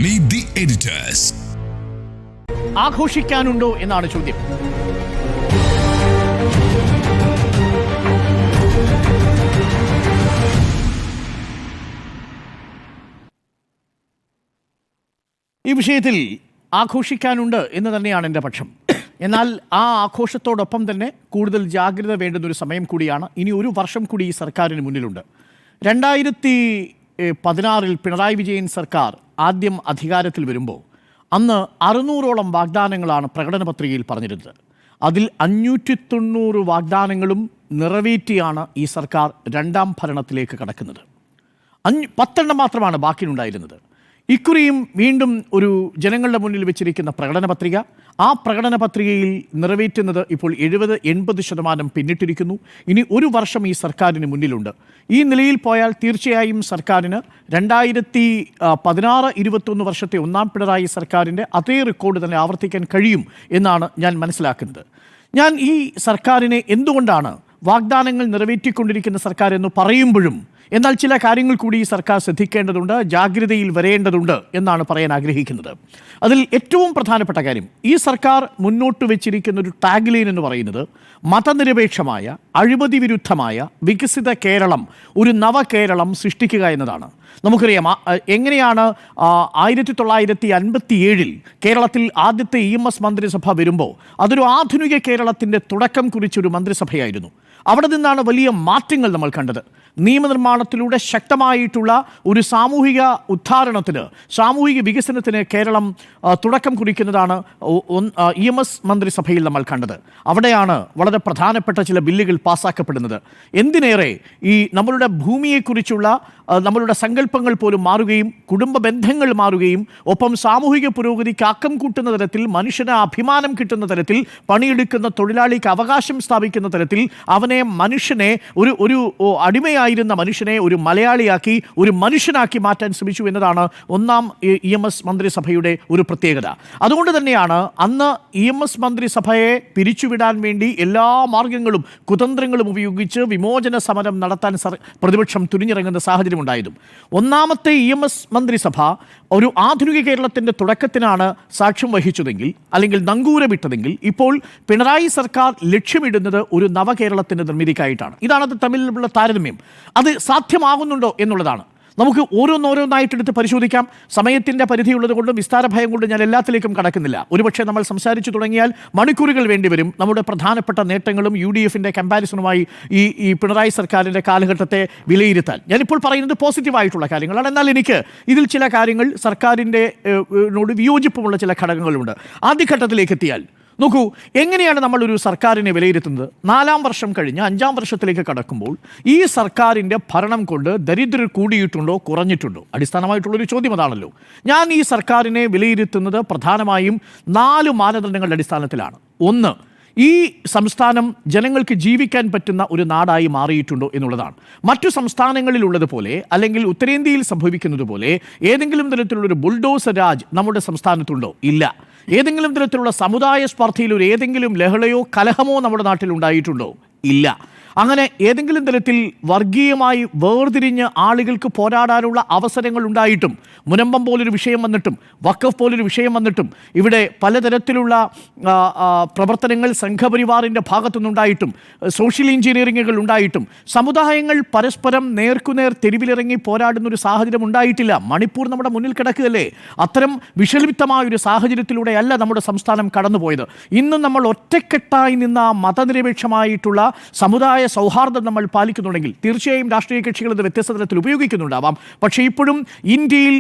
Meet the editors. ആഘോഷിക്കാനുണ്ടോ എന്നാണ് ചോദ്യം. ഈ വിഷയത്തിൽ ആഘോഷിക്കാനുണ്ട് എന്ന് തന്നെയാണ് എൻ്റെ പക്ഷം. എന്നാൽ ആ ആഘോഷത്തോടൊപ്പം തന്നെ കൂടുതൽ ജാഗ്രത വേണ്ടുന്നൊരു സമയം കൂടിയാണ്. ഇനി ഒരു വർഷം കൂടി ഈ സർക്കാരിന് മുന്നിലുണ്ട്. 2016 പിണറായി വിജയൻ സർക്കാർ ആദ്യം അധികാരത്തിൽ വരുമ്പോൾ അന്ന് 600ഓളം വാഗ്ദാനങ്ങളാണ് പ്രകടന പത്രികയിൽ പറഞ്ഞിരുന്നത്. അതിൽ 590 വാഗ്ദാനങ്ങളും നിറവേറ്റിയാണ് ഈ സർക്കാർ രണ്ടാം ഭരണത്തിലേക്ക് കടക്കുന്നത്. 10 മാത്രമാണ് ബാക്കിയുണ്ടായിരുന്നത്. ഇക്കുറിയും വീണ്ടും ഒരു ജനങ്ങളുടെ മുന്നിൽ വെച്ചിരിക്കുന്ന പ്രകടന പത്രിക, ആ പ്രകടന പത്രികയിൽ നിറവേറ്റുന്നത് ഇപ്പോൾ 70-80% പിന്നിട്ടിരിക്കുന്നു. ഇനി ഒരു വർഷം ഈ സർക്കാരിന് മുന്നിലുണ്ട്. ഈ നിലയിൽ പോയാൽ തീർച്ചയായും സർക്കാരിന് 2016-21 വർഷത്തെ ഒന്നാം പിണറായി സർക്കാരിൻ്റെ അതേ റെക്കോർഡ് തന്നെ ആവർത്തിക്കാൻ കഴിയും എന്നാണ് ഞാൻ മനസ്സിലാക്കുന്നത്. ഞാൻ ഈ സർക്കാരിനെ എന്തുകൊണ്ടാണ് വാഗ്ദാനങ്ങൾ നിറവേറ്റിക്കൊണ്ടിരിക്കുന്ന സർക്കാർ എന്ന് പറയുമ്പോഴും എന്നാൽ ചില കാര്യങ്ങൾ കൂടി ഈ സർക്കാർ ശ്രദ്ധിക്കേണ്ടതുണ്ട്, ജാഗ്രതയിൽ വരേണ്ടതുണ്ട് എന്നാണ് പറയാൻ ആഗ്രഹിക്കുന്നത്. അതിൽ ഏറ്റവും പ്രധാനപ്പെട്ട കാര്യം, ഈ സർക്കാർ മുന്നോട്ട് വെച്ചിരിക്കുന്ന ഒരു ടാഗ്ലൈൻ എന്ന് പറയുന്നത് മതനിരപേക്ഷമായ, അഴിമതി വിരുദ്ധമായ വികസിത കേരളം, ഒരു നവകേരളം സൃഷ്ടിക്കുക എന്നതാണ്. നമുക്കറിയാം എങ്ങനെയാണ് 1957 കേരളത്തിൽ ആദ്യത്തെ EMS മന്ത്രിസഭ വരുമ്പോൾ അതൊരു ആധുനിക കേരളത്തിൻ്റെ തുടക്കം കുറിച്ചൊരു മന്ത്രിസഭയായിരുന്നു. അവിടെ നിന്നാണ് വലിയ മാറ്റങ്ങൾ നമ്മൾ കണ്ടത്. നിയമനിർമ്മാണത്തിലൂടെ ശക്തമായിട്ടുള്ള ഒരു സാമൂഹിക ഉദ്ധാരണത്തിന്, സാമൂഹിക വികസനത്തിന് കേരളം തുടക്കം കുറിക്കുന്നതാണ് EMS മന്ത്രിസഭയിൽ നമ്മൾ കണ്ടത്. അവിടെയാണ് വളരെ പ്രധാനപ്പെട്ട ചില ബില്ലുകൾ പാസ്സാക്കപ്പെടുന്നത്. എന്തിനേറെ ഈ നമ്മളുടെ ഭൂമിയെക്കുറിച്ചുള്ള നമ്മളുടെ സങ്കല്പങ്ങൾ പോലും മാറുകയും കുടുംബ ബന്ധങ്ങൾ മാറുകയും ഒപ്പം സാമൂഹിക പുരോഗതിക്ക് ആക്കം കൂട്ടുന്ന തരത്തിൽ, മനുഷ്യന് അഭിമാനം കിട്ടുന്ന തരത്തിൽ, പണിയെടുക്കുന്ന തൊഴിലാളിക്ക് അവകാശം സ്ഥാപിക്കുന്ന തരത്തിൽ മനുഷ്യനെ ഒരു അടിമയായിരുന്ന മനുഷ്യനെ ഒരു മലയാളിയാക്കി, ഒരു മനുഷ്യനാക്കി മാറ്റാൻ ശ്രമിച്ചു എന്നതാണ് ഒന്നാം EMS മന്ത്രിസഭയുടെ ഒരു പ്രത്യേകത. അതുകൊണ്ട് തന്നെയാണ് അന്ന് EMS മന്ത്രിസഭയെ പിരിച്ചുവിടാൻ വേണ്ടി എല്ലാ മാർഗങ്ങളും കുതന്ത്രങ്ങളും ഉപയോഗിച്ച് വിമോചന സമരം നടത്താൻ പ്രതിപക്ഷം തുനിഞ്ഞിറങ്ങുന്ന സാഹചര്യം ഉണ്ടായതും. ഒന്നാമത്തെ EMS മന്ത്രിസഭ ഒരു ആധുനിക കേരളത്തിൻ്റെ തുടക്കത്തിനാണ് സാക്ഷ്യം വഹിച്ചതെങ്കിൽ, അല്ലെങ്കിൽ നങ്കൂരമിട്ടതെങ്കിൽ, ഇപ്പോൾ പിണറായി സർക്കാർ ലക്ഷ്യമിടുന്നത് ഒരു നവകേരളത്തിൻ്റെ നിർമ്മിതിക്കായിട്ടാണ്. ഇതാണ് അത് തമ്മിലുള്ള താരതമ്യം. അത് സാധ്യമാകുന്നുണ്ടോ എന്നുള്ളതാണ്. നമുക്ക് ഓരോന്നായിട്ടെടുത്ത് പരിശോധിക്കാം. സമയത്തിൻ്റെ പരിധിയുള്ളത് കൊണ്ടും വിസ്താര ഭയം കൊണ്ടും ഞാൻ എല്ലാത്തിലേക്കും കടക്കുന്നില്ല. ഒരുപക്ഷെ നമ്മൾ സംസാരിച്ചു തുടങ്ങിയാൽ മണിക്കൂറുകൾ വേണ്ടിവരും നമ്മുടെ പ്രധാനപ്പെട്ട നേട്ടങ്ങളും UDFൻ്റെ കമ്പാരിസണുമായി ഈ പിണറായി സർക്കാരിൻ്റെ കാലഘട്ടത്തെ വിലയിരുത്താൻ. ഞാനിപ്പോൾ പറയുന്നത് പോസിറ്റീവായിട്ടുള്ള കാര്യങ്ങളാണ്. എന്നാൽ എനിക്ക് ഇതിൽ ചില കാര്യങ്ങൾ സർക്കാരിൻ്റെ വിയോജിപ്പുമുള്ള ചില ഘടകങ്ങളുണ്ട്. ആദ്യഘട്ടത്തിലേക്ക് എത്തിയാൽ നോക്കൂ, എങ്ങനെയാണ് നമ്മളൊരു സർക്കാരിനെ വിലയിരുത്തുന്നത്? 4ാം വർഷം കഴിഞ്ഞ് 5ാം വർഷത്തിലേക്ക് കടക്കുമ്പോൾ ഈ സർക്കാരിൻ്റെ ഭരണം കൊണ്ട് ദരിദ്രർ കൂടിയിട്ടുണ്ടോ കുറഞ്ഞിട്ടുണ്ടോ? അടിസ്ഥാനമായിട്ടുള്ളൊരു ചോദ്യം അതാണല്ലോ. ഞാൻ ഈ സർക്കാരിനെ വിലയിരുത്തുന്നത് പ്രധാനമായും 4 മാനദണ്ഡങ്ങളുടെ അടിസ്ഥാനത്തിലാണ്. ഒന്ന്, ഈ സംസ്ഥാനം ജനങ്ങൾക്ക് ജീവിക്കാൻ പറ്റുന്ന ഒരു നാടായി മാറിയിട്ടുണ്ടോ എന്നുള്ളതാണ്. മറ്റു സംസ്ഥാനങ്ങളിലുള്ളതുപോലെ അല്ലെങ്കിൽ ഉത്തരേന്ത്യയിൽ സംഭവിക്കുന്നത് പോലെ ഏതെങ്കിലും തരത്തിലുള്ളൊരു ബുൾഡോസർ രാജ് നമ്മുടെ സംസ്ഥാനത്തുണ്ടോ? ഇല്ല. ഏതെങ്കിലും തരത്തിലുള്ള സമുദായ സ്പർദ്ധയിൽ ഏതെങ്കിലും ലഹളയോ കലഹമോ നമ്മുടെ നാട്ടിൽ ഉണ്ടായിട്ടുണ്ടോ? ഇല്ല. അങ്ങനെ ഏതെങ്കിലും തരത്തിൽ വർഗീയമായി വേർതിരിഞ്ഞ് ആളുകൾക്ക് പോരാടാനുള്ള അവസരങ്ങൾ ഉണ്ടായിട്ടും, മുനമ്പം പോലൊരു വിഷയം വന്നിട്ടും, വഖഫ് പോലൊരു വിഷയം വന്നിട്ടും, ഇവിടെ പലതരത്തിലുള്ള പ്രവർത്തനങ്ങൾ സംഘപരിവാറിൻ്റെ ഭാഗത്തുനിന്നുണ്ടായിട്ടും, സോഷ്യൽ എഞ്ചിനീയറിങ്ങുകൾ ഉണ്ടായിട്ടും, സമുദായങ്ങൾ പരസ്പരം നേർക്കുനേർ തെരുവിലിറങ്ങി പോരാടുന്നൊരു സാഹചര്യം ഉണ്ടായിട്ടില്ല. മണിപ്പൂർ നമ്മുടെ മുന്നിൽ കിടക്കുകയല്ലേ. അത്തരം വിഷലിപ്തമായൊരു സാഹചര്യത്തിലൂടെയല്ല നമ്മുടെ സംസ്ഥാനം കടന്നുപോയത്. ഇന്നും നമ്മൾ ഒറ്റക്കെട്ടായി നിന്ന മതനിരപേക്ഷമായിട്ടുള്ള സമുദായ സൗഹാർദ്ദം നമ്മൾ പാലിക്കുന്നുണ്ടെങ്കിൽ തീർച്ചയായും രാഷ്ട്രീയ കക്ഷികൾ ഇത് വ്യത്യസ്ത തരത്തിൽ ഉപയോഗിക്കുന്നുണ്ടാവാം. പക്ഷേ ഇപ്പോഴും ഇന്ത്യയിൽ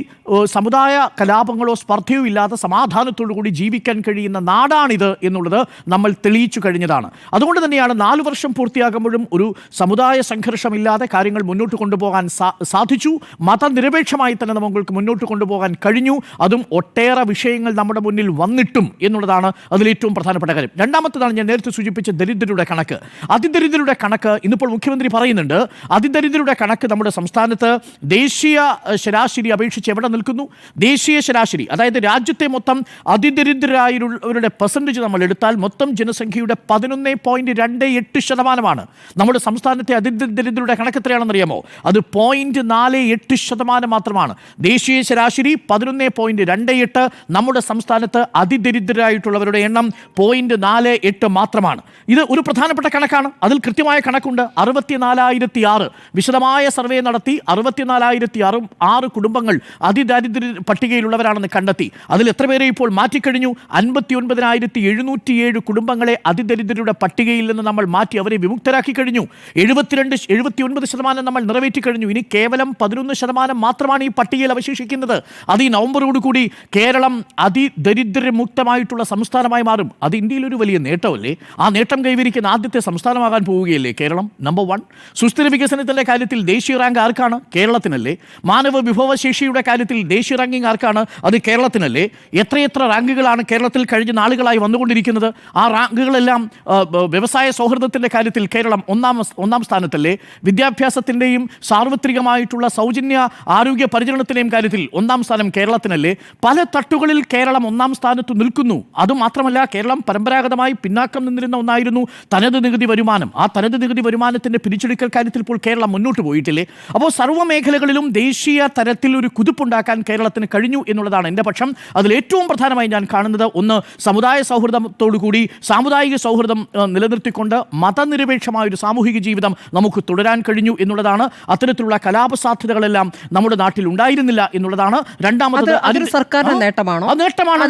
സമുദായ കലാപങ്ങളോ സ്പർദ്ധയോ ഇല്ലാതെ സമാധാനത്തോടു കൂടി ജീവിക്കാൻ കഴിയുന്ന നാടാണിത് എന്നുള്ളത് നമ്മൾ തെളിയിച്ചു കഴിഞ്ഞതാണ്. അതുകൊണ്ട് തന്നെയാണ് 4 വർഷം പൂർത്തിയാകുമ്പോഴും ഒരു സമുദായ സംഘർഷമില്ലാതെ കാര്യങ്ങൾ മുന്നോട്ട് കൊണ്ടുപോകാൻ സാധിച്ചു. മതനിരപേക്ഷമായി തന്നെ നമുക്ക് മുന്നോട്ട് കൊണ്ടുപോകാൻ കഴിഞ്ഞു. അതും ഒട്ടേറെ വിഷയങ്ങൾ നമ്മുടെ മുന്നിൽ വന്നിട്ടും എന്നുള്ളതാണ് അതിലേറ്റവും പ്രധാനപ്പെട്ട കാര്യം. രണ്ടാമത്തേതാണ് ഞാൻ നേരത്തെ സൂചിപ്പിച്ച ദരിദ്രരുടെ കണക്ക്. അതിദരിദ്രരുടെ കണക്ക് കണക്ക് ഇന്നിപ്പോൾ മുഖ്യമന്ത്രി പറയുന്നുണ്ട്. അതിദരിദ്രരുടെ കണക്ക് നമ്മുടെ സംസ്ഥാനത്ത് ദേശീയ ശരാശരി അപേക്ഷിച്ച് എവിടെ നിൽക്കുന്നു? ദേശീയ ശരാശരി, അതായത് രാജ്യത്തെ മൊത്തം അതിദരിദ്രരായവരുടെ പെർസെൻറ്റേജ് നമ്മൾ എടുത്താൽ മൊത്തം ജനസംഖ്യയുടെ 11.28%. നമ്മുടെ സംസ്ഥാനത്തെ അതിദരിദ്രരുടെ കണക്ക് എത്രയാണെന്നറിയാമോ? അത് 0.48% മാത്രമാണ്. ദേശീയ ശരാശരി 11.28. നമ്മുടെ സംസ്ഥാനത്ത് അതിദരിദ്രരായിട്ടുള്ളവരുടെ എണ്ണം 0.48 മാത്രമാണ്. ഇത് ഒരു പ്രധാനപ്പെട്ട കണക്കാണ്. അതിൽ കൃത്യമായ കണക്കുണ്ട്. 64,006 വിശദമായ സർവേ നടത്തി 64,006 കുടുംബങ്ങൾ അതിദരിദ്ര പട്ടികയിലുള്ളവരാണെന്ന് കണ്ടെത്തി. അതിൽ എത്ര പേരെ ഇപ്പോൾ മാറ്റിക്കഴിഞ്ഞു? 59,707 കുടുംബങ്ങളെ അതിദരിദ്രരുടെ പട്ടികയിൽ നിന്ന് നമ്മൾ മാറ്റി അവരെ വിമുക്തരാക്കി കഴിഞ്ഞു. 79% നമ്മൾ നിറവേറ്റി കഴിഞ്ഞു. ഇനി കേവലം 11% മാത്രമാണ് ഈ പട്ടികയിൽ അവശേഷിക്കുന്നത്. അത് ഈ നവംബറോടുകൂടി കേരളം അതിദരിദ്രമുക്തമായിട്ടുള്ള സംസ്ഥാനമായി മാറും. അത് ഇന്ത്യയിലൊരു വലിയ നേട്ടമല്ലേ? ആ നേട്ടം കൈവരിക്കുന്ന ആദ്യത്തെ സംസ്ഥാനമാകാൻ പോവുകയല്ലേ കേരളം? നമ്പർ 1. സുസ്ഥിര വികസനത്തിൻ്റെ കാര്യത്തിൽ ദേശീയ റാങ്ക് ആർക്കാണ്? കേരളത്തിനല്ലേ. മാനവ വിഭവശേഷിയുടെ കാര്യത്തിൽ ദേശീയ റാങ്കിങ് ആർക്കാണ്? അത് കേരളത്തിനല്ലേ. എത്രയെത്ര റാങ്കുകളാണ് കേരളത്തിൽ കഴിഞ്ഞ നാളുകളായി വന്നുകൊണ്ടിരിക്കുന്നത്? ആ റാങ്കുകളെല്ലാം വ്യവസായ സൗഹൃദത്തിൻ്റെ കാര്യത്തിൽ കേരളം ഒന്നാം സ്ഥാനത്തല്ലേ. വിദ്യാഭ്യാസത്തിൻ്റെയും സാർവത്രികമായിട്ടുള്ള സൗജന്യ ആരോഗ്യ പരിചരണത്തിൻ്റെയും കാര്യത്തിൽ 1-ാം സ്ഥാനം കേരളത്തിനല്ലേ. പല തട്ടുകളിൽ കേരളം 1-ാം സ്ഥാനത്ത് നിൽക്കുന്നു. അതുമാത്രമല്ല, കേരളം പരമ്പരാഗതമായി പിന്നാക്കം നിന്നിരുന്ന ഒന്നായിരുന്നു തനത് നികുതി വരുമാനം. ആ തനത് നികുതി വരുമാനത്തിൻ്റെ പിരിച്ചെടുക്കൽ കാര്യത്തിൽ ഇപ്പോൾ കേരളം മുന്നോട്ട് പോയിട്ടില്ലേ. അപ്പോൾ സർവ്വ മേഖലകളിലും ദേശീയ തരത്തിൽ ഒരു കുതിപ്പുണ്ടാക്കാൻ കേരളത്തിന് കഴിഞ്ഞു എന്നുള്ളതാണ് എൻ്റെ പക്ഷം. അതിൽ ഏറ്റവും പ്രധാനമായി ഞാൻ കാണുന്നത്, ഒന്ന്, സമുദായ സൗഹൃദത്തോടുകൂടി സാമുദായിക സൗഹൃദം നിലനിർത്തിക്കൊണ്ട് മതനിരപേക്ഷമായൊരു സാമൂഹിക ജീവിതം നമുക്ക് തുടരാൻ കഴിഞ്ഞു എന്നുള്ളതാണ്. അത്തരത്തിലുള്ള കലാപ സാധ്യതകളെല്ലാം നമ്മുടെ നാട്ടിൽ ഉണ്ടായിരുന്നില്ല എന്നുള്ളതാണ്. രണ്ടാമത് സർക്കാരിന്റെ നേട്ടമാണോ? നേട്ടമാണ്.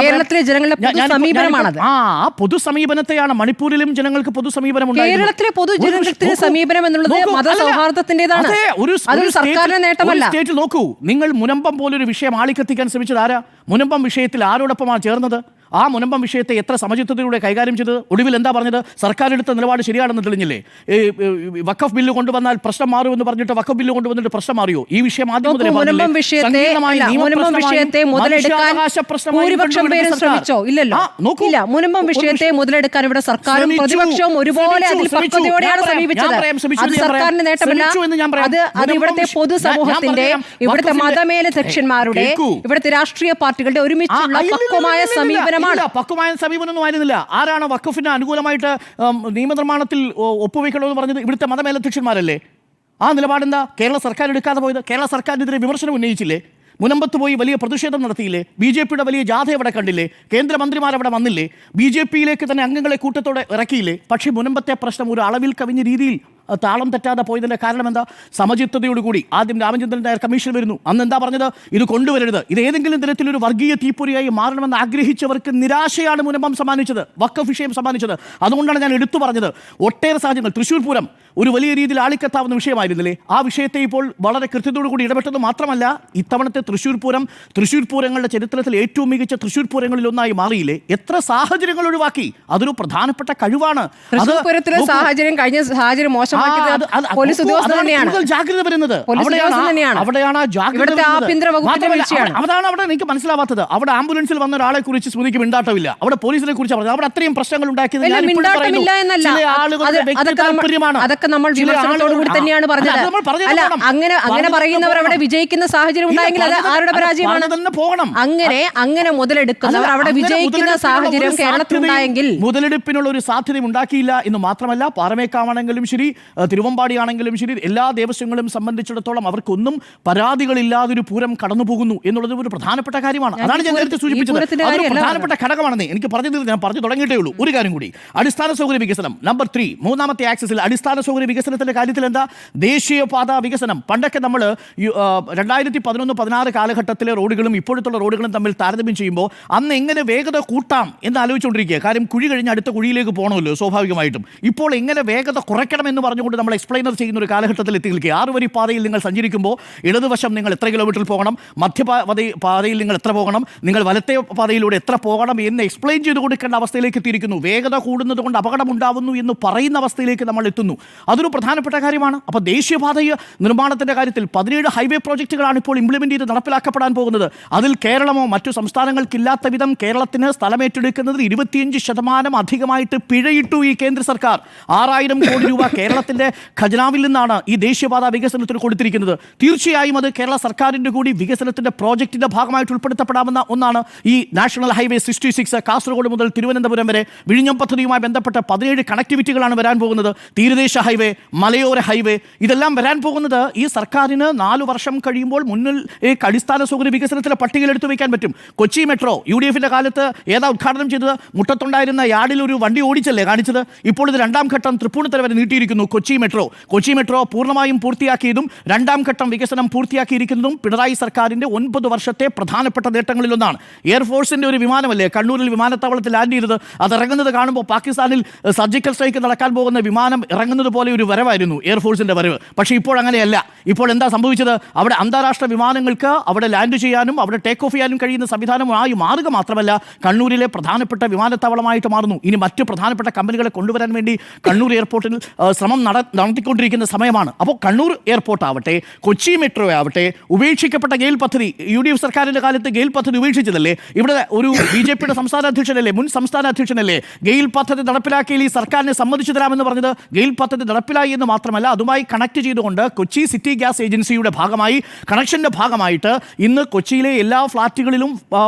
കേരളത്തിലെ ജനങ്ങളുടെ സമീപനമാണ്. ആ പൊതു സമീപനത്തെയാണ് മണിപ്പൂരിലും ജനങ്ങൾക്ക് പൊതു സമീപനം ഉണ്ടായിരുന്നു. കേരളത്തിലെ പൊതുജനത്തിന്റെ സമീപനം എന്നുള്ളത് മതസൗഹാർദ്ദത്തിൻ്റെതാണ്. അതൊരു സർക്കാരിന്റെ നേട്ടമല്ല. സ്റ്റേറ്റിൽ നോക്കൂ, നിങ്ങൾ മുനമ്പം പോലൊരു വിഷയം ആളിക്കത്തിക്കാൻ ശ്രമിച്ചത് ആരാ? മുനമ്പം വിഷയത്തിൽ ആരോടൊപ്പമാണ് ചേർന്നത്? ആ മുനമ്പം വിഷയത്തെ എത്ര സമചിത്തതയോടെ കൈകാര്യം ചെയ്തത്? ഒടുവിൽ എന്താ പറഞ്ഞത്? സർക്കാർ എടുത്ത നിലപാട് ശരിയാണെന്ന് തെളിഞ്ഞില്ലേ? വഖഫ് ബില്ല് കൊണ്ടുവന്നാൽ പ്രശ്നം മാറുമെന്ന് പറഞ്ഞിട്ട് വഖഫ് ബില്ല് കൊണ്ടുവന്നിട്ട് പ്രശ്നം മാറിയോ? ഈ വിഷയം ആദ്യം മുതലേ മുനമ്പം വിഷയത്തെ മുതലെടുക്കാൻ ഇവിടെ സർക്കാരും പ്രതിപക്ഷവും ഒരുപോലെ അതിൽ പക്വതയോടെയാണ് സമീപിച്ചത്. അത് സർക്കാരിന്റെ നേട്ടമല്ല, അത് ഇവിടുത്തെ പൊതുസമൂഹത്തിന്റെ, ഇവിടുത്തെ മതമേലധ്യക്ഷന്മാരുടെ, ഇവിടുത്തെ രാഷ്ട്രീയ പാർട്ടികളുടെ ഒരുമിച്ചുള്ള പക്വമായ സമീപനം. പക്വമായ സമീപനമൊന്നും ആയിരുന്നില്ല. ആരാണ് വഖഫിന് അനുകൂലമായിട്ട് നിയമനിർമ്മാണത്തിൽ ഒപ്പുവെക്കണമെന്ന് പറഞ്ഞത്? ഇവിടുത്തെ മതമേലധ്യക്ഷന്മാരല്ലേ. ആ നിലപാടെന്താ കേരള സർക്കാർ എടുക്കാതെ പോയത്? കേരള സർക്കാരിനെതിരെ വിമർശനം ഉന്നയിച്ചില്ലേ? മുനമ്പത്ത് പോയി വലിയ പ്രതിഷേധം നടത്തിയില്ലേ? ബി.ജെ.പിയുടെ വലിയ ജാഥ അവിടെ കണ്ടില്ലേ? കേന്ദ്രമന്ത്രിമാർ അവിടെ വന്നില്ലേ? ബി.ജെ.പിയിലേക്ക് തന്നെ അംഗങ്ങളെ കൂട്ടത്തോടെ ഇറക്കിയില്ലേ? പക്ഷേ മുനമ്പത്തെ പ്രശ്നം ഒരു അളവിൽ കവിഞ്ഞ രീതിയിൽ താളം തെറ്റാതെ പോയതിൻ്റെ കാരണം എന്താ? സമചിത്തതയോടുകൂടി ആദ്യം രാമചന്ദ്രൻ നായർ കമ്മീഷൻ വരുന്നു. അന്ന് എന്താ പറഞ്ഞത്? ഇത് കൊണ്ടുവരരുത്, ഇത് ഏതെങ്കിലും തരത്തിലൊരു വർഗീയ തീപ്പൊരിയായി മാറണമെന്ന് ആഗ്രഹിച്ചവർക്ക് നിരാശയാണ് മുനമ്പം സമ്മാനിച്ചത്, വഖഫ് വിഷയം സമ്മാനിച്ചത്. അതുകൊണ്ടാണ് ഞാൻ എടുത്തു പറഞ്ഞത്, ഒട്ടേറെ സാഹചര്യങ്ങൾ തൃശ്ശൂർ പൂരം ഒരു വലിയ രീതിയിൽ ആളിക്കത്താവുന്ന വിഷയമായിരുന്നില്ലേ? ആ വിഷയത്തെ ഇപ്പോൾ വളരെ കൃത്യതയോടുകൂടി ഇടപെട്ടത് മാത്രമല്ല, ഇത്തവണത്തെ തൃശ്ശൂർ പൂരങ്ങളുടെ ചരിത്രത്തിൽ ഏറ്റവും മികച്ച തൃശ്ശൂർ പൂരങ്ങളിൽ ഒന്നായി മാറിയില്ലേ? എത്ര സാഹചര്യങ്ങൾ ഒഴിവാക്കി. അതൊരു പ്രധാനപ്പെട്ട കഴിവാണ്. പോലീസ് ഉദ്യോഗസ്ഥർ തന്നെയാണ് ജാഗ്രത വരുന്നത്. അതാണ് അവിടെ എനിക്ക് മനസ്സിലാവാത്തത്. അവിടെ ആംബുലൻസിൽ വന്ന ഒരാളെ കുറിച്ച് സ്മൃതിക്ക് മിണ്ടാട്ടമില്ല. അവിടെ പോലീസിനെ കുറിച്ച് പറഞ്ഞത്. അവിടെ അത്രയും പ്രശ്നങ്ങൾ ഉണ്ടാക്കിയത് അതൊക്കെ നമ്മൾ വിമർശനത്തോടുകൂടി തന്നെയാണ് പറഞ്ഞത്. അല്ല, അങ്ങനെ പറയുന്നവർ അവിടെ വിജയിക്കുന്ന സാഹചര്യം ഉണ്ടായെങ്കിൽ അത് ആരുടെ പരാജയമാണ്? അങ്ങനെ മുതലെടുക്കുന്നവർ അവിടെ വിജയിക്കുന്ന സാഹചര്യം കേരളത്തിലുണ്ടായെങ്കിൽ മുതലെടുപ്പിനുള്ള ഒരു സാധ്യത ഉണ്ടാക്കിയില്ല എന്ന് മാത്രമല്ല, പാറമേക്കാവാണെങ്കിലും ശരി, തിരുവമ്പാടിയാണെങ്കിലും ശരി, എല്ലാ ദേവസ്വങ്ങളും സംബന്ധിച്ചിടത്തോളം അവർക്കൊന്നും പരാതികളില്ലാതൊരു പൂരം കടന്നു പോകുന്നു എന്നുള്ളത് ഒരു പ്രധാനപ്പെട്ട കാര്യമാണ്. അതാണ് ഞാൻ നേരത്തെ സൂചിപ്പിച്ചത്. അതൊരു പ്രധാനപ്പെട്ട ഘടകമാണെന്ന് എനിക്ക് ഞാൻ പറഞ്ഞു തുടങ്ങിയിട്ടേ ഉള്ളൂ. ഒരു കാര്യം കൂടി, അടിസ്ഥാന സൗകര്യ വികസനം നമ്പർ 3, മൂന്നാമത്തെ ആക്സിസിൽ അടിസ്ഥാന സൗകര്യ വികസനത്തിന്റെ കാര്യത്തിൽ എന്താ? ദേശീയപാത വികസനം. പണ്ടൊക്കെ നമ്മൾ 2011-16 കാലഘട്ടത്തിലെ റോഡുകളും ഇപ്പോഴത്തുള്ള റോഡുകളും തമ്മിൽ താരതമ്യം ചെയ്യുമ്പോൾ അന്ന് എങ്ങനെ വേഗത കൂട്ടാം എന്ന് ആലോചിച്ചുകൊണ്ടിരിക്കുക. കാര്യം കുഴി കഴിഞ്ഞ് അടുത്ത കുഴിയിലേക്ക് പോകണമല്ലോ സ്വാഭാവികമായിട്ടും. ഇപ്പോൾ എങ്ങനെ വേഗത കുറയ്ക്കണം എന്ന് പറഞ്ഞുകൊണ്ട് നമ്മൾ എക്സ്പ്ലെയിനർ ചെയ്യുന്ന ഒരു കാലഘട്ടത്തിൽ എത്തി നിൽക്കുക. 6 വരി പാതയിൽ നിങ്ങൾ സഞ്ചരിക്കുമ്പോൾ ഇടതുവശം നിങ്ങൾ എത്ര കിലോമീറ്ററിൽ പോകണം, പാതയിൽ നിങ്ങൾ എത്ര പോകണം, നിങ്ങൾ വലത്തെ പാതയിലൂടെ എത്ര പോകണം എന്ന് എക്സ്പ്ലെയിൻ ചെയ്ത് കൊടുക്കേണ്ട അവസ്ഥയിലേക്ക് എത്തിയിരിക്കുന്നു. വേഗത കൂടുന്നത് കൊണ്ട് അപകടമുണ്ടാവുന്നു എന്ന് പറയുന്ന അവസ്ഥയിലേക്ക് നമ്മൾ എത്തുന്നു. അതൊരു പ്രധാനപ്പെട്ട കാര്യമാണ്. അപ്പോൾ ദേശീയപാത നിർമ്മാണത്തിൻ്റെ കാര്യത്തിൽ 17 ഹൈവേ പ്രോജക്റ്റുകളാണ് ഇപ്പോൾ ഇംപ്ലിമെൻ്റ് ചെയ്ത് നടപ്പിലാക്കപ്പെടാൻ പോകുന്നത്. അതിൽ കേരളമോ മറ്റു സംസ്ഥാനങ്ങൾക്കില്ലാത്ത വിധം കേരളത്തിന് സ്ഥലമേറ്റെടുക്കുന്നതിൽ 25% അധികമായിട്ട് പിഴയിട്ടു ഈ കേന്ദ്ര സർക്കാർ. 6000 കോടി രൂപ കേരളത്തിൻ്റെ ഖജനാവിൽ നിന്നാണ് ഈ ദേശീയപാത വികസനത്തിന് കൊടുത്തിരിക്കുന്നത്. തീർച്ചയായും അത് കേരള സർക്കാരിൻ്റെ കൂടി വികസനത്തിൻ്റെ പ്രോജക്റ്റിൻ്റെ ഭാഗമായിട്ട് ഉൾപ്പെടുത്തപ്പെടാവുന്ന ഒന്നാണ് ഈ നാഷണൽ ഹൈവേ 66 കാസർഗോഡ് മുതൽ തിരുവനന്തപുരം വരെ വിഴിഞ്ഞം പദ്ധതിയുമായി ബന്ധപ്പെട്ട 17 കണക്ടിവിറ്റികളാണ് വരാൻ പോകുന്നത്. തീരദേശ ഹൈവേ, മലയോര ഹൈവേ, ഇതെല്ലാം വരാൻ പോകുന്നത് ഈ സർക്കാരിന് 4 വർഷം കഴിയുമ്പോൾ മുന്നിൽ അടിസ്ഥാന സൗകര്യ വികസനത്തിലെ പട്ടികയിൽ എടുത്തു വയ്ക്കാൻ പറ്റും. കൊച്ചി മെട്രോ UDFിൻ്റെ കാലത്ത് ഏതാ ഉദ്ഘാടനം ചെയ്തത്? മുട്ടത്തുണ്ടായിരുന്ന യാർഡിൽ ഒരു വണ്ടി ഓടിച്ചല്ലേ കാണിച്ചത്? ഇപ്പോൾ ഇത് 2ാം ഘട്ടം തൃപ്പൂണിത്തുറ വരെ നീട്ടിയിരിക്കുന്നു. കൊച്ചി മെട്രോ പൂർണ്ണമായും പൂർത്തിയാക്കിയതും 2ാം ഘട്ടം വികസനം പൂർത്തിയാക്കിയിരിക്കുന്നതും പിണറായി സർക്കാരിൻ്റെ 9 വർഷത്തെ പ്രധാനപ്പെട്ട നേട്ടങ്ങളിലൊന്നാണ്. എയർഫോഴ്സിൻ്റെ ഒരു വിമാനമല്ലേ കണ്ണൂരിൽ വിമാനത്താവളത്തിൽ ലാൻഡ് ചെയ്തത്? അത് ഇറങ്ങുന്നത് കാണുമ്പോൾ പാകിസ്ഥാനിൽ സർജിക്കൽ സ്ട്രൈക്ക് നടക്കാൻ പോകുന്ന വിമാനം ഇറങ്ങുന്നത് പോലെ ഒരു വരവായിരുന്നു എയർഫോഴ്സിൻ്റെ വരവ്. പക്ഷേ ഇപ്പോൾ അങ്ങനെയല്ല. ഇപ്പോൾ എന്താ സംഭവിച്ചത്? അവിടെ അന്താരാഷ്ട്ര വിമാനങ്ങൾക്ക് അവിടെ ലാൻഡ് ചെയ്യാനും അവിടെ ടേക്ക് ഓഫ് ചെയ്യാനും കഴിയുന്ന സംവിധാനമായി മാറുക മാത്രമല്ല, കണ്ണൂരിലെ പ്രധാനപ്പെട്ട വിമാനത്താവളമായിട്ട് മാറുന്നു. ഇനി മറ്റ് പ്രധാനപ്പെട്ട കമ്പനികളെ കൊണ്ടുവരാൻ വേണ്ടി കണ്ണൂർ എയർപോർട്ടിൽ ശ്രമം നടത്തിക്കൊണ്ടിരിക്കുന്ന സമയമാണ്. അപ്പോൾ കണ്ണൂർ എയർപോർട്ട് ആവട്ടെ, കൊച്ചി മെട്രോ ആവട്ടെ, ഉപേക്ഷിക്കപ്പെട്ട ഗെയിൽ പദ്ധതി, UDF സർക്കാരിൻ്റെ കാലത്ത് ഗെയിൽ പദ്ധതി ഉപേക്ഷിച്ചതല്ലേ? ഇവിടെ ഒരു BJPയുടെ സംസ്ഥാന അധ്യക്ഷനല്ലേ, മുൻ സംസ്ഥാന അധ്യക്ഷനല്ലേ ഗെയിൽ പദ്ധതി നടപ്പിലാക്കിയാൽ ഈ സർക്കാരിനെ സമ്മതിച്ചു തരാമെന്ന് പറഞ്ഞത്? ഗെയിൽ പദ്ധതി നടപ്പിലായി എന്ന് മാത്രമല്ല, അതുമായി കണക്ട് ചെയ്തുകൊണ്ട് കൊച്ചി സിറ്റി ഗ്യാസ് ഏജൻസിയുടെ ഭാഗമായി കണക്ഷൻ്റെ ഭാഗമായിട്ട് ഇന്ന് കൊച്ചിയിലെ എല്ലാ ഫ്ലാറ്റുകളിലും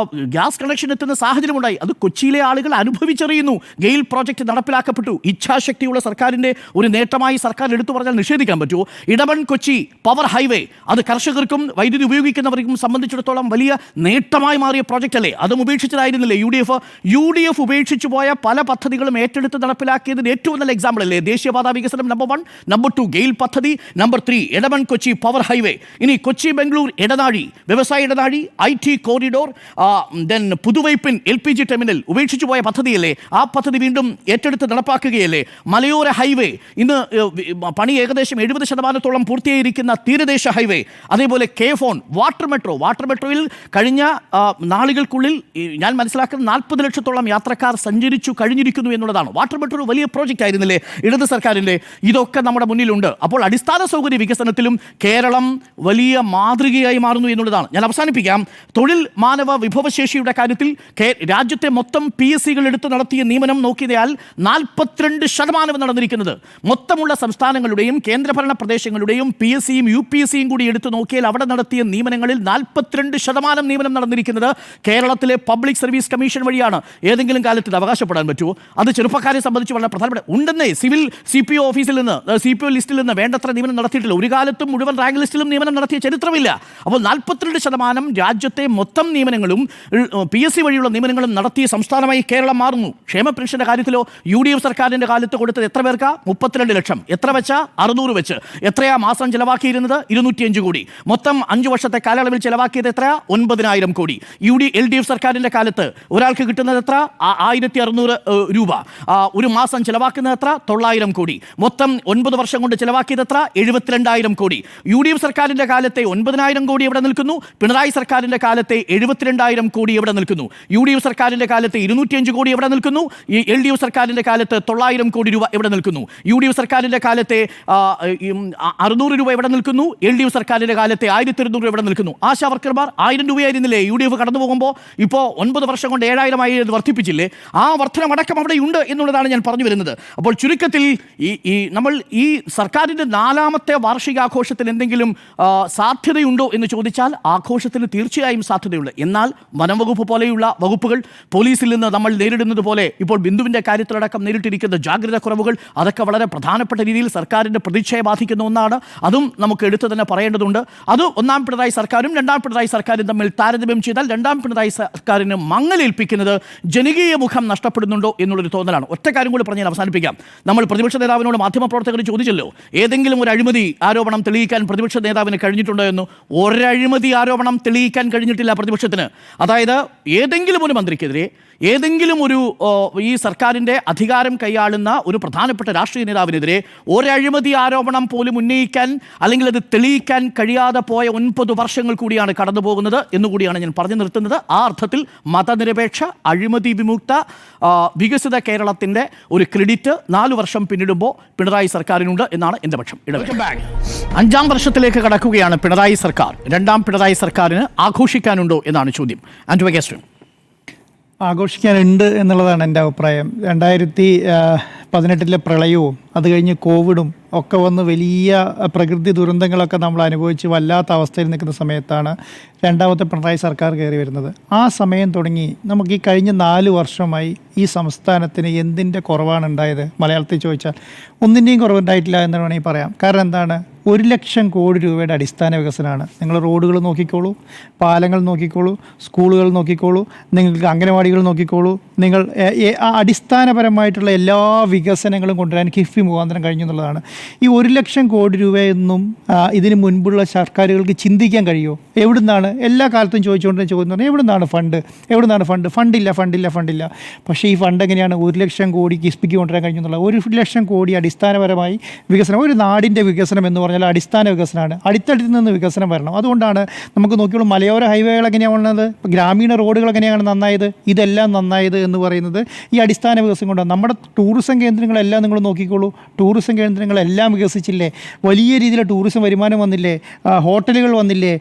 ഗ്യാസ് കണക്ഷൻ എത്തുന്ന സാഹചര്യമുണ്ടായി. അത് കൊച്ചിയിലെ ആളുകൾ അനുഭവിച്ചറിയുന്നു. ഗെയിൽ പ്രോജക്റ്റ് നടപ്പിലാക്കപ്പെട്ടു. ഇച്ഛാശക്തിയുള്ള സർക്കാരിൻ്റെ ഒരു നേട്ടമായി സർക്കാർ എടുത്തു പറഞ്ഞാൽ നിഷേധിക്കാൻ പറ്റുമോ? ഇടമൺ കൊച്ചി പവർ ഹൈവേ, അത് കർഷകർക്കും വൈദ്യുതി ഉപയോഗിക്കുന്നവർക്കും സംബന്ധിച്ചിടത്തോളം വലിയ നേട്ടമായി മാറിയ പ്രോജക്റ്റ് അല്ലേ? അതും ഉപേക്ഷിച്ചതായിരുന്നില്ലേ UDF ഉപേക്ഷിച്ചു പോയ പല പദ്ധതികളും ഏറ്റെടുത്ത് നടപ്പിലാക്കിയതിന് ഏറ്റവും നല്ല എക്സാമ്പിൾ അല്ലേ ദേശീയപാത വികസനം? നമ്പർ 1. നമ്പർ 2 ഗെയിൽ പദ്ധതി. Number 3 Edamon Kochi power highway. ഇനി കൊച്ചി ബംഗളൂർ ഇടനാഴി, വ്യവസായ ഇടനാഴി, IT corridor, then Puthuvypeen LPG terminal ഉപേക്ഷിച്ചു പോയ പദ്ധതിയല്ലേ? ആ പദ്ധതി വീണ്ടും ഏറ്റെടുത്ത് നടപ്പാക്കുകയല്ലേ? മലയോര ഹൈവേ, ഇന്ന് പണി ഏകദേശം 70% പൂർത്തിയായിരിക്കുന്ന തീരദേശ ഹൈവേ. അതേപോലെ KFON, വാട്ടർ മെട്രോയിൽ കഴിഞ്ഞ നാളുകൾക്കുള്ളിൽ ഞാൻ മനസ്സിലാക്കുന്നത് 40 ലക്ഷത്തോളം യാത്രക്കാർ സഞ്ചരിച്ചു കഴിഞ്ഞിരിക്കുന്നു എന്നുള്ളതാണ്. വാട്ടർ മെട്രോ ഒരു വലിയ പ്രോജക്റ്റ് ആയിരുന്നില്ലേ ഇടത് സർക്കാരിൻ്റെ? ഇതൊക്കെ നമ്മുടെ മുന്നിലുണ്ട്. അപ്പോൾ അടിസ്ഥാന സൗകര്യ വികസനത്തിലും കേരളം വലിയ മാതൃകയായി മാറുന്നു എന്നുള്ളതാണ്. ഞാൻ അവസാനിപ്പിക്കാം. തൊഴിൽ മാനവ വിഭവശേഷിയുടെ കാര്യത്തിൽ രാജ്യത്തെ മൊത്തം PSCകൾ എടുത്ത് നടത്തിയ നിയമനം നോക്കിയാൽ 42% നടന്നിരിക്കുന്നത്. മൊത്തമുള്ള സംസ്ഥാനങ്ങളുടെയും കേന്ദ്രഭരണ പ്രദേശങ്ങളുടെയും PSCയും UPSCയും കൂടി എടുത്തു നോക്കിയാൽ അവിടെ നടത്തിയ നിയമനങ്ങളിൽ 42% നിയമനം നടന്നിരിക്കുന്നത് കേരളത്തിലെ പബ്ലിക് സർവീസ് കമ്മീഷൻ വഴിയാണ്. ഏതെങ്കിലും കാലത്ത് ഇത് അവകാശപ്പെടാൻ പറ്റുമോ? അത് ചെറുപ്പക്കാരെ സംബന്ധിച്ച് വളരെ പ്രധാനപ്പെട്ട ഉണ്ടെന്നേ. സിവിൽ CPO ഓഫീസിൽ നിന്ന് CPO ലിസ്റ്റിൽ നിന്ന് വേണ്ടത്ര നിയമനം നടത്തിയിട്ടില്ല. ഒരു കാലത്തും മുഴുവൻ റാങ്ക് ലിസ്റ്റിലും നിയമനം നടത്തിയ ചരിത്രമില്ല. അപ്പോൾ 42% രാജ്യത്തെ മൊത്തം നിയമനങ്ങളും PSC വഴിയുള്ള നിയമനങ്ങളും നടത്തിയ സംസ്ഥാനമായി കേരളം മാറുന്നു. ക്ഷേമ പെൻഷന്റെ കാര്യത്തിലോ UDF സർക്കാരിൻ്റെ കാലത്ത് കൊടുത്തത് എത്ര പേർക്കാ? 32 ലക്ഷം. എത്ര വെച്ചാ? 600 വെച്ച്. എത്രയാ മാസം ചിലവാക്കിയിരുന്നത്? 205 കോടി. മൊത്തം 5 വർഷത്തെ കാലയളവിൽ ചിലവാക്കിയത് എത്രയാ? 9000 കോടി. LDF സർക്കാരിൻ്റെ കാലത്ത് ഒരാൾക്ക് കിട്ടുന്നത് എത്ര? 1600 രൂപ. ഒരു മാസം ചിലവാക്കുന്നത് എത്ര? 900 കോടി. മൊത്തം 9 വർഷം കൊണ്ട് ചിലവാക്കിയത് എത്ര? 72000 കോടി. UDF സർക്കാരിൻ്റെ കാലത്തെ 9000 കോടി എവിടെ നിൽക്കുന്നു? പിണറായി സർക്കാരിൻ്റെ കാലത്തെ 72000 കോടി എവിടെ നിൽക്കുന്നു? UDF സർക്കാരിൻ്റെ കാലത്തെ 205 കോടി എവിടെ നിൽക്കുന്നു? LDF സർക്കാരിൻ്റെ കാലത്ത് 900 കോടി രൂപ എവിടെ നിൽക്കുന്നു? UDF സർക്കാരിൻ്റെ കാലത്തെ 600 രൂപ എവിടെ നിൽക്കുന്നു? LDF സർക്കാരിൻ്റെ കാലത്തെ 1200 എവിടെ നിൽക്കുന്നു? ആശാ വർക്കർമാർ 1000 രൂപയായിരുന്നില്ലേ UDF കടന്നു പോകുമ്പോൾ? ഇപ്പോൾ 9 വർഷം കൊണ്ട് 7000 വർദ്ധിപ്പിച്ചില്ലേ? ആ വർധനമടക്കം അവിടെ ഉണ്ട് എന്നുള്ളതാണ് ഞാൻ പറഞ്ഞു വരുന്നത്. അപ്പോൾ ചുരുക്കത്തിൽ നമ്മൾ ഈ സർക്കാരിൻ്റെ 4ാമത്തെ വാർഷികാഘോഷത്തിന് എന്തെങ്കിലും സാധ്യതയുണ്ടോ എന്ന് ചോദിച്ചാൽ ആഘോഷത്തിന് തീർച്ചയായും സാധ്യതയുണ്ട്. എന്നാൽ വനം വകുപ്പ് പോലെയുള്ള വകുപ്പുകൾ, പോലീസിൽ നിന്ന് നമ്മൾ നേരിടുന്നത് പോലെ ഇപ്പോൾ ബിന്ദുവിൻ്റെ കാര്യത്തിലടക്കം നേരിട്ടിരിക്കുന്ന ജാഗ്രത കുറവുകൾ, അതൊക്കെ വളരെ പ്രധാനപ്പെട്ട രീതിയിൽ സർക്കാരിൻ്റെ പ്രതീക്ഷയെ ബാധിക്കുന്ന ഒന്നാണ്. അതും നമുക്ക് എടുത്തു തന്നെ പറയേണ്ടതുണ്ട്. അത് 1ാം പിണറായി സർക്കാരും 2ാം പിണറായി സർക്കാരും തമ്മിൽ താരതമ്യം ചെയ്താൽ 2ാം പിണറായി സർക്കാരിന് മങ്ങലേൽപ്പിക്കുന്നത് ജനകീയ മുഖം നഷ്ടപ്പെടുന്നുണ്ടോ എന്നുള്ളൊരു തോന്നലാണ്. ഒറ്റ കാര്യം കൂടി പറഞ്ഞ് ഞാൻ അവസാനിപ്പിക്കാം. നമ്മൾ പ്രതിപക്ഷ നേതാവിനോട് മാധ്യമപ്രവർത്തകർ ചോദിച്ചല്ലോ, ഏതെങ്കിലും ഒരു അഴിമതി ആരോപണം തെളിയിക്കാൻ പ്രതിപക്ഷ നേതാവിന് കഴിഞ്ഞിട്ടുണ്ടോ എന്ന്. ഒരഴിമതി ആരോപണം തെളിയിക്കാൻ കഴിഞ്ഞിട്ടില്ല പ്രതിപക്ഷത്തിന്. അതായത് ഏതെങ്കിലും ഒരു മന്ത്രിക്കെതിരെ ഏതെങ്കിലും ഒരു ഈ സർക്കാരിൻ്റെ അധികാരം കൈയാളുന്ന ഒരു പ്രധാനപ്പെട്ട രാഷ്ട്രീയ നേതാവിനെതിരെ ഒരഴിമതി ആരോപണം പോലും ഉന്നയിക്കാൻ അല്ലെങ്കിൽ അത് തെളിയിക്കാൻ കഴിയാതെ പോയ 9 വർഷങ്ങൾ കൂടിയാണ് കടന്നു പോകുന്നത് എന്നുകൂടിയാണ് ഞാൻ പറഞ്ഞു നിർത്തുന്നത്. ആ അർത്ഥത്തിൽ മതനിരപേക്ഷ അഴിമതി വിമുക്ത വികസിത കേരളത്തിൻ്റെ ഒരു ക്രെഡിറ്റ് 4 വർഷം പിന്നിടുമ്പോൾ പിണറായി സർക്കാരിനുണ്ട് എന്നാണ് എൻ്റെ പക്ഷം. 5ാം വർഷത്തിലേക്ക് കടക്കുകയാണ് പിണറായി സർക്കാർ. 2ാം പിണറായി സർക്കാരിന് ആഘോഷിക്കാനുണ്ടോ എന്നാണ് ചോദ്യം. ആൻഡ് ആഘോഷിക്കാനുണ്ട് എന്നുള്ളതാണ് എൻ്റെ അഭിപ്രായം. 2018 പ്രളയവും അത് കഴിഞ്ഞ് കോവിഡും ഒക്കെ വന്ന് വലിയ പ്രകൃതി ദുരന്തങ്ങളൊക്കെ നമ്മൾ അനുഭവിച്ച് വല്ലാത്ത അവസ്ഥയിൽ നിൽക്കുന്ന സമയത്താണ് 2ാമത്തെ പിണറായി സർക്കാർ കയറി വരുന്നത്. ആ സമയം തുടങ്ങി നമുക്ക് ഈ കഴിഞ്ഞ 4 വർഷമായി ഈ സംസ്ഥാനത്തിന് എന്തിൻ്റെ കുറവാണ് ഉണ്ടായത്? മലയാളത്തിൽ ചോദിച്ചാൽ ഒന്നിൻ്റെയും കുറവുണ്ടായിട്ടില്ല എന്ന് വേണമെങ്കിൽ പറയാം. കാരണം എന്താണ്? 1 ലക്ഷം കോടി രൂപയുടെ അടിസ്ഥാന വികസനമാണ്. നിങ്ങൾ റോഡുകൾ നോക്കിക്കോളൂ, പാലങ്ങൾ നോക്കിക്കോളൂ, സ്കൂളുകൾ നോക്കിക്കോളൂ, നിങ്ങൾക്ക് അംഗനവാടികൾ നോക്കിക്കോളൂ. നിങ്ങൾ അടിസ്ഥാനപരമായിട്ടുള്ള എല്ലാ വികസനങ്ങളും കൊണ്ടുവരാൻ കിഫ്ബി മുഖാന്തരം കഴിഞ്ഞു എന്നുള്ളതാണ്. ഈ 1 ലക്ഷം കോടി രൂപയൊന്നും ഇതിന് മുൻപുള്ള സർക്കാരുകൾക്ക് ചിന്തിക്കാൻ കഴിയുമോ? എവിടുന്നാണ്? എല്ലാ കാലത്തും ചോദിച്ചുകൊണ്ട് ചോദിക്കുന്നത് എവിടുന്നാണ് ഫണ്ട്, എവിടുന്നാണ് ഫണ്ട്? ഫണ്ടില്ല. പക്ഷേ ഈ ഫണ്ട് എങ്ങനെയാണ് 1 ലക്ഷം കോടി കിഫ്ബിക്ക് കൊണ്ടുവരാൻ കഴിഞ്ഞു എന്നുള്ളത്? 1 ലക്ഷം കോടി അടിസ്ഥാനപരമായി വികസനം. ഒരു നാടിൻ്റെ വികസനം എന്ന് പറഞ്ഞാൽ അടിസ്ഥാന വികസനമാണ്. അടിത്തട്ടിൽ നിന്ന് വികസനം വരണം. അതുകൊണ്ടാണ് നമുക്ക് നോക്കിയോളൂ, മലയോര ഹൈവേകൾ എങ്ങനെയാണ് വന്നത്, ഗ്രാമീണ റോഡുകൾ എങ്ങനെയാണ് നന്നായത്, ഇതെല്ലാം നന്നായത് എന്ന് പറയുന്നത് ഈ അടിസ്ഥാന വികസനം കൊണ്ടാണ്. നമ്മുടെ ടൂറിസം കേന്ദ്രങ്ങളെല്ലാം നിങ്ങൾ നോക്കിക്കോളൂ, ടൂറിസം കേന്ദ്രങ്ങളെല്ലാം വികസിച്ചില്ലേ? വലിയ രീതിയിൽ ടൂറിസം വരുമാനം വന്നില്ലേ? ഹോട്ടലുകൾ വന്നില്ലേ?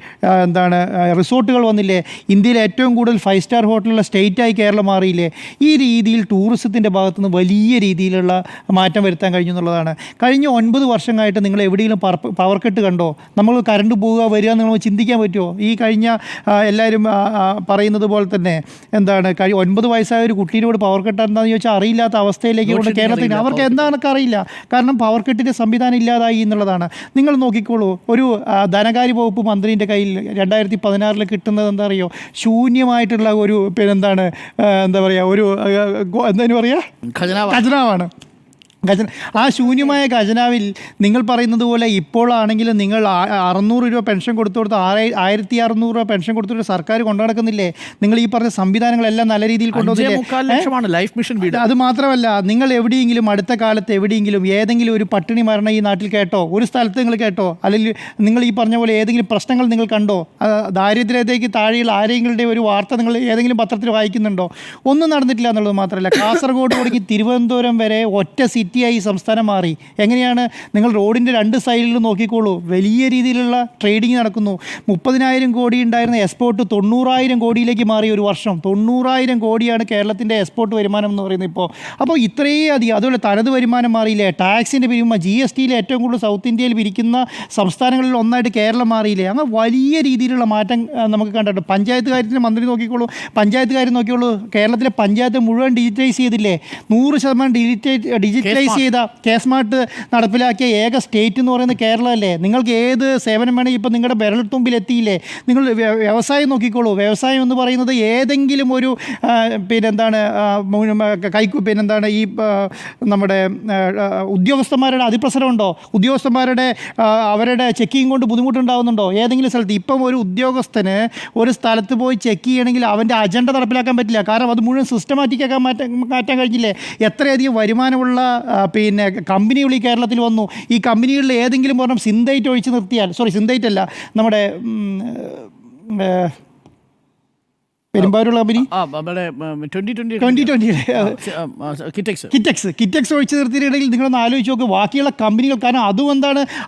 റിസോർട്ടുകൾ വന്നില്ലേ? ഇന്ത്യയിലെ ഏറ്റവും കൂടുതൽ 5 സ്റ്റാർ ഹോട്ടലുള്ള സ്റ്റേറ്റായി കേരളം മാറിയില്ലേ? ഈ രീതിയിൽ ടൂറിസത്തിൻ്റെ ഭാഗത്തുനിന്ന് വലിയ രീതിയിലുള്ള മാറ്റം വരുത്താൻ കഴിഞ്ഞു എന്നുള്ളതാണ്. കഴിഞ്ഞ 9 വർഷമായിട്ട് നിങ്ങൾ എവിടെയെങ്കിലും പവർ കട്ട് കണ്ടോ? നമ്മൾ കറണ്ട് പോവുക വരിക നിങ്ങൾ ചിന്തിക്കാൻ പറ്റുമോ? ഈ കഴിഞ്ഞ എല്ലാവരും പറയുന്നത് പോലെ തന്നെ 9 വയസ്സായ ഒരു കുട്ടീനോട് പവർ കട്ട് എന്താണെന്ന് ചോദിച്ചാൽ അറിയില്ലാത്ത അവസ്ഥയിലേക്ക് കൊണ്ട് കേരളത്തിൽ അവർക്ക് എന്താണെന്നൊക്കെ അറിയില്ല. കാരണം പവർ കട്ടിൻ്റെ സംവിധാനം ഇല്ലാതായി എന്നുള്ളതാണ്. നിങ്ങൾ നോക്കിക്കോളൂ, ഒരു ധനകാര്യ വകുപ്പ് മന്ത്രിൻ്റെ കയ്യിൽ 2016 കിട്ടുന്നത് എന്താ അറിയോ? ശൂന്യമായിട്ടുള്ള ഒരു ഖജനാവാണ്. ആ ശൂന്യമായ ഖജനാവിൽ നിങ്ങൾ പറയുന്നത് പോലെ ഇപ്പോഴാണെങ്കിലും നിങ്ങൾ 600 രൂപ പെൻഷൻ കൊടുത്തു 1600 രൂപ പെൻഷൻ കൊടുത്തിട്ട് സർക്കാർ കൊണ്ടുനടക്കുന്നില്ലേ? നിങ്ങൾ ഈ പറഞ്ഞ സംവിധാനങ്ങളെല്ലാം നല്ല രീതിയിൽ കൊണ്ടുവന്നില്ലേ? അത് മാത്രമല്ല, നിങ്ങൾ എവിടെയെങ്കിലും അടുത്ത കാലത്ത് എവിടെയെങ്കിലും ഏതെങ്കിലും ഒരു പട്ടിണി മരണം ഈ നാട്ടിൽ കേട്ടോ? ഒരു സ്ഥലത്ത് നിങ്ങൾ കേട്ടോ? അല്ലെങ്കിൽ നിങ്ങൾ ഈ പറഞ്ഞ പോലെ ഏതെങ്കിലും പ്രശ്നങ്ങൾ നിങ്ങൾ കണ്ടോ? ദാരിദ്ര്യത്തേക്ക് താഴെയുള്ള ആരെങ്കിലും ഒരു വാർത്ത നിങ്ങൾ ഏതെങ്കിലും പത്രത്തിൽ വായിക്കുന്നുണ്ടോ? ഒന്നും നടന്നിട്ടില്ല എന്നുള്ളത് മാത്രമല്ല, കാസർഗോഡ് തുടങ്ങി തിരുവനന്തപുരം വരെ ഒറ്റ സിറ്റിയായി സംസ്ഥാനം മാറി. എങ്ങനെയാണ്? നിങ്ങൾ റോഡിൻ്റെ 2 സൈഡിലും നോക്കിക്കോളൂ, വലിയ രീതിയിലുള്ള ട്രേഡിങ് നടക്കുന്നു. 30,000 കോടി ഉണ്ടായിരുന്ന എക്സ്പോർട്ട് 90,000 കോടിയിലേക്ക് മാറി ഒരു വർഷം. 90,000 കോടിയാണ് കേരളത്തിൻ്റെ എക്സ്പോർട്ട് വരുമാനം എന്ന് പറയുന്നത് ഇപ്പോൾ. അപ്പോൾ ഇത്രയും അധികം. അതുപോലെ തനത് വരുമാനം മാറിയില്ലേ? ടാക്സിൻ്റെ പിരിവുമ്പോൾ GSTയിൽ ഏറ്റവും കൂടുതൽ സൗത്ത് ഇന്ത്യയിൽ പിരിക്കുന്ന സംസ്ഥാനങ്ങളിൽ ഒന്നായിട്ട് കേരളം മാറിയില്ലേ? അങ്ങനെ വലിയ രീതിയിലുള്ള മാറ്റം നമുക്ക് കണ്ടിട്ടുണ്ട്. പഞ്ചായത്ത് കാര്യത്തിൻ്റെ മന്ത്രി നോക്കിക്കോളൂ, പഞ്ചായത്ത് കാര്യം നോക്കിക്കോളൂ. കേരളത്തിലെ പഞ്ചായത്ത് മുഴുവൻ ഡിജിറ്റലൈസ് ചെയ്തില്ലേ? 100% ഡിജിറ്റലൈസ് ചെയ്ത K-സ്മാർട്ട് നടപ്പിലാക്കിയ ഏക സ്റ്റേറ്റ് എന്ന് പറയുന്നത് കേരളമല്ലേ? നിങ്ങൾക്ക് ഏത് സേവനം വേണമെങ്കിൽ ഇപ്പോൾ നിങ്ങളുടെ വിരൽത്തുമ്പിൽ എത്തിയില്ലേ? നിങ്ങൾ വ്യവസായം നോക്കിക്കോളൂ. വ്യവസായം എന്ന് പറയുന്നത് ഏതെങ്കിലും ഒരു ഈ നമ്മുടെ ഉദ്യോഗസ്ഥന്മാരുടെ അതിപ്രസരമുണ്ടോ? ഉദ്യോഗസ്ഥന്മാരുടെ അവരുടെ ചെക്കിങ് കൊണ്ട് ബുദ്ധിമുട്ടുണ്ടാകുന്നുണ്ടോ ഏതെങ്കിലും സ്ഥലത്ത്? ഇപ്പം ഒരു ഉദ്യോഗസ്ഥന് ഒരു സ്ഥലത്ത് പോയി ചെക്ക് ചെയ്യണമെങ്കിൽ അവൻ്റെ അജണ്ട നടപ്പിലാക്കാൻ പറ്റില്ല. കാരണം അത് മുഴുവൻ സിസ്റ്റമാറ്റിക്കാക്കാൻ മാറ്റാൻ കഴിഞ്ഞില്ലേ? എത്രയധികം വരുമാനമുള്ള കമ്പനികൾ ഈ കേരളത്തിൽ വന്നു. ഈ കമ്പനികളിൽ ഏതെങ്കിലും ഒരെണ്ണം സിന്തൈറ്റ് ഒഴിച്ച് നിർത്തിയാൽ, സിന്തൈറ്റ് അല്ല, നമ്മുടെ പെരുമ്പാവൂരുള്ള കമ്പനി 2020 കിറ്റക്സ് ഒഴിച്ച് നിർത്തിയിട്ടുണ്ടെങ്കിൽ നിങ്ങളൊന്ന് ആലോചിച്ച് നോക്ക് ബാക്കിയുള്ള കമ്പനികൾ. കാരണം അതും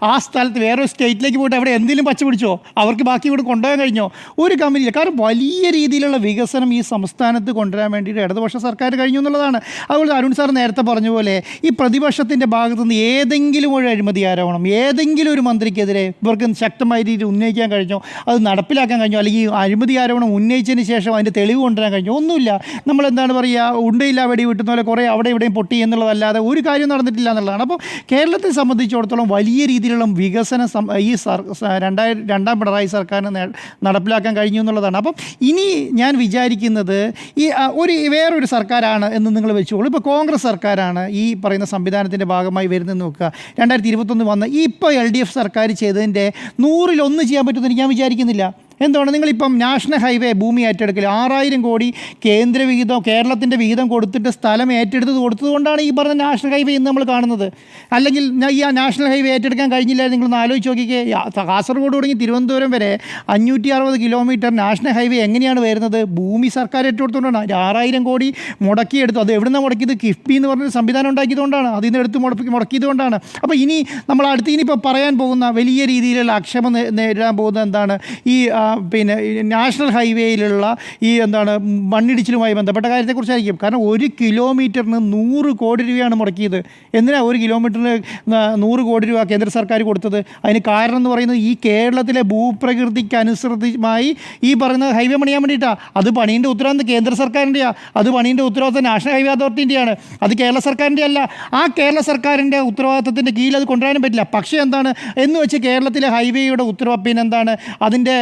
ആ സ്ഥലത്ത് വേറൊരു സ്റ്റേറ്റിലേക്ക് പോയിട്ട് അവിടെ എന്തെങ്കിലും പച്ച പിടിച്ചോ? അവർക്ക് ബാക്കി ഇവിടെ കൊണ്ടുപോകാൻ കഴിഞ്ഞോ? ഒരു കമ്പനിയില്ല. കാരണം വലിയ രീതിയിലുള്ള വികസനം ഈ സംസ്ഥാനത്ത് കൊണ്ടുവരാൻ വേണ്ടിയിട്ട് ഇടതുപക്ഷ സർക്കാർ കഴിഞ്ഞു എന്നുള്ളതാണ്. അതുപോലെ അരുൺ സാർ നേരത്തെ പറഞ്ഞ പോലെ ഈ പ്രതിപക്ഷത്തിൻ്റെ ഭാഗത്തുനിന്ന് ഏതെങ്കിലും ഒരു അഴിമതി ആരോപണം ഏതെങ്കിലും ഒരു മന്ത്രിക്കെതിരെ ഇവർക്ക് ശക്തമായ രീതിയിൽ ഉന്നയിക്കാൻ കഴിഞ്ഞോ? അത് നടപ്പിലാക്കാൻ കഴിഞ്ഞോ? അല്ലെങ്കിൽ അഴിമതി ആരോപണം ഉന്നയിച്ചതിന് ശേഷം അതിൻ്റെ തെളിവ് കൊണ്ടുവരാൻ കഴിഞ്ഞു? ഒന്നുമില്ല. നമ്മളെന്താണ് പറയുക, ഉണ്ടയില്ല വെടി വിട്ടുന്ന പോലെ കുറേ അവിടെ ഇവിടെയും പൊട്ടി എന്നുള്ളതല്ലാതെ ഒരു കാര്യം നടന്നിട്ടില്ല എന്നുള്ളതാണ്. അപ്പോൾ കേരളത്തെ സംബന്ധിച്ചിടത്തോളം വലിയ രീതിയിലുള്ള വികസനം ഈ 2ാം പിണറായി സർക്കാരിന് നടപ്പിലാക്കാൻ കഴിഞ്ഞു എന്നുള്ളതാണ്. അപ്പം ഇനി ഞാൻ വിചാരിക്കുന്നത് വേറൊരു സർക്കാരാണ് എന്ന് നിങ്ങൾ വെച്ചോളൂ. ഇപ്പോൾ കോൺഗ്രസ് സർക്കാരാണ് ഈ പറയുന്ന സംവിധാനത്തിൻ്റെ ഭാഗമായി വരുന്നതെന്ന് നോക്കുക. 2021 വന്ന് ഇപ്പോൾ LDF സർക്കാർ ചെയ്തതിൻ്റെ 100ൽ 1 ചെയ്യാൻ പറ്റുമെന്ന് ഞാൻ വിചാരിക്കുന്നില്ല. എന്താണ് നിങ്ങളിപ്പം നാഷണൽ ഹൈവേ ഭൂമി ഏറ്റെടുക്കൽ 6000 കോടി കേന്ദ്ര വിഹിതം കേരളത്തിൻ്റെ വിഹിതം കൊടുത്തിട്ട് സ്ഥലം കൊടുത്തതുകൊണ്ടാണ് ഈ പറഞ്ഞ നാഷണൽ ഹൈവേ ഇന്ന് നമ്മൾ കാണുന്നത്. അല്ലെങ്കിൽ ഈ നാഷണൽ ഹൈവേ ഏറ്റെടുക്കാൻ കഴിഞ്ഞില്ല. നിങ്ങളൊന്ന് ആലോചിച്ച് നോക്കിക്കേ, കാസർഗോഡ് തുടങ്ങി തിരുവനന്തപുരം വരെ 560 കിലോമീറ്റർ നാഷണൽ ഹൈവേ എങ്ങനെയാണ് വരുന്നത്? ഭൂമി സർക്കാർ ഏറ്റെടുത്തുകൊണ്ടാണ്. 6000 കോടി മുടക്കിയെടുത്തു. അത് എവിടുന്നാണ് മുടക്കിയത്? കിഫ്ബി എന്ന് പറഞ്ഞൊരു സംവിധാനം ഉണ്ടാക്കിയതുകൊണ്ടാണ്. അതിൽ നിന്ന് എടുത്ത് മുടക്കിയതുകൊണ്ടാണ്. അപ്പോൾ നമ്മൾ ഇനിയിപ്പോൾ പറയാൻ പോകുന്ന വലിയ രീതിയിലുള്ള അക്ഷമ നേരിടാൻ പോകുന്ന എന്താണ്? ഈ പിന്നെ നാഷണൽ ഹൈവേയിലുള്ള ഈ മണ്ണിടിച്ചിലുമായി ബന്ധപ്പെട്ട കാര്യത്തെക്കുറിച്ചായിരിക്കും. കാരണം 1 കിലോമീറ്ററിന് 100 കോടി രൂപയാണ് മുടക്കിയത്. എന്തിനാണ് 1 കിലോമീറ്ററിന് 100 കോടി രൂപ കേന്ദ്ര സർക്കാർ കൊടുത്തത്? അതിന് കാരണം എന്ന് പറയുന്നത് ഈ കേരളത്തിലെ ഭൂപ്രകൃതിക്ക് അനുസൃതമായി ഈ പറയുന്ന ഹൈവേ പണിയാൻ വേണ്ടിയിട്ടാണ്. അത് പണീൻ്റെ ഉത്തരവാദിത്തം കേന്ദ്ര സർക്കാരിൻ്റെയാണ്. അത് പണീൻ്റെ ഉത്തരവാദിത്തം നാഷണൽ ഹൈവേ അതോറിറ്റിൻ്റെയാണ്. അത് കേരള സർക്കാരിൻ്റെ അല്ല. ആ കേരള സർക്കാരിൻ്റെ ഉത്തരവാദിത്തത്തിൻ്റെ കീഴിൽ അത് കൊണ്ടുവരാനും പറ്റില്ല. പക്ഷേ എന്ന് വെച്ച് കേരളത്തിലെ ഹൈവേയുടെ അതിൻ്റെ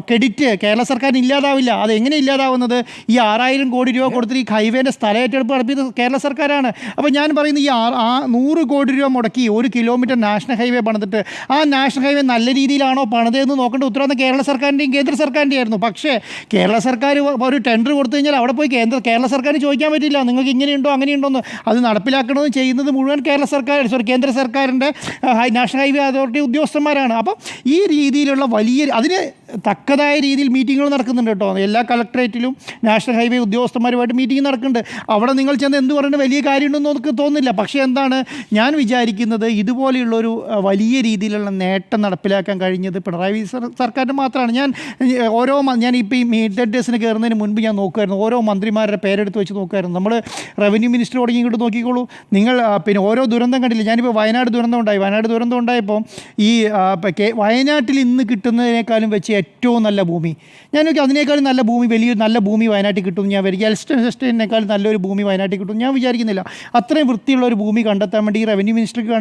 ക്രെഡിറ്റ് കേരള സർക്കാരിന് ഇല്ലാതാവില്ല. അത് എങ്ങനെ ഇല്ലാതാവുന്നത്? ഈ 6000 കോടി രൂപ കൊടുത്തിട്ട് ഈ ഹൈവേൻ്റെ സ്ഥല ഏറ്റെടുപ്പ് നടത്തിയത് കേരള സർക്കാരാണ്. അപ്പോൾ ഞാൻ പറയുന്നത് ഈ 100 കോടി രൂപ മുടക്കി 1 കിലോമീറ്റർ നാഷണൽ ഹൈവേ പണിതിട്ട് ആ നാഷണൽ ഹൈവേ നല്ല രീതിയിലാണോ പണിതതെന്ന് നോക്കേണ്ട ഉത്തരവാദിത്തം കേരള സർക്കാരിൻ്റെയും കേന്ദ്ര സർക്കാരിൻ്റെയും ആയിരുന്നു. പക്ഷേ കേരള സർക്കാർ ഒരു ടെൻഡർ കൊടുത്തു കഴിഞ്ഞാൽ അവിടെ പോയി കേരള സർക്കാരിന് ചോദിക്കാൻ പറ്റില്ല, നിങ്ങൾക്ക് ഇങ്ങനെയുണ്ടോ അങ്ങനെയുണ്ടോന്ന്. അത് നടപ്പിലാക്കണമെന്ന് ചെയ്യുന്നത് മുഴുവൻ കേന്ദ്ര സർക്കാരിൻ്റെ നാഷണൽ ഹൈവേ അതോറിറ്റി ഉദ്യോഗസ്ഥന്മാരാണ്. അപ്പം ഈ രീതിയിലുള്ള അതിന് തക്കതായ രീതിയിൽ മീറ്റിങ്ങുകൾ നടക്കുന്നുണ്ട് കേട്ടോ. എല്ലാ കളക്ടറേറ്റിലും നാഷണൽ ഹൈവേ ഉദ്യോഗസ്ഥന്മാരുമായിട്ട് മീറ്റിംഗ് നടക്കുന്നുണ്ട്. അവിടെ നിങ്ങൾ ചെന്ന് എന്ത് പറയുന്നത് വലിയ കാര്യമുണ്ടെന്ന് നമുക്ക് തോന്നുന്നില്ല. പക്ഷേ ഞാൻ വിചാരിക്കുന്നത് ഇതുപോലെയുള്ളൊരു വലിയ രീതിയിലുള്ള നേട്ടം നടപ്പിലാക്കാൻ കഴിഞ്ഞത് പിണറായി സർക്കാരിന് മാത്രമാണ്. ഞാനിപ്പോൾ ഈ മീറ്റ് ഡേസിന് കയറുന്നതിന് മുൻപ് ഞാൻ നോക്കുമായിരുന്നു, ഓരോ മന്ത്രിമാരുടെ പേരെടുത്ത് വെച്ച് നോക്കുമായിരുന്നു. നമ്മൾ റവന്യൂ മിനിസ്റ്റർ തുടങ്ങി ഇങ്ങോട്ട് നോക്കിക്കോളൂ നിങ്ങൾ. പിന്നെ ഓരോ ദുരന്തം കണ്ടില്ല. ഞാനിപ്പോൾ വയനാട് ദുരന്തം ഉണ്ടായപ്പോൾ ഈ വയനാട്ടിൽ ഇന്ന് കിട്ടുന്നതിനേക്കാളും വെച്ച് ഏറ്റവും നല്ല ഭൂമി അതിനേക്കാളും നല്ല ഭൂമി നല്ല ഭൂമി വയനാട്ടിൽ കിട്ടും. ഞാൻ എൽസ്റ്റേറ്റിനേക്കാളും നല്ലൊരു ഭൂമി വയനാട്ടിൽ കിട്ടും ഞാൻ വിചാരിക്കുന്നില്ല. അത്രയും വൃത്തിയുള്ള ഒരു ഭൂമി കണ്ടെത്താൻ വേണ്ടി ഈ റവന്യൂ മിനിസ്റ്റർക്ക്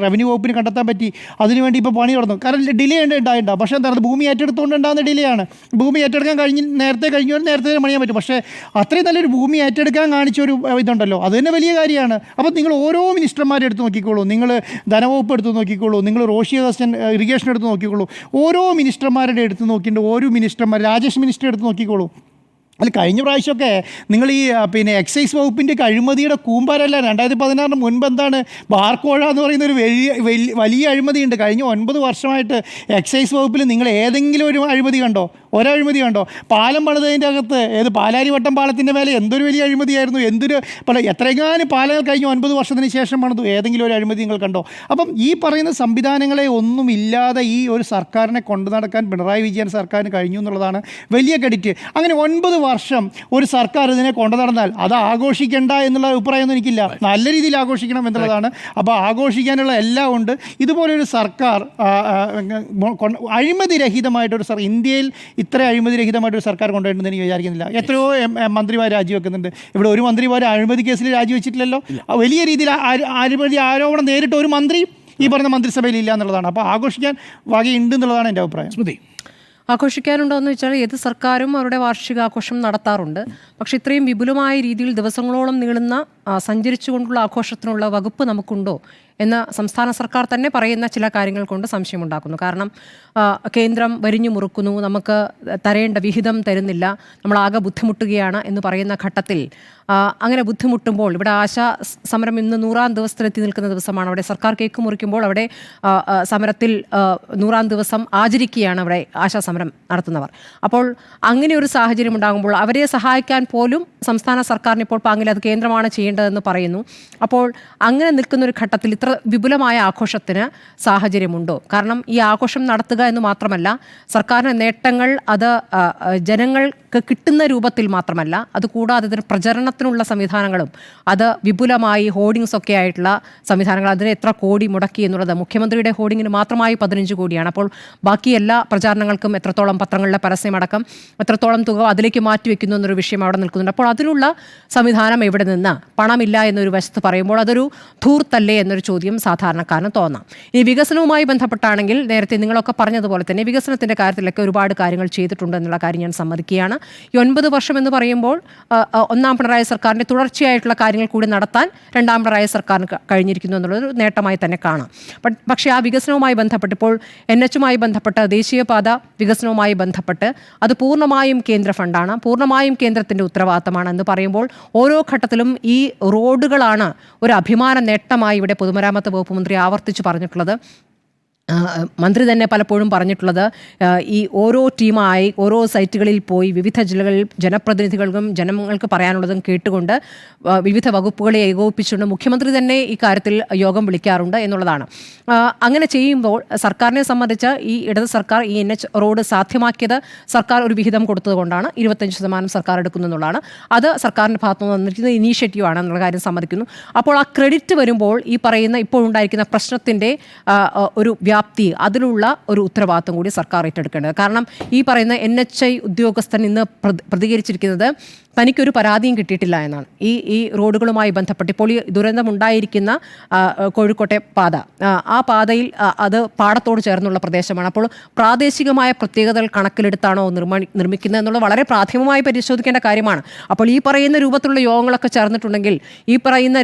റവന്യൂ വകുപ്പിന് കണ്ടെത്താൻ പറ്റി. അതിനുവേണ്ടി ഇപ്പോൾ പണി നടന്നു. കാരണം ഡിലേ ഉണ്ടായിട്ടുണ്ടാവും. പക്ഷേ എന്താണ് ഭൂമി ഏറ്റെടുത്തുകൊണ്ട് ഉണ്ടാകുന്ന ഡിലേ ആണ്. ഭൂമി ഏറ്റെടുക്കാൻ നേരത്തെ പണിയാൻ പറ്റും. പക്ഷേ അത്രയും നല്ലൊരു ഭൂമി ഏറ്റെടുക്കാൻ കാണിച്ചൊരു ഇതുണ്ടല്ലോ, അത് തന്നെ വലിയ കാര്യമാണ്. അപ്പോൾ നിങ്ങൾ ഓരോ മിനിസ്റ്റർമാരെ എടുത്ത് നോക്കിക്കോളൂ, നിങ്ങൾ ധനവകുപ്പ് എടുത്ത് നോക്കിക്കോളൂ, നിങ്ങൾ റോഷി അഗസ്റ്റൻ ഇറിഗേഷൻ എടുത്ത് നോക്കിക്കോളൂ, ഓരോ മിനിസ്റ്റർമാരുടെ എടുത്ത് നോക്കിയിട്ട് രാജേഷ് മിനിസ്റ്റർ എടുത്ത് നോക്കിക്കോളൂ. അല്ല, കഴിഞ്ഞ പ്രാവശ്യമൊക്കെ നിങ്ങൾ ഈ എക്സൈസ് വകുപ്പിൻ്റെ അഴിമതിയുടെ കൂമ്പാരല്ല. 2016 മുൻപ് ബാർക്കോഴ എന്ന് പറയുന്ന ഒരു വലിയ അഴിമതിയുണ്ട്. കഴിഞ്ഞ 9 വർഷമായിട്ട് എക്സൈസ് വകുപ്പിൽ നിങ്ങൾ ഏതെങ്കിലും ഒരു അഴിമതി കണ്ടോ? ഒരഴിമതി കണ്ടോ? പാലം പണിതതിൻ്റെ അകത്ത് പാലാരിവട്ടം പാലത്തിൻ്റെ മേലെ എന്തൊരു വലിയ അഴിമതിയായിരുന്നു. എത്രയെങ്ങാനും പാലങ്ങൾ കഴിഞ്ഞ 9 വർഷത്തിന് ശേഷം പണിതു. ഏതെങ്കിലും ഒരു അഴിമതി നിങ്ങൾ കണ്ടോ? അപ്പം ഈ പറയുന്ന സംവിധാനങ്ങളെ ഒന്നുമില്ലാതെ ഈ ഒരു സർക്കാരിനെ കൊണ്ടു നടക്കാൻ പിണറായി വിജയൻ സർക്കാരിന് കഴിഞ്ഞു എന്നുള്ളതാണ് വലിയ ക്രെഡിറ്റ്. അങ്ങനെ 9 വർഷം ഒരു സർക്കാർ ഇതിനെ കൊണ്ടു നടന്നാൽ അത് ആഘോഷിക്കേണ്ട എന്നുള്ള അഭിപ്രായമൊന്നും എനിക്കില്ല. നല്ല രീതിയിൽ ആഘോഷിക്കണം എന്നുള്ളതാണ്. അപ്പോൾ ആഘോഷിക്കാനുള്ള എല്ലാം ഉണ്ട്. ഇതുപോലൊരു സർക്കാർ അഴിമതിരഹിതമായിട്ടൊരു ഇന്ത്യയിൽ ഇത്ര അഴിമതിരഹിതമായിട്ടൊരു സർക്കാർ കൊണ്ടുവരുന്നത് എനിക്ക് വിചാരിക്കുന്നില്ല. എത്രയോ മന്ത്രിമാർ രാജിവെക്കുന്നുണ്ട്. ഇവിടെ ഒരു മന്ത്രിമാർ അഴിമതി കേസിൽ രാജിവെച്ചിട്ടില്ലല്ലോ. വലിയ രീതിയിൽ അഴിമതി ആരോപണം നേരിട്ട് ഒരു മന്ത്രി ഈ പറഞ്ഞ മന്ത്രിസഭയിൽ ഇല്ല എന്നുള്ളതാണ്. അപ്പോൾ ആഘോഷിക്കാൻ വകയുണ്ട് എന്നുള്ളതാണ് എൻ്റെ അഭിപ്രായം. സ്മൃതി, ആഘോഷിക്കാനുണ്ടോ എന്ന് വെച്ചാൽ ഏത് സർക്കാരും അവരുടെ വാർഷികാഘോഷം നടത്താറുണ്ട്. പക്ഷെ ഇത്രയും വിപുലമായ രീതിയിൽ ദിവസങ്ങളോളം നീളുന്ന സഞ്ചരിച്ചുകൊണ്ടുള്ള ആഘോഷത്തിനുള്ള വകുപ്പ് നമുക്കുണ്ടോ എന്ന് സംസ്ഥാന സർക്കാർ തന്നെ പറയുന്ന ചില കാര്യങ്ങൾ കൊണ്ട് സംശയമുണ്ടാക്കുന്നു. കാരണം കേന്ദ്രം വരിഞ്ഞു മുറുക്കുന്നു, നമുക്ക് തരേണ്ട വിഹിതം തരുന്നില്ല, നമ്മളാകെ ബുദ്ധിമുട്ടുകയാണ് എന്ന് പറയുന്ന ഘട്ടത്തിൽ അങ്ങനെ ബുദ്ധിമുട്ടുമ്പോൾ ഇവിടെ ആശാ സമരം ഇന്ന് 100ാം ദിവസത്തിലെത്തി നിൽക്കുന്ന ദിവസമാണ്. അവിടെ സർക്കാർ കേക്ക് മുറിക്കുമ്പോൾ അവിടെ സമരത്തിൽ 100ാം ദിവസം ആചരിക്കുകയാണ് അവിടെ ആശാ സമരം നടത്തുന്നവർ. അപ്പോൾ അങ്ങനെ ഒരു സാഹചര്യം ഉണ്ടാകുമ്പോൾ അവരെ സഹായിക്കാൻ പോലും സംസ്ഥാന സർക്കാരിന് ഇപ്പോൾ പാങ്ങില്ല. അത് കേന്ദ്രമാണ് ചെയ്യേണ്ടതെന്ന് പറയുന്നു. അപ്പോൾ അങ്ങനെ നിൽക്കുന്നൊരു ഘട്ടത്തിൽ ഇത്ര വിപുലമായ ആഘോഷത്തിന് സാഹചര്യമുണ്ടോ? കാരണം ഈ ആഘോഷം നടത്തുക എന്ന് മാത്രമല്ല, സർക്കാരിൻ്റെ നേട്ടങ്ങൾ അത് ജനങ്ങൾക്ക് കിട്ടുന്ന രൂപത്തിൽ മാത്രമല്ല, അതുകൂടാതെ ഇതിന് പ്രചരണത്തിനുള്ള സംവിധാനങ്ങളും അത് വിപുലമായി ഹോർഡിങ്സ് ഒക്കെ ആയിട്ടുള്ള സംവിധാനങ്ങൾ, അതിന് എത്ര കോടി മുടക്കി എന്നുള്ളത് മുഖ്യമന്ത്രിയുടെ ഹോർഡിങ്ങിന് മാത്രമായി 15 കോടിയാണ്. അപ്പോൾ ബാക്കി എല്ലാ പ്രചാരണങ്ങൾക്കും എത്രത്തോളം പത്രങ്ങളിലെ പരസ്യമടക്കം എത്രത്തോളം തുക അതിലേക്ക് മാറ്റിവെക്കുന്നു എന്നൊരു വിഷയം അവിടെ നിൽക്കുന്നുണ്ട്. അപ്പോൾ അതിനുള്ള സംവിധാനം എവിടെ നിന്ന്? പണമില്ല എന്നൊരു വശത്ത് പറയുമ്പോൾ അതൊരു ധൂർത്തല്ലേ എന്നൊരു ചോദ്യം ചോദ്യം സാധാരണക്കാരന് തോന്നാം. ഇനി വികസനവുമായി ബന്ധപ്പെട്ടാണെങ്കിൽ നേരത്തെ നിങ്ങളൊക്കെ പറഞ്ഞതുപോലെ തന്നെ വികസനത്തിൻ്റെ കാര്യത്തിലൊക്കെ ഒരുപാട് കാര്യങ്ങൾ ചെയ്തിട്ടുണ്ട് എന്നുള്ള കാര്യം ഞാൻ സമ്മതിക്കുകയാണ്. ഈ 9 വർഷം എന്ന് പറയുമ്പോൾ ഒന്നാം പിണറായി സർക്കാരിൻ്റെ തുടർച്ചയായിട്ടുള്ള കാര്യങ്ങൾ കൂടി നടത്താൻ രണ്ടാം പിണറായി സർക്കാരിന് കഴിഞ്ഞിരിക്കുന്നു എന്നുള്ളൊരു നേട്ടമായി തന്നെ കാണാം. പക്ഷേ ആ വികസനവുമായി ബന്ധപ്പെട്ട് ഇപ്പോൾ NH-മായി ബന്ധപ്പെട്ട് ദേശീയപാത വികസനവുമായി ബന്ധപ്പെട്ട് അത് പൂർണ്ണമായും കേന്ദ്ര ഫണ്ടാണ്, പൂർണ്ണമായും കേന്ദ്രത്തിൻ്റെ ഉത്തരവാദിത്തമാണ് എന്ന് പറയുമ്പോൾ ഓരോ ഘട്ടത്തിലും ഈ റോഡുകളാണ് ഒരു അഭിമാന നേട്ടമായി ഇവിടെ പൊതുമരാമത്ത് വകുപ്പ് മന്ത്രി ആവർത്തിച്ച് പറഞ്ഞിട്ടുള്ളത്. മന്ത്രി തന്നെ പലപ്പോഴും പറഞ്ഞിട്ടുള്ളത് ഈ ഓരോ ടീമായി ഓരോ സൈറ്റുകളിൽ പോയി വിവിധ ജില്ലകളിൽ ജനപ്രതിനിധികൾക്കും ജനങ്ങൾക്ക് പറയാനുള്ളതും കേട്ടുകൊണ്ട് വിവിധ വകുപ്പുകളെ ഏകോപിപ്പിച്ചുകൊണ്ട് മുഖ്യമന്ത്രി തന്നെ ഈ കാര്യത്തിൽ യോഗം വിളിക്കാറുണ്ട് എന്നുള്ളതാണ്. അങ്ങനെ ചെയ്യുമ്പോൾ സർക്കാരിനെ സംബന്ധിച്ച് ഈ ഇടത് സർക്കാർ ഈ NH റോഡ് സാധ്യമാക്കിയത് സർക്കാർ ഒരു വിഹിതം കൊടുത്തതുകൊണ്ടാണ്. 25% സർക്കാർ എടുക്കുന്നു എന്നുള്ളതാണ്. അത് സർക്കാരിൻ്റെ ഭാഗത്തുനിന്ന് വന്നിരിക്കുന്ന ഇനീഷ്യേറ്റീവാണ് എന്നുള്ള കാര്യം സമ്മതിക്കുന്നു. അപ്പോൾ ആ ക്രെഡിറ്റ് വരുമ്പോൾ ഈ പറയുന്ന ഇപ്പോൾ ഉണ്ടായിരിക്കുന്ന പ്രശ്നത്തിൻ്റെ ഒരു വ്യാപ്തി, അതിലുള്ള ഒരു ഉത്തരവാദിത്വം കൂടി സർക്കാർ ഏറ്റെടുക്കേണ്ടത്. കാരണം ഈ പറയുന്ന NHI ഉദ്യോഗസ്ഥൻ ഇന്ന് പ്രതികരിച്ചിരിക്കുന്നത് തനിക്കൊരു പരാതിയും കിട്ടിയിട്ടില്ല എന്നാണ്. ഈ റോഡുകളുമായി ബന്ധപ്പെട്ട് ഇപ്പോൾ ഈ ദുരന്തമുണ്ടായിരിക്കുന്ന കോഴിക്കോട്ടെ പാത, ആ പാതയിൽ അത് പാടത്തോട് ചേർന്നുള്ള പ്രദേശമാണ്. അപ്പോൾ പ്രാദേശികമായ പ്രത്യേകതകൾ കണക്കിലെടുത്താണോ നിർമ്മിക്കുന്നത് എന്നുള്ളത് വളരെ പ്രാഥമികമായി പരിശോധിക്കേണ്ട കാര്യമാണ്. അപ്പോൾ ഈ പറയുന്ന രൂപത്തിലുള്ള യോഗങ്ങളൊക്കെ ചേർന്നിട്ടുണ്ടെങ്കിൽ, ഈ പറയുന്ന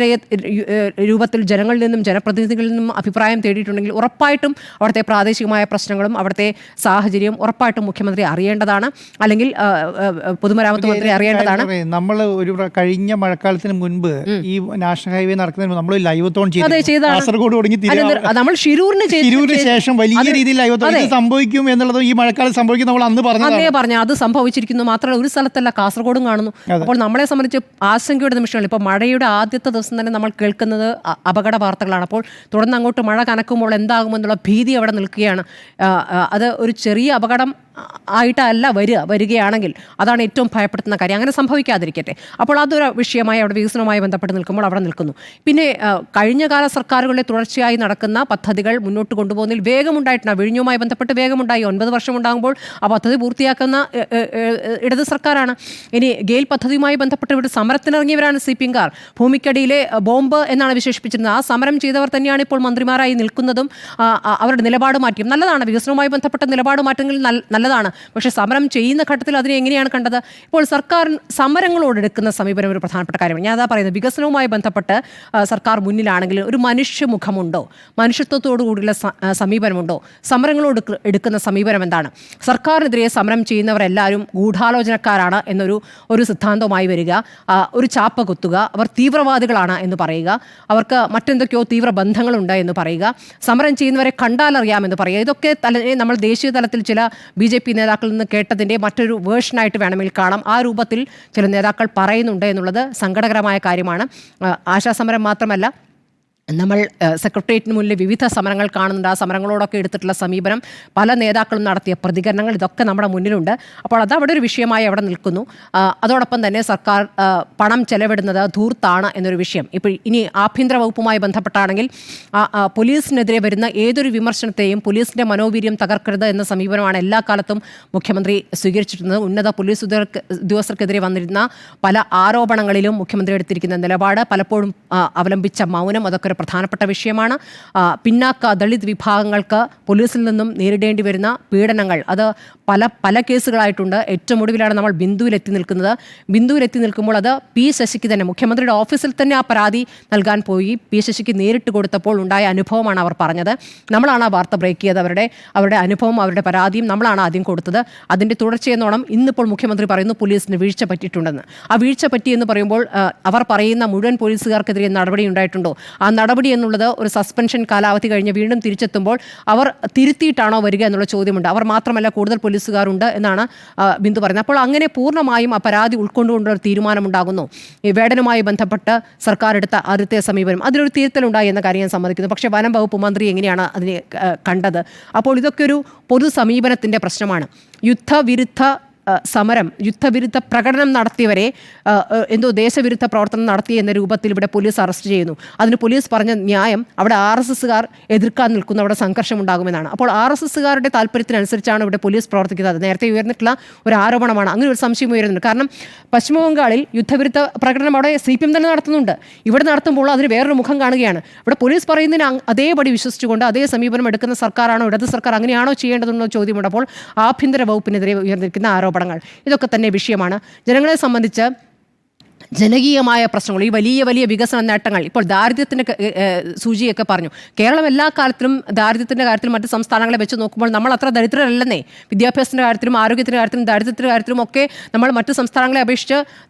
രൂപത്തിൽ ജനങ്ങളിൽ നിന്നും ജനപ്രതിനിധികളിൽ നിന്നും അഭിപ്രായം തേടിയിട്ടുണ്ടെങ്കിൽ ഉറപ്പായിട്ടും അവിടുത്തെ പ്രാദേശികമായ പ്രശ്നങ്ങളും അവിടുത്തെ സാഹചര്യം ഉറപ്പായിട്ടും മുഖ്യമന്ത്രി അറിയേണ്ടതാണ്, അല്ലെങ്കിൽ പൊതുമരാമത്ത് മന്ത്രി അറിയേണ്ടതാണ്. നമ്മൾ ഒരു കഴിഞ്ഞ മഴക്കാലത്തിന് മുൻപ് ഈ നാഷണൽ ഹൈവേ നടക്കുന്നതിന് നമ്മൾ ലൈവ് തോൺ ചെയ്തു. കാസർഗോഡ് തുടങ്ങി നമ്മൾ ശിരൂരിന് ശേഷം വലിയ രീതിയിൽ ലൈവ് തോൺ സംഭവിക്കും എന്നുള്ളത് ഈ മഴക്കാലം സംഭവിക്കും നമ്മൾ അന്ന് പറഞ്ഞു. അത് സംഭവിച്ചിരിക്കുന്നു. മാത്രമല്ല ഒരു സ്ഥലത്തല്ല, കാസർഗോഡും കാണുന്നു. അപ്പോൾ നമ്മളെ സംബന്ധിച്ച് ആശങ്കയുടെ നിമിഷങ്ങൾ. ഇപ്പോൾ മഴയുടെ ആദ്യത്തെ ദിവസം തന്നെ നമ്മൾ കേൾക്കുന്നത് അപകട വാർത്തകളാണ്. അപ്പോൾ തുടർന്ന് അങ്ങോട്ട് മഴ കനക്കുമ്പോൾ എന്താകുമെന്നുള്ള ഭീതി അവിടെ നിൽക്കുകയാണ്. അത് ഒരു ചെറിയ അപകടം ആയിട്ടല്ല വരികയാണെങ്കിൽ അതാണ് ഏറ്റവും ഭയപ്പെടുത്തുന്ന കാര്യം. അങ്ങനെ സംഭവിക്കാതിരിക്കട്ടെ. അപ്പോൾ അതൊരു വിഷയമായി അവിടെ വികസനവുമായി ബന്ധപ്പെട്ട് നിൽക്കുമ്പോൾ അവിടെ നിൽക്കുന്നു. പിന്നെ കഴിഞ്ഞകാല സർക്കാരുകളുടെ തുടർച്ചയായി നടക്കുന്ന പദ്ധതികൾ മുന്നോട്ട് കൊണ്ടുപോകുന്നതിൽ വേഗമുണ്ടായിട്ടുണ്ട്. വിഴിഞ്ഞുമായി ബന്ധപ്പെട്ട് വേഗമുണ്ടായി. 9 വർഷം ഉണ്ടാകുമ്പോൾ ആ പദ്ധതി പൂർത്തിയാക്കുന്ന ഇടത് സർക്കാരാണ്. ഇനി ഗെയിൽ പദ്ധതിയുമായി ബന്ധപ്പെട്ട് ഇവിടെ സമരത്തിനിറങ്ങിയവരാണ് CPM-കാർ. ഭൂമിക്കടിയിലെ ബോംബ് എന്നാണ് വിശേഷിപ്പിച്ചിരുന്നത്. ആ സമരം ചെയ്തവർ തന്നെയാണ് ഇപ്പോൾ മന്ത്രിമാരായി നിൽക്കുന്നതും. അവരുടെ നിലപാട് മാറ്റിയും നല്ലതാണ്. വികസനവുമായി ബന്ധപ്പെട്ട നിലപാട് മാറ്റങ്ങളിൽ നല്ലതാണ്. പക്ഷേ സമരം ചെയ്യുന്ന ഘട്ടത്തിൽ അതിനെ എങ്ങനെയാണ് കണ്ടത്? ഇപ്പോൾ സർക്കാർ സമരങ്ങളോട് എടുക്കുന്ന സമീപനം ഒരു പ്രധാനപ്പെട്ട കാര്യമാണ്. ഞാൻ അതാ പറയുന്നത്, വികസനവുമായി ബന്ധപ്പെട്ട് സർക്കാർ മുന്നിലാണെങ്കിൽ ഒരു മനുഷ്യമുഖമുണ്ടോ, മനുഷ്യത്വത്തോടു കൂടിയുള്ള സമീപനമുണ്ടോ? സമരങ്ങളോട് എടുക്കുന്ന സമീപനം എന്താണ്? സർക്കാരിനെതിരെ സമരം ചെയ്യുന്നവരെല്ലാവരും ഗൂഢാലോചനക്കാരാണ് എന്നൊരു സിദ്ധാന്തവുമായി വരിക, ഒരു ചാപ്പ കുത്തുക, അവർ തീവ്രവാദികളാണ് എന്ന് പറയുക, അവർക്ക് മറ്റെന്തൊക്കെയോ തീവ്ര ബന്ധങ്ങളുണ്ട് എന്ന് പറയുക, സമരം ചെയ്യുന്നവരെ കണ്ടാലറിയാമെന്ന് പറയുക. ഇതൊക്കെ നമ്മൾ ദേശീയ തലത്തിൽ ചില BJP നേതാക്കളിൽ നിന്ന് കേട്ടതിൻ്റെ മറ്റൊരു വേർഷനായിട്ട് വേണമെങ്കിൽ കാണാം. ആ രൂപത്തിൽ ചില നേതാക്കൾ പറയുന്നുണ്ട് എന്നുള്ളത് സങ്കടകരമായ കാര്യമാണ്. ആശാസമരം മാത്രമല്ല, നമ്മൾ സെക്രട്ടേറിയറ്റിന് മുന്നിൽ വിവിധ സമരങ്ങൾ കാണുന്നുണ്ട്. ആ സമരങ്ങളോടൊക്കെ എടുത്തിട്ടുള്ള സമീപനം, പല നേതാക്കളും നടത്തിയ പ്രതികരണങ്ങൾ, ഇതൊക്കെ നമ്മുടെ മുന്നിലുണ്ട്. അപ്പോൾ അതവിടെ ഒരു വിഷയമായി അവിടെ നിൽക്കുന്നു. അതോടൊപ്പം തന്നെ സർക്കാർ പണം ചെലവിടുന്നത് ധൂർത്താണ് എന്നൊരു വിഷയം. ഇപ്പോൾ ഇനി ആഭ്യന്തര വകുപ്പുമായി ബന്ധപ്പെട്ടാണെങ്കിൽ പോലീസിനെതിരെ വരുന്ന ഏതൊരു വിമർശനത്തെയും പോലീസിൻ്റെ മനോവീര്യം തകർക്കരുത് എന്ന സമീപനമാണ് എല്ലാ കാലത്തും മുഖ്യമന്ത്രി സ്വീകരിച്ചിരുന്നത്. ഉന്നത പോലീസ് ഉദ്യോഗസ്ഥർക്കെതിരെ വന്നിരുന്ന പല ആരോപണങ്ങളിലും മുഖ്യമന്ത്രി എടുത്തിരിക്കുന്ന നിലപാട്, പലപ്പോഴും അവലംബിച്ച മൗനം, അതൊക്കെ പ്രധാനപ്പെട്ട വിഷയമാണ്. പിന്നാക്ക ദളിത് വിഭാഗങ്ങൾക്ക് പോലീസിൽ നിന്നും നേരിടേണ്ടി വരുന്ന പീഡനങ്ങൾ, അത് പല കേസുകളായിട്ടുണ്ട്. ഏറ്റവും ഒടുവിലാണ് നമ്മൾ ബിന്ദുവിലെത്തി നിൽക്കുന്നത്. ബിന്ദുവിലെത്തി നിൽക്കുമ്പോൾ അത് P. ശശിക്ക് തന്നെ, മുഖ്യമന്ത്രിയുടെ ഓഫീസിൽ തന്നെ ആ പരാതി നൽകാൻ പോയി P. ശശിക്ക് നേരിട്ട് കൊടുത്തപ്പോൾ ഉണ്ടായ അനുഭവമാണ് അവർ പറഞ്ഞത്. നമ്മളാണ് ആ വാർത്ത ബ്രേക്ക് ചെയ്തത്. അവരുടെ അനുഭവം, അവരുടെ പരാതിയും നമ്മളാണ് ആദ്യം കൊടുത്തത്. അതിൻ്റെ തുടർച്ചയെന്നോണം ഇന്നിപ്പോൾ മുഖ്യമന്ത്രി പറയുന്നു പോലീസിന് വീഴ്ച പറ്റിയിട്ടുണ്ടെന്ന്. ആ വീഴ്ച പറ്റിയെന്ന് പറയുമ്പോൾ അവർ പറയുന്ന മുഴുവൻ പോലീസുകാർക്കെതിരെ നടപടി ഉണ്ടായിട്ടുണ്ടോ? ആ നടപടി എന്നുള്ളത് ഒരു സസ്പെൻഷൻ കാലാവധി കഴിഞ്ഞ് വീണ്ടും തിരിച്ചെത്തുമ്പോൾ അവർ തിരുത്തിയിട്ടാണോ വരിക എന്നുള്ള ചോദ്യമുണ്ട്. അവർ മാത്രമല്ല, കൂടുതൽ പോലീസുകാരുണ്ട് എന്നാണ് ബിന്ദു പറയുന്നത്. അപ്പോൾ അങ്ങനെ പൂർണ്ണമായും ആ പരാതി ഉൾക്കൊണ്ടുകൊണ്ടൊരു തീരുമാനമുണ്ടാകുന്നു. ഈ വേടനുമായി ബന്ധപ്പെട്ട് സർക്കാർ എടുത്ത ആദ്യത്തെ സമീപനം, അതിലൊരു തിരുത്തലുണ്ടായി എന്ന കാര്യം ഞാൻ സമ്മതിക്കുന്നു. പക്ഷേ വനം വകുപ്പ് മന്ത്രി എങ്ങനെയാണ് അതിനെ കണ്ടത്? അപ്പോൾ ഇതൊക്കെ ഒരു പൊതു സമീപനത്തിൻ്റെ പ്രശ്നമാണ്. യുദ്ധവിരുദ്ധ സമരം, യുദ്ധവിരുദ്ധ പ്രകടനം നടത്തിയവരെ എന്തോ ദേശവിരുദ്ധ പ്രവർത്തനം നടത്തി എന്ന രൂപത്തിൽ ഇവിടെ പോലീസ് അറസ്റ്റ് ചെയ്യുന്നു. അതിന് പോലീസ് പറഞ്ഞ ന്യായം അവിടെ RSSകാർ എതിർക്കാൻ നിൽക്കുന്ന അവിടെ സംഘർഷം ഉണ്ടാകുമെന്നാണ്. അപ്പോൾ RSSകാരുടെ താല്പര്യത്തിനനുസരിച്ചാണ് ഇവിടെ പോലീസ് പ്രവർത്തിക്കുന്നത്. നേരത്തെ ഉയർന്നിട്ടുള്ള ഒരു ആരോപണമാണ്. അങ്ങനെ ഒരു സംശയം ഉയരുന്നുണ്ട്. കാരണം പശ്ചിമ ബംഗാളിൽ യുദ്ധവിരുദ്ധ പ്രകടനം അവിടെ CPM തന്നെ നടത്തുന്നുണ്ട്. ഇവിടെ നടത്തുമ്പോൾ അതിന് വേറൊരു മുഖം കാണുകയാണ്. ഇവിടെ പോലീസ് പറയുന്നതിന് അതേപടി വിശ്വസിച്ചുകൊണ്ട് അതേ സമീപനം എടുക്കുന്ന സർക്കാരാണോ, ഇടത് സർക്കാർ അങ്ങനെയാണോ ചെയ്യേണ്ടതെന്നോ ചോദ്യമുണ്ട്. അപ്പോൾ ആഭ്യന്തര വകുപ്പിനെതിരെ ഉയർന്നിരിക്കുന്ന ആരോപണങ്ങൾ ഇതൊക്കെ തന്നെ വിഷയമാണ്. ജനങ്ങളെ സംബന്ധിച്ച് ജനകീയമായ പ്രശ്നങ്ങൾ, ഈ വലിയ വലിയ വികസന നേട്ടങ്ങൾ, ഇപ്പോൾ ദാരിദ്ര്യത്തിൻ്റെ സൂചിയൊക്കെ പറഞ്ഞു. കേരളം എല്ലാ കാലത്തിലും ദാരിദ്ര്യത്തിൻ്റെ കാര്യത്തിലും മറ്റ് സംസ്ഥാനങ്ങളെ വെച്ച് നോക്കുമ്പോൾ നമ്മൾ അത്ര ദരിദ്രരല്ലെന്നേ. വിദ്യാഭ്യാസത്തിൻ്റെ കാര്യത്തിലും ആരോഗ്യത്തിൻ്റെ കാര്യത്തിലും ദാരിദ്ര്യത്തിൻ്റെ കാര്യത്തിലും ഒക്കെ നമ്മൾ മറ്റ് സംസ്ഥാനങ്ങളെ അപേക്ഷിച്ച്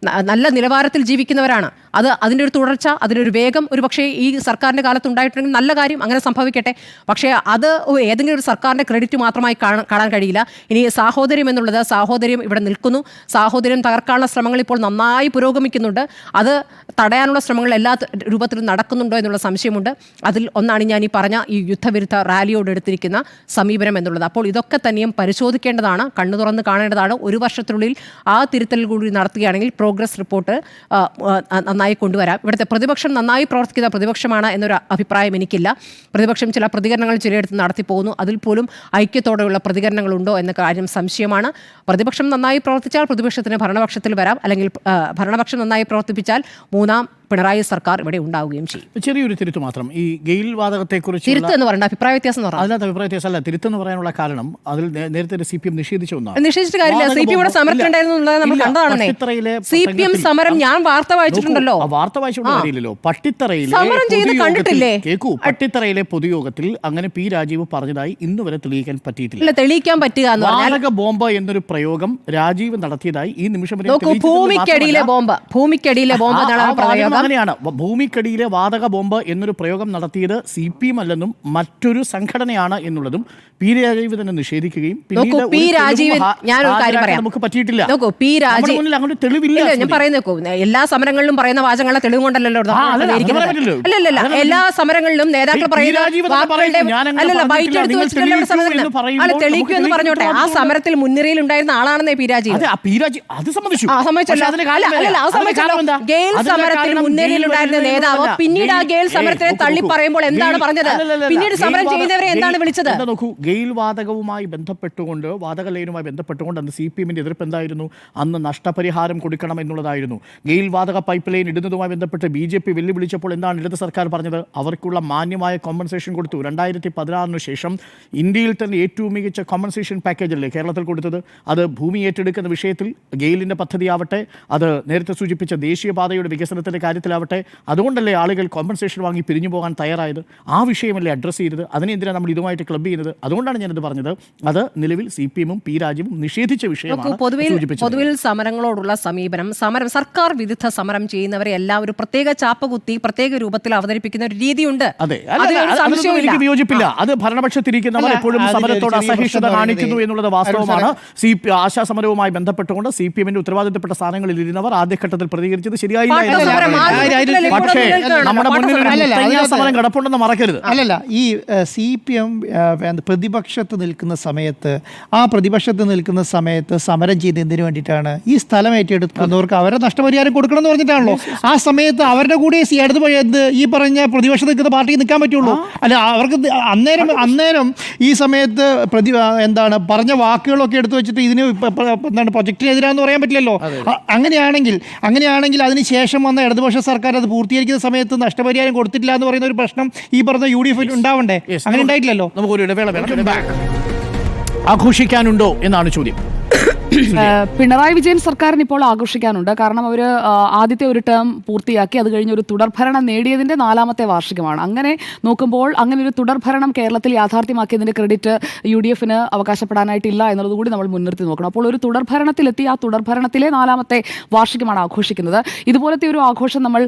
നല്ല നിലവാരത്തിൽ ജീവിക്കുന്നവരാണ്. അതിൻ്റെ ഒരു തുടർച്ച, അതിനൊരു വേഗം ഒരു പക്ഷേ ഈ സർക്കാരിൻ്റെ കാലത്ത് ഉണ്ടായിട്ടുണ്ടെങ്കിൽ നല്ല കാര്യം, അങ്ങനെ സംഭവിക്കട്ടെ. പക്ഷേ അത് ഏതെങ്കിലും ഒരു സർക്കാരിൻ്റെ ക്രെഡിറ്റ് മാത്രമായി കാണാൻ കഴിയില്ല. ഇനി സാഹോദര്യം എന്നുള്ളത്, സാഹോദര്യം ഇവിടെ നിൽക്കുന്നു. സാഹോദര്യം തകർക്കാനുള്ള ശ്രമങ്ങൾ ഇപ്പോൾ നന്നായി പുരോഗമിക്കുന്നുണ്ട്. അത് തടയാനുള്ള ശ്രമങ്ങൾ എല്ലാ രൂപത്തിലും നടക്കുന്നുണ്ടോ എന്നുള്ള സംശയമുണ്ട്. അതിൽ ഒന്നാണ് ഞാൻ ഈ പറഞ്ഞ ഈ യുദ്ധവിരുദ്ധ റാലിയോട് എടുത്തിരിക്കുന്ന സമീപനം എന്നുള്ളത്. അപ്പോൾ ഇതൊക്കെ തന്നെയും പരിശോധിക്കേണ്ടതാണ്, കണ്ണു തുറന്ന് കാണേണ്ടതാണ്. ഒരു വർഷത്തിനുള്ളിൽ ആ തിരുത്തൽ കൂടി നടത്തുകയാണെങ്കിൽ പ്രോഗ്രസ് റിപ്പോർട്ട് നന്നായി കൊണ്ടുവരാം. ഇവിടുത്തെ പ്രതിപക്ഷം നന്നായി പ്രവർത്തിക്കുന്ന പ്രതിപക്ഷമാണ് എന്നൊരു അഭിപ്രായം എനിക്കില്ല. പ്രതിപക്ഷം ചില പ്രതികരണങ്ങൾ ചിലയിടത്ത് നടത്തിപ്പോകുന്നു. അതിൽ പോലും ഐക്യത്തോടെയുള്ള പ്രതികരണങ്ങളുണ്ടോ എന്ന കാര്യം സംശയമാണ്. പ്രതിപക്ഷം നന്നായി പ്രവർത്തിച്ചാൽ പ്രതിപക്ഷത്തിന് ഭരണപക്ഷത്തിൽ വരാം, അല്ലെങ്കിൽ ഭരണപക്ഷം നന്നായി പ്രവർത്തിപ്പിച്ചാൽ മൂന്നാം പിണറായി സർക്കാർ ഇവിടെ ഉണ്ടാവുകയും ചെയ്യും. ചെറിയൊരു തിരുത്ത് മാത്രം. ഈ ഗെയിൽ വാതകത്തെക്കുറിച്ച് തിരുത്ത് എന്ന് പറയേണ്ട അഭിപ്രായ വ്യത്യാസം എന്ന് പറഞ്ഞാൽ അതിനകത്ത് അഭിപ്രായ വ്യത്യാസം അല്ല. തിരുത്തെന്ന് പറയാനുള്ള കാരണം അതിൽ നേരത്തെ CPM നിഷേധിച്ച ഒന്നാണ്. നിഷേധിച്ചിട്ട് കാര്യമില്ല. CPM ഇവിടെ സമരത്തിലുണ്ടായിരുന്നു നമ്മൾ കണ്ടതാണെന്നേ. CPM സമരം ഞാൻ വാർത്ത വായിച്ചിട്ടുണ്ടല്ലോ. വാർത്ത വായിച്ചുകൊണ്ട് കാര്യമില്ലല്ലോ. പട്ടിത്തറയിലെ സമരം ചെയ്ത് കണ്ടിട്ടില്ലേ? കേക്കൂ, പട്ടിത്തറയിലെ പൊതുയോഗത്തിൽ അങ്ങനെ P. രാജീവ് പറഞ്ഞതായി ഇന്ന് വരെ തെളിയിക്കാൻ പറ്റിയിട്ടില്ല. തെളിയിക്കാൻ പറ്റുക എന്ന് പറഞ്ഞാൽ വാതക ബോംബ് എന്നൊരു പ്രയോഗം രാജീവ് നടത്തിയതായി ഈ നിമിഷം വരെ ഭൂമിക്കടിയിലെ ബോംബ് എന്നാണ് പ്രയോഗം. അങ്ങനെയാണ്. ഭൂമിക്കടിയിലെ വാതക ബോംബ് എന്നൊരു പ്രയോഗം നടത്തിയത് CPM അല്ലെന്നും മറ്റൊരു സംഘടനയാണ് എന്നുള്ളതും P. രാജീവ് തന്നെ നിഷേധിക്കുകയും നമുക്ക് പറ്റിയിട്ടില്ല. അങ്ങനെ തെളിവില്ല. ഞാൻ പറയുന്ന എല്ലാ സമരങ്ങളിലും പറയുന്ന വാചകങ്ങളെ തെളിവ് കൊണ്ടല്ലോ. എല്ലാ സമരങ്ങളിലും നേതാക്കൾ തെളിയിക്കുമെന്ന് പറഞ്ഞോട്ടെ. ആ സമരത്തിൽ മുൻനിരയിൽ ഉണ്ടായിരുന്ന ആളാണെന്നേ P. രാജീവ്. ഗെയിൽ സമരത്തിൽ മുൻനിരയിലുണ്ടായിരുന്ന നേതാവ് പിന്നീട് ആ ഗെയിൽ സമരത്തിനെ തള്ളി പറയുമ്പോൾ എന്താണ് പറഞ്ഞത്? പിന്നീട് സമരം ചെയ്യുന്നവരെ എന്താണ് വിളിച്ചത്? നോക്കൂ, ഗെയിൽ വാതകവുമായി ബന്ധപ്പെട്ടുകൊണ്ട്, വാതക ലൈനുമായി ബന്ധപ്പെട്ടുകൊണ്ട് അന്ന് CPMന്റെ എതിർപ്പ് എന്തായിരുന്നു? അന്ന് നഷ്ടപരിഹാരം കൊടുക്കണം എന്നുള്ളതായിരുന്നു. ഗെയിൽ വാതക പൈപ്പ് ലൈൻ ഇടുന്നതുമായി ബന്ധപ്പെട്ട് BJP വെല്ലുവിളിച്ചപ്പോൾ എന്താണ് ഇടത് സർക്കാർ പറഞ്ഞത്? അവർക്കുള്ള മാന്യമായ കോമ്പൻസേഷൻ കൊടുത്തു. 2016 ശേഷം ഇന്ത്യയിൽ തന്നെ ഏറ്റവും മികച്ച കോമ്പൻസേഷൻ പാക്കേജല്ലേ കേരളത്തിൽ കൊടുത്തത്? അത് ഭൂമി ഏറ്റെടുക്കുന്ന വിഷയത്തിൽ ഗെയിലിൻ്റെ പദ്ധതിയാവട്ടെ, അത് നേരത്തെ സൂചിപ്പിച്ച ദേശീയപാതയുടെ വികസനത്തിൻ്റെ കാര്യത്തിലാവട്ടെ, അതുകൊണ്ടല്ലേ ആളുകൾ കോമ്പൻസേഷൻ വാങ്ങി പിരിഞ്ഞു പോകാൻ തയ്യാറായത്? ആ വിഷയമല്ലേ അഡ്രസ്സ് ചെയ്തത്? അതിനെന്തിനാണ് നമ്മൾ ഇതുമായിട്ട് ക്ലബ് ചെയ്യുന്നത്? അതുകൊണ്ടാണ് ഞാനത് പറഞ്ഞത്. അത് നിലവിൽ CPMും P. രാജീവും നിഷേധിച്ച വിഷയമാണ്. പൊതുവിൽ സമരങ്ങളോടുള്ള സമീപനം, സർക്കാർ വിരുദ്ധ സമരം ചെയ്യുന്നവരെ എല്ലാം ഒരു പ്രത്യേക ചാപ്പകുത്തി പ്രത്യേക രൂപത്തിൽ അവതരിപ്പിക്കുന്ന ഒരു രീതിയുണ്ട്. അതെ, എനിക്ക് വിയോജിപ്പില്ല. അത് ഭരണപക്ഷത്തിരിക്കുന്നവർ എപ്പോഴും സമരത്തോട് അസഹിഷ്ണുത കാണിക്കുന്നു എന്നുള്ളത് വാസ്തവമാണ്. ആശാസമരവുമായി ബന്ധപ്പെട്ടുകൊണ്ട് CPMന്റെ ഉത്തരവാദിത്തപ്പെട്ട സ്ഥാനങ്ങളിൽ ഇരുന്നവർ ആദ്യഘട്ടത്തിൽ പ്രതികരിച്ചത് ശരിയായില്ല. പക്ഷേ നമ്മുടെ മുന്നിൽ സമരം കിടപ്പുണ്ടെന്ന് മറക്കരുത്. അല്ലല്ല, ഈ CPM പ്രതിപക്ഷത്ത് നിൽക്കുന്ന സമയത്ത്, ആ പ്രതിപക്ഷത്ത് നിൽക്കുന്ന സമയത്ത് സമരം ചെയ്ത് എന്തിനു വേണ്ടിയിട്ടാണ്? ഈ സ്ഥലം ഏറ്റെടുക്കുന്നവർക്ക് അവരെ നഷ്ടപരിഹാരം കൊടുക്കണം എന്ന് പറഞ്ഞിട്ടാണല്ലോ. ആ സമയത്ത് അവരുടെ കൂടെ ഈ പറഞ്ഞ പ്രതിപക്ഷത്ത് നിൽക്കുന്ന പാർട്ടിക്ക് നിൽക്കാൻ പറ്റുള്ളൂ. അല്ല, അവർക്ക് അന്നേരം ഈ സമയത്ത് പറഞ്ഞ വാക്കുകളൊക്കെ എടുത്തു വെച്ചിട്ട് ഇതിന് പ്രൊജക്റ്റിനെതിരാന്ന് പറയാൻ പറ്റില്ലല്ലോ. അങ്ങനെയാണെങ്കിൽ അതിന് ശേഷം വന്ന ഇടതുപക്ഷ സർക്കാർ അത് പൂർത്തീകരിക്കുന്ന സമയത്ത് നഷ്ടപരിഹാരം കൊടുത്തിട്ടില്ല എന്ന് പറയുന്ന ഒരു പ്രശ്നം ഈ പറഞ്ഞ UDF ഉണ്ടാവണ്ടേ? അങ്ങനെ ഉണ്ടായിട്ടില്ലല്ലോ. നമുക്കൊരു ഇടവേള വേണം. ആഘോഷിക്കാനുണ്ടോ എന്നാണ് ചോദ്യം. പിണറായി വിജയൻ സർക്കാരിന് ഇപ്പോൾ ആഘോഷിക്കാനുണ്ട്. കാരണം അവർ ആദ്യത്തെ ഒരു ടേം പൂർത്തിയാക്കി, അത് കഴിഞ്ഞ് ഒരു തുടർഭരണം നേടിയതിൻ്റെ 4ാമത്തെ വാർഷികമാണ്. അങ്ങനെ നോക്കുമ്പോൾ അങ്ങനെ ഒരു തുടർഭരണം കേരളത്തിൽ യാഥാർത്ഥ്യമാക്കിയതിൻ്റെ ക്രെഡിറ്റ് UDFന് അവകാശപ്പെടാനായിട്ടില്ല എന്നുള്ളത് കൂടി നമ്മൾ മുൻനിർത്തി നോക്കണം. അപ്പോൾ ഒരു തുടർഭരണത്തിലെത്തി ആ തുടർഭരണത്തിലെ 4ാമത്തെ വാർഷികമാണ് ആഘോഷിക്കുന്നത്. ഇതുപോലത്തെ ഒരു ആഘോഷം നമ്മൾ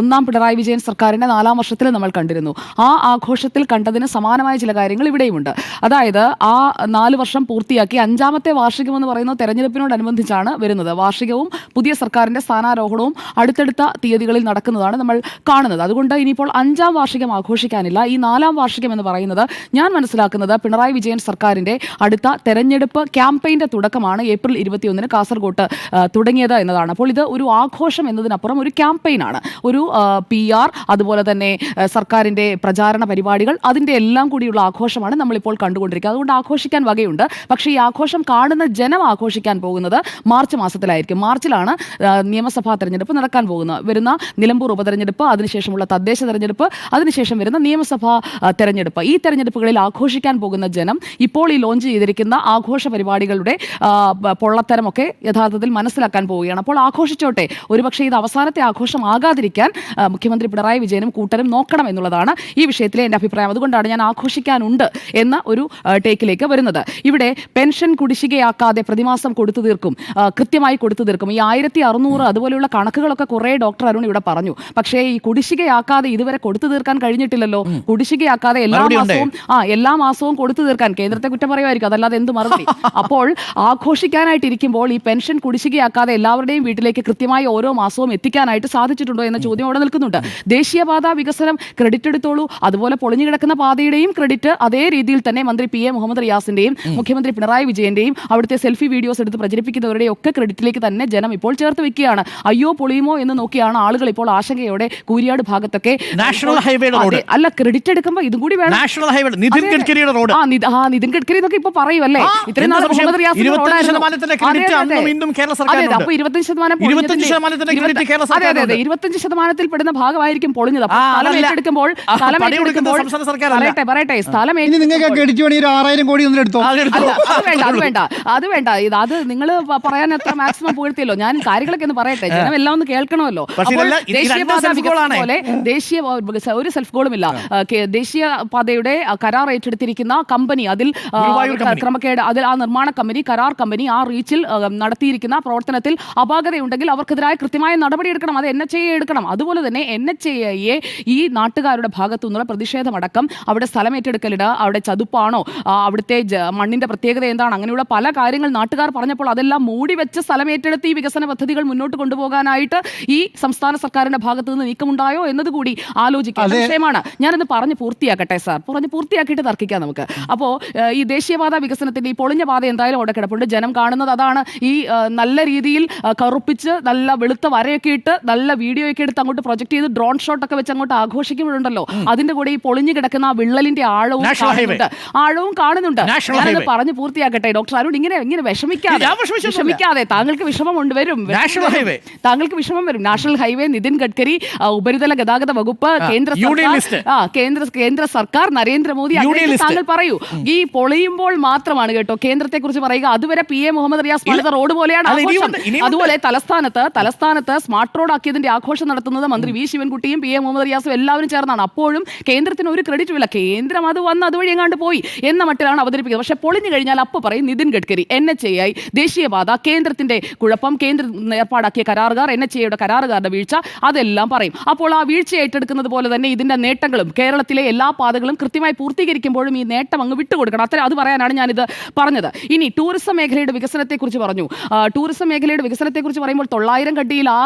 1ാം പിണറായി വിജയൻ സർക്കാരിൻ്റെ 4ാം വർഷത്തിൽ നമ്മൾ കണ്ടിരുന്നു. ആ ആഘോഷത്തിൽ കണ്ടതിന് സമാനമായ ചില കാര്യങ്ങൾ ഇവിടെയുമുണ്ട്. അതായത് ആ 4 വർഷം പൂർത്തിയാക്കി 5ാമത്തെ വാർഷികം എന്ന് പറയുന്നത് തെരഞ്ഞെടുപ്പിനോടനുബന്ധിച്ചാണ് വരുന്നത്. വാർഷികവും പുതിയ സർക്കാരിന്റെ സ്ഥാനാരോഹണവും അടുത്തടുത്ത തീയതികളിൽ നടക്കുന്നതാണ് നമ്മൾ കാണുന്നത്. അതുകൊണ്ട് ഇനിയിപ്പോൾ 5ാം വാർഷികം ആഘോഷിക്കാനില്ല. ഈ 4ാം വാർഷികം എന്ന് പറയുന്നത് ഞാൻ മനസ്സിലാക്കുന്നത് പിണറായി വിജയൻ സർക്കാരിന്റെ അടുത്ത തെരഞ്ഞെടുപ്പ് ക്യാമ്പയിന്റെ തുടക്കമാണ്. ഏപ്രിൽ 21 കാസർഗോട്ട് തുടങ്ങിയത് എന്നതാണ്. അപ്പോൾ ഇത് ഒരു ആഘോഷം എന്നതിനപ്പുറം ഒരു ക്യാമ്പയിനാണ്, ഒരു PR, അതുപോലെ തന്നെ സർക്കാരിന്റെ പ്രചാരണ പരിപാടികൾ, അതിന്റെ എല്ലാം കൂടിയുള്ള ആഘോഷമാണ് നമ്മളിപ്പോൾ കണ്ടുകൊണ്ടിരിക്കുന്നത്. അതുകൊണ്ട് ആഘോഷിക്കാൻ വകയുണ്ട്. പക്ഷേ ഈ ആഘോഷം കാണുന്ന ജനം ആഘോഷിക്കാൻ പോകുന്നത് മാർച്ച് മാസത്തിലായിരിക്കും. മാർച്ചിലാണ് നിയമസഭാ തെരഞ്ഞെടുപ്പ് നടക്കാൻ പോകുന്നത്. വരുന്ന നിലമ്പൂർ ഉപതെരഞ്ഞെടുപ്പ്, അതിനുശേഷമുള്ള തദ്ദേശ തെരഞ്ഞെടുപ്പ്, അതിനുശേഷം വരുന്ന നിയമസഭാ തെരഞ്ഞെടുപ്പ്. ഈ തെരഞ്ഞെടുപ്പുകളിൽ ആഘോഷിക്കാൻ പോകുന്ന ജനം ഇപ്പോൾ ഈ ലോഞ്ച് ചെയ്തിരിക്കുന്ന ആഘോഷ പരിപാടികളുടെ പൊള്ളത്തരമൊക്കെ യഥാർത്ഥത്തിൽ മനസ്സിലാക്കാൻ പോവുകയാണ്. അപ്പോൾ ആഘോഷിച്ചോട്ടെ. ഒരുപക്ഷെ ഇത് അവസാനത്തെ ആഘോഷമാകാതിരിക്കാൻ മുഖ്യമന്ത്രി പിണറായി വിജയനും കൂട്ടരും നോക്കണം എന്നുള്ളതാണ് ഈ വിഷയത്തിലെ എൻ്റെ അഭിപ്രായം. അതുകൊണ്ടാണ് ഞാൻ ആഘോഷിക്കാനുണ്ട് എന്ന ഒരു ടേക്കിലേക്ക് വരുന്നത്. ഇവിടെ പെൻഷൻ കുടിശ്ശികയാക്കാതെ പ്രതിമാസം കൊടുത്തു തീർക്കും, കൃത്യമായി കൊടുത്തു തീർക്കും. ഈ 1600 അതുപോലെയുള്ള കണക്കുകളൊക്കെ കുറേ ഡോക്ടർ അരുൺ ഇവിടെ പറഞ്ഞു. പക്ഷേ ഈ കുടിശ്ശികയാക്കാതെ ഇതുവരെ കൊടുത്തു തീർക്കാൻ കഴിഞ്ഞിട്ടില്ലല്ലോ. കുടിശ്ശികയാക്കാതെ എല്ലാ മാസവും കൊടുത്തു തീർക്കാൻ കേന്ദ്രത്തെ കുറ്റം പറയുമായിരിക്കും, അതല്ലാതെ എന്ത് മറുപടി? അപ്പോൾ ആഘോഷിക്കാനായിട്ടിരിക്കുമ്പോൾ ഈ പെൻഷൻ കുടിശ്ശികയാക്കാതെ എല്ലാവരുടെയും വീട്ടിലേക്ക് കൃത്യമായി ഓരോ മാസവും എത്തിക്കാനായിട്ട് സാധിച്ചിട്ടുണ്ടോ എന്ന ചോദ്യം അവിടെ നിൽക്കുന്നുണ്ട്. ദേശീയപാത വികസനം ക്രെഡിറ്റ് എടുത്തോളൂ. അതുപോലെ പൊളിഞ്ഞു കിടക്കുന്ന പാതയുടെയും ക്രെഡിറ്റ് അതേ രീതിയിൽ തന്നെ മന്ത്രി PA മുഹമ്മദ് റിയാസിന്റെയും മുഖ്യമന്ത്രി പിണറായി വിജയന്റെയും അവിടുത്തെ സെൽഫി വീഡിയോസ് എടുത്ത് പ്രചരിപ്പിക്കുന്നവരുടെയും ഒക്കെ ക്രെഡിറ്റിലേക്ക് തന്നെ ജനം ഇപ്പോൾ ചേർത്ത് വെക്കുകയാണ്. അയ്യോ പൊളിയുമോ എന്ന് നോക്കിയാണ് ആളുകൾ ഇപ്പോൾ ആശങ്കയോടെ കൂരിയാട് ഭാഗത്തൊക്കെ നാഷണൽ ഹൈവേയുടെ റോഡ് അല്ല ക്രെഡിറ്റ് എടുക്കുമ്പോൾ ഇതും കൂടി വേണം. നാഷണൽ ഹൈവേ നിതിൻ ഗഡ്കരിയുടെ റോഡ്. നിതിൻ ഗഡ്കരി എന്നൊക്കെ ഇപ്പൊ പറയുമല്ലേ? ഇത്രയും നാൾ മുഹമ്മദ് റിയാസിന്റെ റോഡായിരുന്നു. അപ്പൊ 25% പെടുന്ന ഭാഗമായിരിക്കും പൊളിഞ്ഞത്. സ്ഥലം ഏറ്റെടുക്കുമ്പോൾ അത് വേണ്ട. അത് നിങ്ങൾ പറയാൻ അത്ര മാക്സിമം പുകഴ്ത്തിയല്ലോ. ഞാൻ കാര്യങ്ങളൊക്കെ ഒന്ന് പറയട്ടെ, ജനം എല്ലാം ഒന്ന് കേൾക്കണമല്ലോ. ദേശീയ ഒരു സെൽഫ് ഗോളുമില്ല. ദേശീയപാതയുടെ കരാർ ഏറ്റെടുത്തിരിക്കുന്ന കമ്പനി, അതിൽ ക്രമക്കേട്, അതിൽ ആ നിർമ്മാണ കമ്പനി, കരാർ കമ്പനി ആ റീച്ചിൽ നടത്തിയിരിക്കുന്ന പ്രവർത്തനത്തിൽ അപാകതയുണ്ടെങ്കിൽ അവർക്കെതിരായ കൃത്യമായ നടപടിയെടുക്കണം. അത് NHAI എടുക്കണം. അതുപോലെ തന്നെ NHAIയെ ഈ നാട്ടുകാരുടെ ഭാഗത്തു നിന്നുള്ള പ്രതിഷേധമടക്കം, അവിടെ സ്ഥലം ഏറ്റെടുക്കലിട, അവിടെ ചതുപ്പാണോ, അവിടുത്തെ മണ്ണിന്റെ പ്രത്യേകത എന്താണ്, അങ്ങനെയുള്ള പല കാര്യങ്ങൾ നാട്ടുകാർ പറഞ്ഞപ്പോൾ അതെല്ലാം മൂടി വെച്ച് സ്ഥലം ഏറ്റെടുത്ത് ഈ വികസന പദ്ധതികൾ മുന്നോട്ട് കൊണ്ടുപോകാനായിട്ട് ഈ സംസ്ഥാന സർക്കാരിന്റെ ഭാഗത്തു നിന്ന് നീക്കമുണ്ടായോ എന്നതുകൂടി ആലോചിക്കേണ്ട വിഷയമാണ്. ഞാനത് പറഞ്ഞ് പൂർത്തിയാക്കട്ടെ സാർ, പൂർത്തിയാക്കിയിട്ട് തർക്കിക്കാം നമുക്ക്. അപ്പോൾ ഈ ദേശീയപാത വികസനത്തിന്റെ ഈ പൊളിഞ്ഞ പാത എന്തായാലും അവിടെ കിടപ്പുണ്ട്. ജനം കാണുന്നത് അതാണ്. ഈ നല്ല രീതിയിൽ കറുപ്പിച്ച് നല്ല വെളുത്ത വരയൊക്കെ ഇട്ട് നല്ല വീഡിയോ ഒക്കെ എടുത്ത് അങ്ങോട്ട് പ്രൊജക്ട് ചെയ്ത് ഡ്രോൺ ഷോട്ട് ഒക്കെ വെച്ച് അങ്ങോട്ട് ആഘോഷിക്കുമ്പോഴുണ്ടല്ലോ, അതിന്റെ കൂടെ ഈ പൊളിഞ്ഞു കിടക്കുന്ന ആ വിള്ളലിന്റെ ആഴവും കാണുന്നുണ്ട്. ഞാനത് പറഞ്ഞ് പൂർത്തിയാക്കട്ടെ. ഡോക്ടർ അരുൺ ഇങ്ങനെ വിഷമിക്കാതെ, താങ്കൾക്ക് വിഷമം വരും. താങ്കൾക്ക് വിഷമം വരും. നാഷണൽ ഹൈവേ, നിതിൻ ഗഡ്കരി, ഉപരിതല ഗതാഗത വകുപ്പ്, കേന്ദ്ര സർക്കാർ, നരേന്ദ്രമോദി, താങ്കൾ പറയൂ. ഈ പൊളിയുമ്പോൾ മാത്രമാണ് കേട്ടോ കേന്ദ്രത്തെ കുറിച്ച് പറയുക. അതുവരെ PA മുഹമ്മദ് റിയാസ് പണിത റോഡ് പോലെയാണ് ആഘോഷം. അതുപോലെ തലസ്ഥാനത്ത് സ്മാർട്ട് റോഡ് ആക്കിയതിന്റെ ആഘോഷം നടത്തുന്നത് മന്ത്രി V ശിവൻകുട്ടിയും PA മുഹമ്മദ് റിയാസും എല്ലാവരും ചേർന്നാണ്. അപ്പോഴും കേന്ദ്രത്തിന് ഒരു ക്രെഡിറ്റ് ഇല്ല. കേന്ദ്രം അത് വന്ന് അതുവഴി എങ്ങാണ്ട് പോയി എന്ന മട്ടിലാണ് അവതരിപ്പിക്കുന്നത്. പക്ഷെ പൊളിഞ്ഞു കഴിഞ്ഞാൽ അപ്പോൾ പറയും നിതിൻ ഗഡ്കരി, NHAI, ദേശീയപാത, കേന്ദ്രത്തിന്റെ കുഴപ്പം, കേന്ദ്രം ഏർപ്പാടാക്കിയ കരാറുകാർ, NHAIയുടെ കരാറുകാരുടെ വീഴ്ച, അതെല്ലാം പറയും. അപ്പോൾ ആ വീഴ്ച ഏറ്റെടുക്കുന്നത് പോലെ തന്നെ ഇതിന്റെ നേട്ടങ്ങളും കേരളത്തിലെ എല്ലാ പാതകളും കൃത്യമായി പൂർത്തീകരിക്കുമ്പോഴും ഈ നേട്ടം അങ്ങ് വിട്ടുകൊടുക്കണം. അത് പറയാനാണ് ഞാനിത് പറഞ്ഞത്. ഇനി ടൂറിസം മേഖലയുടെ വികസനത്തെക്കുറിച്ച് പറഞ്ഞു. ടൂറിസം മേഖലയുടെ വികസനത്തെക്കുറിച്ച് പറയുമ്പോൾ 900 കട്ടിയിൽ ആ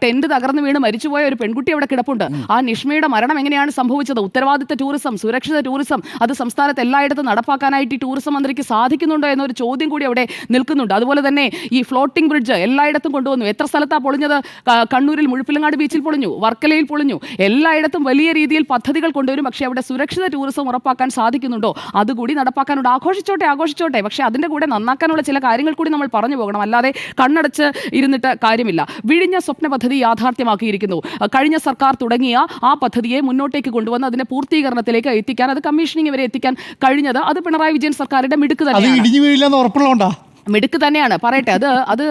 ടെന്റ് തകർന്നു വീണ് മരിച്ചുപോയ ഒരു പെൺകുട്ടി അവിടെ കിടപ്പുണ്ട്. ആ നിഷ്മയുടെ മരണം എങ്ങനെയാണ് സംഭവിച്ചത്? ഉത്തരവാദിത്ത ടൂറിസം, സുരക്ഷിത ടൂറിസം, അത് സംസ്ഥാനത്ത് എല്ലായിടത്തും നടപ്പാക്കാനായിട്ട് ഈ ടൂറിസം മന്ത്രിക്ക് സാധിക്കുന്നുണ്ടോ എന്നൊരു ചോദ്യം കൂടി അവിടെ നിൽക്കുന്നുണ്ട്. അതുപോലെ തന്നെ ഈ ഫ്ലോട്ടിംഗ് ബ്രിഡ്ജ് എല്ലായിടത്തും കൊണ്ടുവന്നു. എത്ര സ്ഥലത്താണ് പൊളിഞ്ഞത്? കണ്ണൂരിൽ മുഴുപ്പിലങ്ങാട് ബീച്ചിൽ പൊളിഞ്ഞു, വർക്കലയിൽ പൊളിഞ്ഞു. എല്ലായിടത്തും വലിയ രീതിയിൽ പദ്ധതികൾ കൊണ്ടുവരും. പക്ഷേ അവിടെ സുരക്ഷിത ടൂറിസം ഉറപ്പാക്കാൻ സാധിക്കുന്നുണ്ടോ? അതുകൂടി നടപ്പാക്കാനുണ്ട്. ആഘോഷിച്ചോട്ടെ. പക്ഷേ അതിൻ്റെ കൂടെ നന്നാക്കാനുള്ള ചില കാര്യങ്ങൾ കൂടി നമ്മൾ പറഞ്ഞു പോകണം. അല്ലാതെ കണ്ണടച്ച് ഇരുന്നിട്ട് കാര്യമില്ല. വിഴിഞ്ഞ സ്വപ്ന പദ്ധതി യാഥാർത്ഥ്യമാക്കിയിരിക്കുന്നു. കഴിഞ്ഞ സർക്കാർ തുടങ്ങിയ ആ പദ്ധതിയെ മുന്നോട്ടേക്ക് കൊണ്ടുവന്ന് അതിന്റെ പൂർത്തീകരണത്തിലേക്ക് എത്തിക്കാൻ, അത് കമ്മീഷനിങ് വരെ എത്തിക്കാൻ കഴിഞ്ഞത് അത് പിണറായി വിജയൻ സർക്കാരിന്റെ മിടുക്ക് തന്നെയാണ്. മിടുക്ക് തന്നെയാണ്, പറയട്ടെ. അത്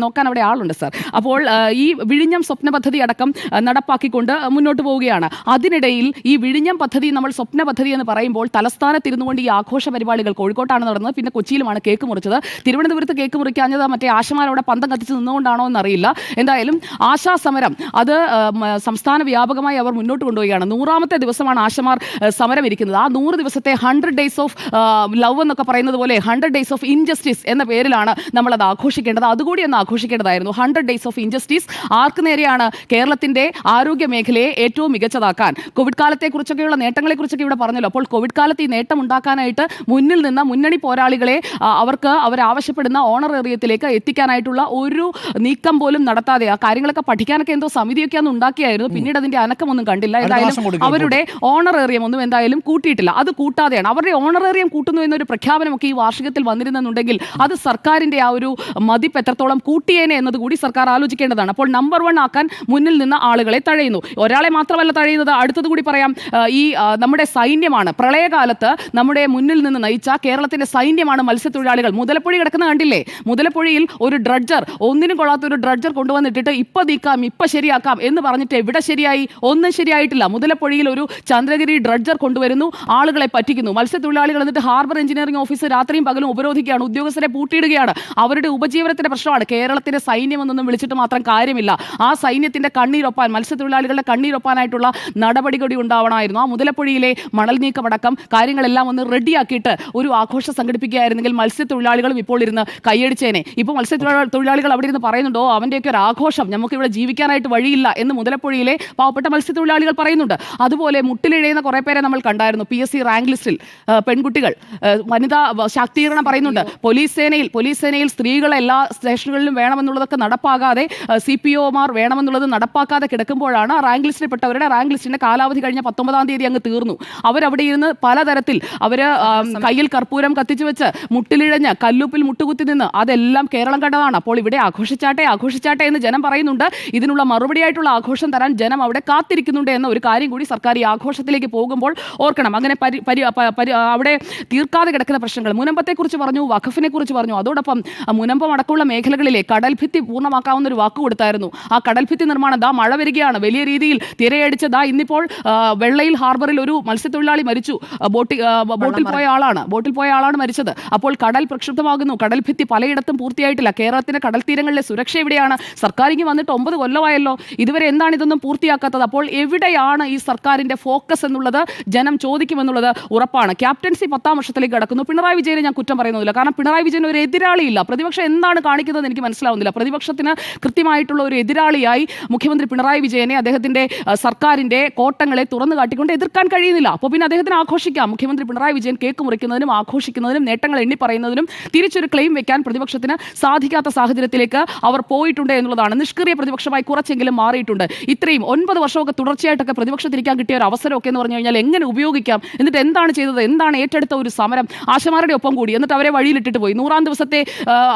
നോക്കാൻ അവിടെ ആളുണ്ട് സാർ. അപ്പോൾ ഈ വിഴിഞ്ഞം സ്വപ്ന പദ്ധതി അടക്കം നടപ്പാക്കിക്കൊണ്ട് മുന്നോട്ട് പോവുകയാണ്. അതിനിടയിൽ ഈ വിഴിഞ്ഞം പദ്ധതി, നമ്മൾ സ്വപ്ന പദ്ധതി എന്ന് പറയുമ്പോൾ തലസ്ഥാനത്തിരുന്നുകൊണ്ട് ഈ ആഘോഷ പരിപാടികൾ കോഴിക്കോട്ടാണ് നടന്നത്, പിന്നെ കൊച്ചിയിലുമാണ് കേക്ക് മുറിച്ചത്. തിരുവനന്തപുരത്ത് കേക്ക് മുറിക്കാഞ്ഞത് മറ്റേ ആശമാരവിടെ പന്തം കത്തിച്ച് നിന്നുകൊണ്ടാണോ എന്നറിയില്ല. എന്തായാലും ആശാ സമരം അത് സംസ്ഥാന വ്യാപകമായി അവർ മുന്നോട്ട് കൊണ്ടുപോവുകയാണ്. 100ാമത്തെ ദിവസമാണ് ആശമാർ സമരം ഇരിക്കുന്നത്. ആ 100 ദിവസത്തെ 100 days ഓഫ് ലവ് എന്നൊക്കെ പറയുന്നത് പോലെ 100 days ഓഫ് ഇൻജസ്റ്റിസ് എന്ന പേരിലാണ് നമ്മളത് ആഘോഷിക്കേണ്ടത്. അതുകൂടി ഒന്ന് ആഘോഷിക്കേണ്ടതായിരുന്നു. 100 ഡേയ്സ് ഓഫ് ഇൻജസ്റ്റിസ് ആർക്ക് നേരെയാണ്? കേരളത്തിന്റെ ആരോഗ്യ മേഖലയെ ഏറ്റവും മികച്ചതാക്കാൻ. കോവിഡ് കാലത്തെക്കുറിച്ചൊക്കെയുള്ള നേട്ടങ്ങളെക്കുറിച്ചൊക്കെ ഇവിടെ പറഞ്ഞല്ലോ. അപ്പോൾ കോവിഡ് കാലത്ത് ഈ നേട്ടം ഉണ്ടാക്കാനായിട്ട് മുന്നിൽ നിന്ന മുന്നണി പോരാളികളെ അവരാവശ്യപ്പെടുന്ന ഓണറേറിയത്തിലേക്ക് എത്തിക്കാനായിട്ടുള്ള ഒരു നീക്കം പോലും നടത്താതെ ആ കാര്യങ്ങളൊക്കെ പഠിക്കാനൊക്കെ എന്തോ സമിതിയൊക്കെ അന്ന് ഉണ്ടാക്കിയായിരുന്നു. പിന്നീട് അതിന്റെ അനക്കമൊന്നും കണ്ടില്ല. എന്തായാലും അവരുടെ ഓണറേറിയം ഒന്നും എന്തായാലും കൂട്ടിയിട്ടില്ല. അത് കൂട്ടാതെയാണ് അവരുടെ ഓണറേറിയം കൂട്ടുന്നു എന്നൊരു പ്രഖ്യാപനമൊക്കെ ഈ വാർഷികത്തിൽ വന്നിരുന്നെന്നുണ്ടെങ്കിൽ അത് സർക്കാരിന്റെ ആ ഒരു മതിപ്പ് എത്രത്തോളം കൂട്ടിയേനെ എന്നത് കൂടി സർക്കാർ ആലോചിക്കേണ്ടതാണ്. അപ്പോൾ നമ്പർ 1 ആക്കാൻ മുന്നിൽ നിന്ന് ആളുകളെ തഴയുന്നു. ഒരാളെ മാത്രമല്ല തഴയുന്നത്, അടുത്തത് കൂടി പറയാം. ഈ നമ്മുടെ സൈന്യമാണ് പ്രളയകാലത്ത് നമ്മുടെ മുന്നിൽ നിന്ന് നയിച്ച കേരളത്തിന്റെ സൈന്യമാണ് മത്സ്യത്തൊഴിലാളികൾ. മുതലപ്പുഴി കിടക്കുന്ന കണ്ടില്ലേ? മുതലപ്പുഴയിൽ ഒരു ഡ്രഡ്ജർ, ഒന്നിനും കൊള്ളാത്ത ഒരു ഡ്രഡ്ജർ കൊണ്ടുവന്നിട്ടിട്ട് ഇപ്പൊ നീക്കാം ഇപ്പൊ ശരിയാക്കാം എന്ന് പറഞ്ഞിട്ട് എവിടെ ശരിയായി? ഒന്നും ശരിയായിട്ടില്ല. മുതലപ്പുഴയിൽ ഒരു ചന്ദ്രഗിരി ഡ്രഡ്ജർ കൊണ്ടുവരുന്നു, ആളുകളെ പറ്റിക്കുന്നു. മത്സ്യത്തൊഴിലാളികൾ എന്നിട്ട് ഹാർബർ എഞ്ചിനീയറിംഗ് ഓഫീസ് രാത്രിയും പകലും ഉപരോധിക്കുകയാണ്, ഉദ്യോഗസ്ഥരെ പൂട്ടിയിടുകയാണ്. അവരുടെ ഉപജീവനത്തിന്റെ പ്രശ്നമാണ്. കേരളത്തിന്റെ സൈന്യമെന്നൊന്നും വിളിച്ചിട്ട് മാത്രം കാര്യമില്ല. ആ സൈന്യത്തിന്റെ കണ്ണീരൊപ്പാൻ, മത്സ്യത്തൊഴിലാളികളുടെ കണ്ണീരൊപ്പാനായിട്ടുള്ള നടപടി കൂടി ഉണ്ടാവണമായിരുന്നു. ആ മുതലപ്പുഴയിലെ മണൽ നീക്കമടക്കം കാര്യങ്ങളെല്ലാം ഒന്ന് റെഡിയാക്കിയിട്ട് ഒരു ആഘോഷം സംഘടിപ്പിക്കുകയായിരുന്നെങ്കിൽ മത്സ്യത്തൊഴിലാളികളും ഇപ്പോൾ ഇരുന്ന് കൈയടിച്ചേനെ. ഇപ്പോൾ മത്സ്യത്തൊഴിലാളികൾ അവിടെ ഇരുന്ന് പറയുന്നുണ്ടോ അവന്റെയൊക്കെ ഒരു ആഘോഷം, നമുക്ക് ഇവിടെ ജീവിക്കാനായിട്ട് വഴിയില്ല എന്ന് മുതലപ്പുഴയിലെ പാവപ്പെട്ട മത്സ്യത്തൊഴിലാളികൾ പറയുന്നുണ്ട്. അതുപോലെ മുട്ടിലിഴയുന്ന കുറെ പേരെ നമ്മൾ കണ്ടായിരുന്നു. PSC റാങ്ക് ലിസ്റ്റിൽ പെൺകുട്ടികൾ, വനിതാ ശാക്തീകരണം പറയുന്നുണ്ട്. പോലീസ് സേനയിൽ സ്ത്രീകളെ എല്ലാ സ്റ്റേഷനുകളിലും വേണമെന്നുള്ളതൊക്കെ നടപ്പാകാതെ, CPOമാർ വേണമെന്നുള്ളത് നടപ്പാക്കാതെ കിടക്കുമ്പോഴാണ് റാങ്ക് ലിസ്റ്റിൽപ്പെട്ടവരുടെ റാങ്ക് ലിസ്റ്റിന്റെ കാലാവധി കഴിഞ്ഞ 19-ാം തീയതി അങ്ങ് തീർന്നു. അവരവിടെ ഇരുന്ന് പലതരത്തിൽ കയ്യിൽ കർപ്പൂരം കത്തിച്ചു വെച്ച് മുട്ടിലിഴഞ്ഞ് കല്ലുപ്പിൽ മുട്ടുകുത്തി നിന്ന് അതെല്ലാം കേരളം കണ്ടതാണ്. അപ്പോൾ ഇവിടെ ആഘോഷിച്ചാട്ടെ എന്ന് ജനം പറയുന്നുണ്ട്. ഇതിനുള്ള മറുപടിയായിട്ടുള്ള ആഘോഷം തരാൻ ജനം അവിടെ കാത്തിരിക്കുന്നുണ്ട് എന്ന ഒരു കാര്യം കൂടി സർക്കാർ ഈ ആഘോഷത്തിലേക്ക് പോകുമ്പോൾ ഓർക്കണം. അങ്ങനെ അവിടെ തീർക്കാതെ കിടക്കുന്ന പ്രശ്നങ്ങൾ, മുനമ്പത്തെക്കുറിച്ച് പറഞ്ഞു, വഖഫിനെ കുറിച്ച് പറഞ്ഞു. അതോടൊപ്പം മുനമ്പം അടക്കമുള്ള മേഖലകളിലെ കടൽഭിത്തി പൂർണ്ണമാക്കാവുന്ന ഒരു വാക്ക് കൊടുത്തായിരുന്നു. ആ കടൽഭിത്തി നിർമ്മാണം മഴ വരികയാണ്, വലിയ രീതിയിൽ തിരയടിച്ച് ഇന്നിപ്പോൾ വെള്ളയിൽ ഹാർബറിൽ ഒരു മത്സ്യത്തൊഴിലാളി മരിച്ചു. ബോട്ടിൽ പോയ ആളാണ് മരിച്ചത്. അപ്പോൾ കടൽ പ്രക്ഷുബ്ധമാകുന്നു. കടൽഭിത്തി പലയിടത്തും പൂർത്തിയായിട്ടില്ല. കേരളത്തിന്റെ കടൽ തീരങ്ങളിലെ സുരക്ഷ എവിടെയാണ്? സർക്കാർ ഇങ്ങ് വന്നിട്ട് 9 കൊല്ലമായല്ലോ, ഇതുവരെ എന്താണ് ഇതൊന്നും പൂർത്തിയാക്കാത്തത്? അപ്പോൾ എവിടെയാണ് ഈ സർക്കാരിന്റെ ഫോക്കസ് എന്നുള്ളത് ജനം ചോദിക്കുമെന്നുള്ളത് ഉറപ്പാണ്. ക്യാപ്റ്റൻസി 10-ാം വർഷത്തിലേക്ക് കടക്കുന്നു. പിണറായി വിജയനെ ഞാൻ കുറ്റം പറയുന്നില്ല. കാരണം പിണറായി വിജയൻ ഒരു എതിരാളിയില്ല. പ്രതിപക്ഷം എന്താണ് കാണിക്കുന്നത് എനിക്ക് മനസ്സിലാവുന്നില്ല. പ്രതിപക്ഷത്തിന് കൃത്യമായിട്ടുള്ള ഒരു എതിരാളിയായി മുഖ്യമന്ത്രി പിണറായി വിജയനെ, അദ്ദേഹത്തിന്റെ സർക്കാരിന്റെ കോട്ടങ്ങളെ തുറന്നു കാട്ടിക്കൊണ്ട് എതിർക്കാൻ കഴിയുന്നില്ല. അപ്പോൾ പിന്നെ അദ്ദേഹത്തിന് ആഘോഷിക്കാം. മുഖ്യമന്ത്രി പിണറായി വിജയൻ കേക്ക് മുറിക്കുന്നതിനും ആഘോഷിക്കുന്നതിനും നേട്ടങ്ങൾ എണ്ണി പറയുന്നതിനും തിരിച്ചൊരു ക്ലെയിം വെക്കാൻ പ്രതിപക്ഷത്തിന് സാധിക്കാത്ത സാഹചര്യത്തിലേക്ക് അവർ പോയിട്ടുണ്ട് എന്നുള്ളതാണ്. നിഷ്ക്രിയ പ്രതിപക്ഷമായി കുറച്ചെങ്കിലും മാറിയിട്ടുണ്ട്. ഇത്രയും 9 വർഷമൊക്കെ തുടർച്ചയായിട്ടൊക്കെ പ്രതിപക്ഷത്തിരിക്കാൻ കിട്ടിയ ഒരു അവസരമൊക്കെ എന്ന് പറഞ്ഞു കഴിഞ്ഞാൽ എങ്ങനെ ഉപയോഗിക്കാം? എന്നിട്ട് എന്താണ് ചെയ്തത്? എന്താണ് ഏറ്റെടുത്ത ഒരു സമരം? ആശമാരുടെ ഒപ്പം കൂടി, എന്നിട്ട് അവരെ വഴിയിലിട്ടിട്ട് പോയി. 100-ാം ദിവസത്തെ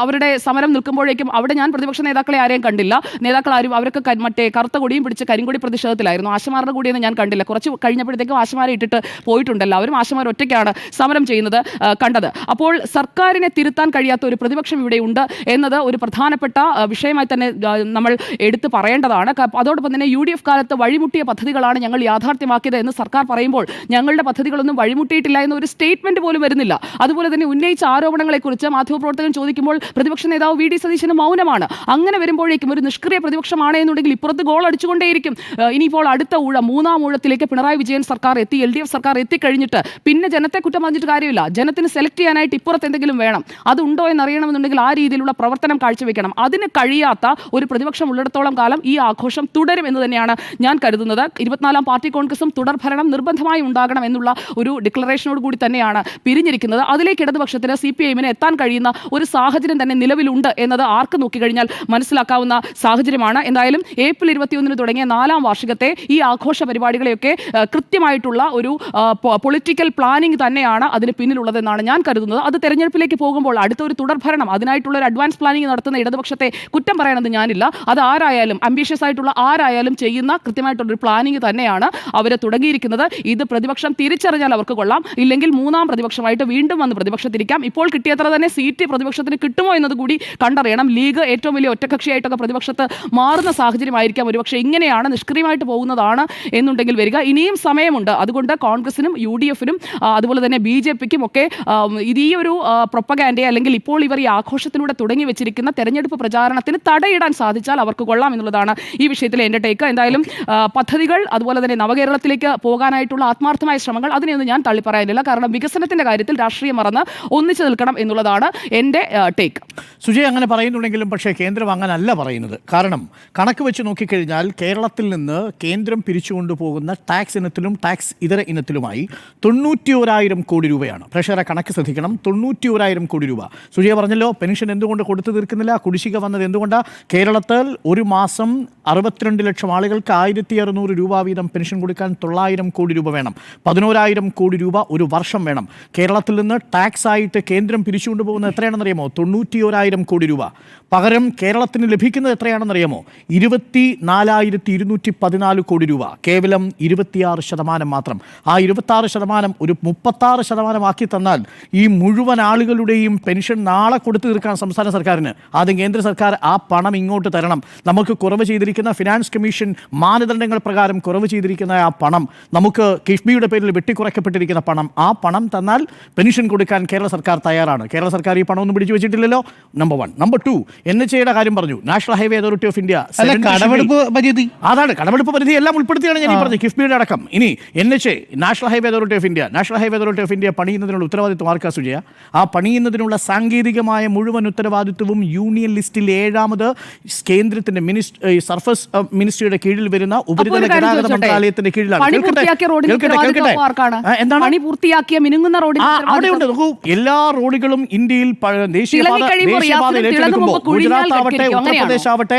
അവരുടെ സമരം നിൽക്കുമ്പോഴേക്കും അവിടെ ഞാൻ പ്രതിപക്ഷ നേതാക്കളെ ആരെയും കണ്ടില്ല. നേതാക്കൾ ആരും അവരൊക്കെ മറ്റേ കറുത്ത കൊടിയും പിടിച്ച് കരിങ്കൊടി പ്രതിഷേധത്തിലായിരുന്നു. ആശമാരുടെ കൂടിയെന്ന് ഞാൻ കണ്ടില്ല. കുറച്ച് കഴിഞ്ഞപ്പോഴത്തേക്കും ആശമാരെ ഇട്ടിട്ട് പോയിട്ടുണ്ടല്ലോ. അവരും ആശമാർ ഒറ്റയ്ക്കാണ് സമരം ചെയ്യുന്നത് കണ്ടത്. അപ്പോൾ സർക്കാരിനെ തിരുത്താൻ കഴിയാത്ത ഒരു പ്രതിപക്ഷം ഇവിടെ ഉണ്ട് എന്നത് ഒരു പ്രധാനപ്പെട്ട വിഷയമായി തന്നെ നമ്മൾ എടുത്തു പറയേണ്ടതാണ്. അതോടൊപ്പം തന്നെ UDF കാലത്ത് വഴിമുട്ടിയ പദ്ധതികളാണ് ഞങ്ങൾ യാഥാർത്ഥ്യമാക്കിയത് എന്ന് സർക്കാർ പറയുമ്പോൾ ഞങ്ങളുടെ പദ്ധതികളൊന്നും വഴിമുട്ടിയിട്ടില്ല എന്ന ഒരു സ്റ്റേറ്റ്മെന്റ് പോലും വരുന്നില്ല. അതുപോലെ തന്നെ ഉന്നയിച്ച ആരോപണങ്ങളെക്കുറിച്ച് മാധ്യമപ്രവർത്തകൻ ചോദിക്കുമ്പോൾ പ്രതിപക്ഷ നേതാവ് VD സതീശന് മൗനമാണ്. അങ്ങനെ വരുമ്പോഴേക്കും ഒരു നിഷ്ക്രിയ പ്രതിപക്ഷമാണ് എന്നുണ്ടെങ്കിൽ ഇപ്പുറത്ത് ഗോൾ അടിച്ചുകൊണ്ടേയിരിക്കും. ഇനിയിപ്പോൾ അടുത്ത ഊഴം, 3-ാം ഊഴത്തിലേക്ക് പിണറായി വിജയൻ സർക്കാർ എത്തി, LDF സർക്കാർ എത്തിക്കഴിഞ്ഞിട്ട് പിന്നെ ജനത്തെ കുറ്റം പറഞ്ഞിട്ട് കാര്യമില്ല. ജനത്തിന് സെലക്ട് ചെയ്യാനായിട്ട് ഇപ്പുറത്ത് എന്തെങ്കിലും വേണം. അതുണ്ടോ എന്നറിയണമെന്നുണ്ടെങ്കിൽ ആ രീതിയിലുള്ള പ്രവർത്തനം കാഴ്ചവെക്കണം. അതിന് കഴിയാത്ത ഒരു പ്രതിപക്ഷം ഉള്ളിടത്തോളം കാലം ഈ ആഘോഷം തുടരും എന്ന് തന്നെയാണ് ഞാൻ കരുതുന്നത്. 24-ാം പാർട്ടി കോൺഗ്രസും തുടർഭരണം നിർബന്ധമായി ഉണ്ടാകണം എന്നുള്ള ഒരു ഡിക്ലറേഷനോട് കൂടി തന്നെയാണ് പിരിഞ്ഞിരിക്കുന്നത്. അതിലേക്ക് ഇടതുപക്ഷത്തിന് CPIM-ന് എത്താൻ കഴിയുന്ന ഒരു സാഹചര്യം തന്നെ നിലവിലുണ്ട് എന്നത് ആർക്ക് നോക്കിക്കഴിഞ്ഞാൽ മനസ്സിലാക്കാവുന്ന സാഹചര്യമാണ്. എന്തായാലും ഏപ്രിൽ 21-ന് തുടങ്ങിയ 4-ാം വാർഷികത്തെ ഈ ആഘോഷ പരിപാടികളെയൊക്കെ കൃത്യമായിട്ടുള്ള ഒരു പൊളിറ്റിക്കൽ പ്ലാനിംഗ് തന്നെയാണ് അതിന് പിന്നിലുള്ളതെന്നാണ് ഞാൻ കരുതുന്നത്. അത് തെരഞ്ഞെടുപ്പിലേക്ക് പോകുമ്പോൾ അടുത്ത ഒരു തുടർഭരണം, അതിനായിട്ടുള്ള ഒരു അഡ്വാൻസ് പ്ലാനിംഗ് നടത്തുന്ന ഇടതുപക്ഷത്തെ കുറ്റം പറയണമെന്ന് ഞാനില്ല. അത് ആരായാലും അംബീഷ്യസ് ആയിട്ടുള്ള ആരായാലും ചെയ്യുന്ന കൃത്യമായിട്ടുള്ളൊരു പ്ലാനിംഗ് തന്നെയാണ് അവർ തുടങ്ങിയിരിക്കുന്നത്. ഇത് പ്രതിപക്ഷം തിരിച്ചറിഞ്ഞാൽ അവർക്ക് കൊള്ളാം. ഇല്ലെങ്കിൽ 3-ാം പ്രതിപക്ഷമായിട്ട് വീണ്ടും വന്ന് പ്രതിപക്ഷത്തിരിക്കാം. ഇപ്പോൾ കിട്ടിയത്ര തന്നെ സീറ്റ് പ്രതിപക്ഷത്തിന് കിട്ടുമോ എന്നത് കൂടി കണ്ടറിയണം. ലീഗ് ഏറ്റവും വലിയ ഒറ്റകക്ഷിയായിട്ടൊക്കെ പ്രതിപക്ഷത്ത് മാറുന്ന സാഹചര്യമായിരിക്കാം ഒരുപക്ഷെ. ഇങ്ങനെയാണ് നിഷ്ക്രിയമായിട്ട് പോകുന്നതാണ് എന്നുണ്ടെങ്കിൽ വരിക. ഇനിയും സമയമുണ്ട്. അതുകൊണ്ട് കോൺഗ്രസിനും UDF-നും അതുപോലെ തന്നെ BJP-ക്കും ഒക്കെ ഈ ഒരു പ്രൊപ്പഗാൻഡയെ അല്ലെങ്കിൽ ഇപ്പോൾ ഇവർ ഈ ആഘോഷത്തിലൂടെ തുടങ്ങി വെച്ചിരിക്കുന്ന തെരഞ്ഞെടുപ്പ് പ്രചാരണത്തിന് തടയിടാൻ സാധിച്ചാൽ അവർക്ക് കൊള്ളാം എന്നുള്ളതാണ് ഈ വിഷയത്തിലെ എൻ്റെ ടേക്ക്. എന്തായാലും പദ്ധതികൾ അതുപോലെ തന്നെ നവകേരളത്തിലേക്ക് പോകാനായിട്ടുള്ള ആത്മാർത്ഥമായ ശ്രമങ്ങൾ അതിനെയൊന്നും ഞാൻ തള്ളിപ്പറയാനില്ല. കാരണം വികസനത്തിന്റെ കാര്യത്തിൽ രാഷ്ട്രീയം മറന്ന് ഒന്നിച്ചു നിൽക്കണം എന്നുള്ളതാണ് എൻ്റെ ടേക്ക്. സുജയ് അങ്ങനെ പറയുന്നുണ്ടെങ്കിലും പക്ഷേ കേന്ദ്രം അങ്ങനല്ല പറയുന്നത്. കാരണം കണക്ക് വെച്ച് നോക്കിക്കഴിഞ്ഞാൽ കേരളത്തിൽ നിന്ന് കേന്ദ്രം പിരിച്ചുകൊണ്ടുപോകുന്ന ടാക്സ് ഇനത്തിലും ടാക്സ് ഇതര ഇനത്തിലുമായി 91,000 കോടി രൂപയാണ്. പ്രേക്ഷകരെ കണക്ക് ശ്രദ്ധിക്കണം, 91,000 കോടി രൂപ. സുജയ് പറഞ്ഞല്ലോ പെൻഷൻ എന്തുകൊണ്ട് കൊടുത്തു തീർക്കുന്നില്ല, കുടിശ്ശിക വന്നത് എന്തുകൊണ്ടാണ്? കേരളത്തിൽ ഒരു മാസം 62 ലക്ഷം ആളുകൾക്ക് 1,600 രൂപ വീതം പെൻഷൻ കൊടുക്കാൻ 900 കോടി രൂപ വേണം. 11,000 കോടി രൂപ ഒരു വർഷം വേണം. കേരളത്തിൽ നിന്ന് ടാക്സ് ആയിട്ട് കേന്ദ്രം പിരിച്ചുകൊണ്ടുപോകുന്നത് എത്രയാണെന്നറിയാമോ? 91,000 കോടി രൂപ. പകരം കേരളത്തിന് ലഭിക്കുന്നത് എത്രയാണെന്നറിയാമോ? 24,214 കോടി രൂപ. കേവലം 26% മാത്രം. ആ 26% ഒരു 36% ആക്കി തന്നാൽ ഈ മുഴുവൻ ആളുകളുടെയും പെൻഷൻ നാളെ കൊടുത്തു തീർക്കാൻ സംസ്ഥാന സർക്കാരിന് ആദ്യം കേന്ദ്ര സർക്കാർ ആ പണം ഇങ്ങോട്ട് തരണം. നമുക്ക് കുറവ് ചെയ്തിരിക്കുന്ന ഫിനാൻസ് കമ്മീഷൻ മാനദണ്ഡങ്ങൾ പ്രകാരം കുറവ് ചെയ്തിരിക്കുന്ന ആ പണം, നമുക്ക് കിഫ്ബിയുടെ പേരിൽ വെട്ടിക്കുറയ്ക്കപ്പെട്ടിരിക്കുന്ന പണം, ആ പണം തന്നാൽ പെൻഷൻ കൊടുക്കാൻ കേരള സർക്കാർ തയ്യാറാണ്. കേരള സർക്കാർ ഈ പണമൊന്നും പിടിച്ചു വെച്ചിട്ടില്ലല്ലോ. നമ്പർ 1. നമ്പർ 2, NHAയുടെ കാര്യം പറഞ്ഞു. National highway authority of India അതാണ് കടമെടുപ്പ് പരിധി എല്ലാം ഉൾപ്പെടുത്തിയാണ് ഞാൻ ഈ പറഞ്ഞത്, കിഫ്ബിയുടെ അടക്കം. ഇനി NHA, national highway authority of India പണിയുന്നതിനുള്ള ഉത്തരവാദിത്വം ആർക്കാ സുജയ? ആ പണിയുന്നതിനുള്ള സാങ്കേതികമായ മുഴുവൻ ഉത്തരവാദിത്വവും യൂണിയൻ ലിസ്റ്റിൽ 7ാമത് കേന്ദ്രത്തിന്റെ സർഫസ് മിനിസ്ട്രിയുടെ കീഴിൽ വരുന്ന ഉപരിതല ഗതാഗത മന്ത്രാലയത്തിന്റെ കീഴിലാണ്. അവിടെയുണ്ട്. നോക്കൂ, എല്ലാ റോഡുകളും ഇന്ത്യയിൽ ദേശീയപാത ഏറ്റെടുക്കുമ്പോൾ ഗുജറാത്ത് ആവട്ടെ, ഉത്തർപ്രദേശ് ആവട്ടെ,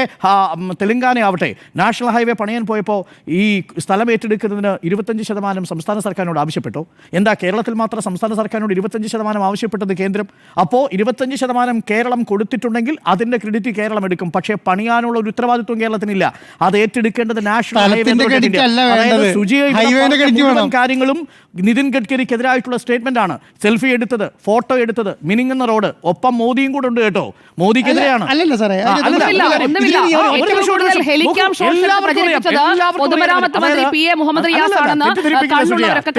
തെലങ്കാന ആവട്ടെ, നാഷണൽ ഹൈവേ പണിയാൻ പോയപ്പോൾ ഈ സ്ഥലം ഏറ്റെടുക്കുന്നതിന് 25% സംസ്ഥാന സർക്കാരിനോട് ആവശ്യപ്പെട്ടു. എന്താ കേരളത്തിൽ മാത്രം സംസ്ഥാന സർക്കാരിനോട് 25% ആവശ്യപ്പെട്ടത് കേന്ദ്രം? അപ്പോൾ 25% കേരളം കൊടുത്തിട്ടുണ്ടെങ്കിൽ അതിന്റെ ക്രെഡിറ്റ് കേരളം എടുക്കും. പക്ഷേ പണിയാനുള്ള ഒരു ഉത്തരവാദിത്വം കേരളത്തിനില്ല. അത് ഏറ്റെടുക്കേണ്ടത് നാഷണൽ ഹൈവേ കാര്യങ്ങളും നിതിൻ ഗഡ്കരിക്കെതിരായിട്ടുള്ള സ്റ്റേറ്റ്മെന്റ് ആണ്. സെൽഫി എടുത്തത്, ഫോട്ടോ എടുത്തത്, മിനിങ്ങുന്ന റോഡ്, ഒപ്പം മോദിയും കൂടെ ഉണ്ട് കേട്ടോ. മോദിക്കെതിരെയാണ്.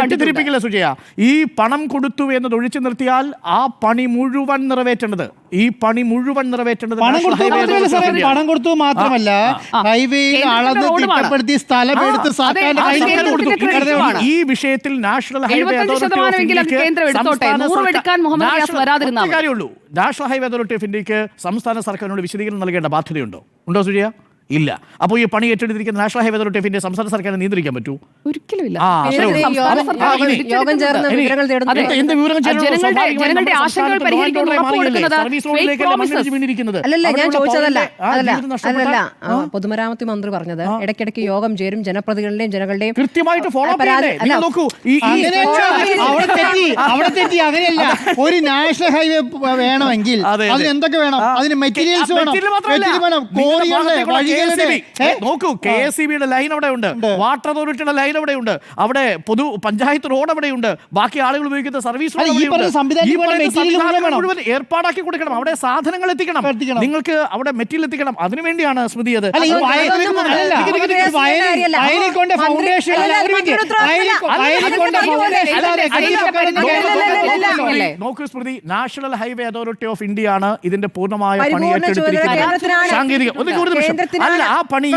തെറ്റിദ്ധരിപ്പിക്കില്ല സുജയ. ഈ പണം കൊടുത്തു എന്നത് ഒഴിച്ചു നിർത്തിയാൽ ആ പണി മുഴുവൻ നിറവേറ്റേണ്ടത് പണം കൊടുത്തു മാത്രമല്ല, ഹൈവേയിൽ അളന്ന് തിട്ടപ്പെടുത്തി സ്ഥലം എടുത്ത് ഈ വിഷയത്തിൽ നാഷണൽ ഹൈവേ അതോറിറ്റി ഓഫ് ഇന്ത്യക്ക് സംസ്ഥാന സർക്കാരിനോട് വിശദീകരണം നൽകേണ്ട ബാധ്യതയുണ്ടോ? ഉണ്ടോ സുജയ? ഇല്ല. അപ്പോൾ ഈ പണി ഏറ്റെടുത്തിരിക്കുന്ന national highway authority of India സംസ്ഥാന സർക്കാരിനെ നിയന്ത്രിക്കാൻ പറ്റൂ? ഒരിക്കലും ഇല്ല. അല്ലല്ല, ഞാൻ ചോദിച്ചതല്ല. അതല്ല പൊതുമരാമത്ത് മന്ത്രി പറഞ്ഞത് ഇടയ്ക്കിടയ്ക്ക് യോഗം ചേരും, ജനപ്രതിനിധികളുടെയും ജനങ്ങളുടെയും കൃത്യമായിട്ട് ഫോളോ അങ്ങനെയല്ല. ഒരു നാഷണൽ ഹൈവേ വേണമെങ്കിൽ അതിന് എന്തൊക്കെ വേണം? അതിന് മെറ്റീരിയൽസ് വേണം. നോക്കൂ, KSEBയുടെ ലൈൻ അവിടെ ഉണ്ട്, വാട്ടർ അതോറിറ്റിയുടെ ലൈൻ അവിടെ ഉണ്ട്, അവിടെ പൊതു പഞ്ചായത്ത് റോഡ് അവിടെ ഉണ്ട്, ബാക്കി ആളുകൾ ഉപയോഗിക്കുന്ന സർവീസ് മുഴുവൻ ഏർപ്പാടാക്കി കൊടുക്കണം. അവിടെ സാധനങ്ങൾ എത്തിക്കണം, നിങ്ങൾക്ക് അവിടെ മെറ്റീരിയൽ എത്തിക്കണം. അതിനുവേണ്ടിയാണ് സ്മൃതി അത്. നോക്കൂ Smriti, national highway authority of India ആണ് ഇതിന്റെ പൂർണ്ണമായ പണി ഏറ്റെടുത്തിരിക്കുന്നത്. സാങ്കേതിക അല്ല, ആ പണി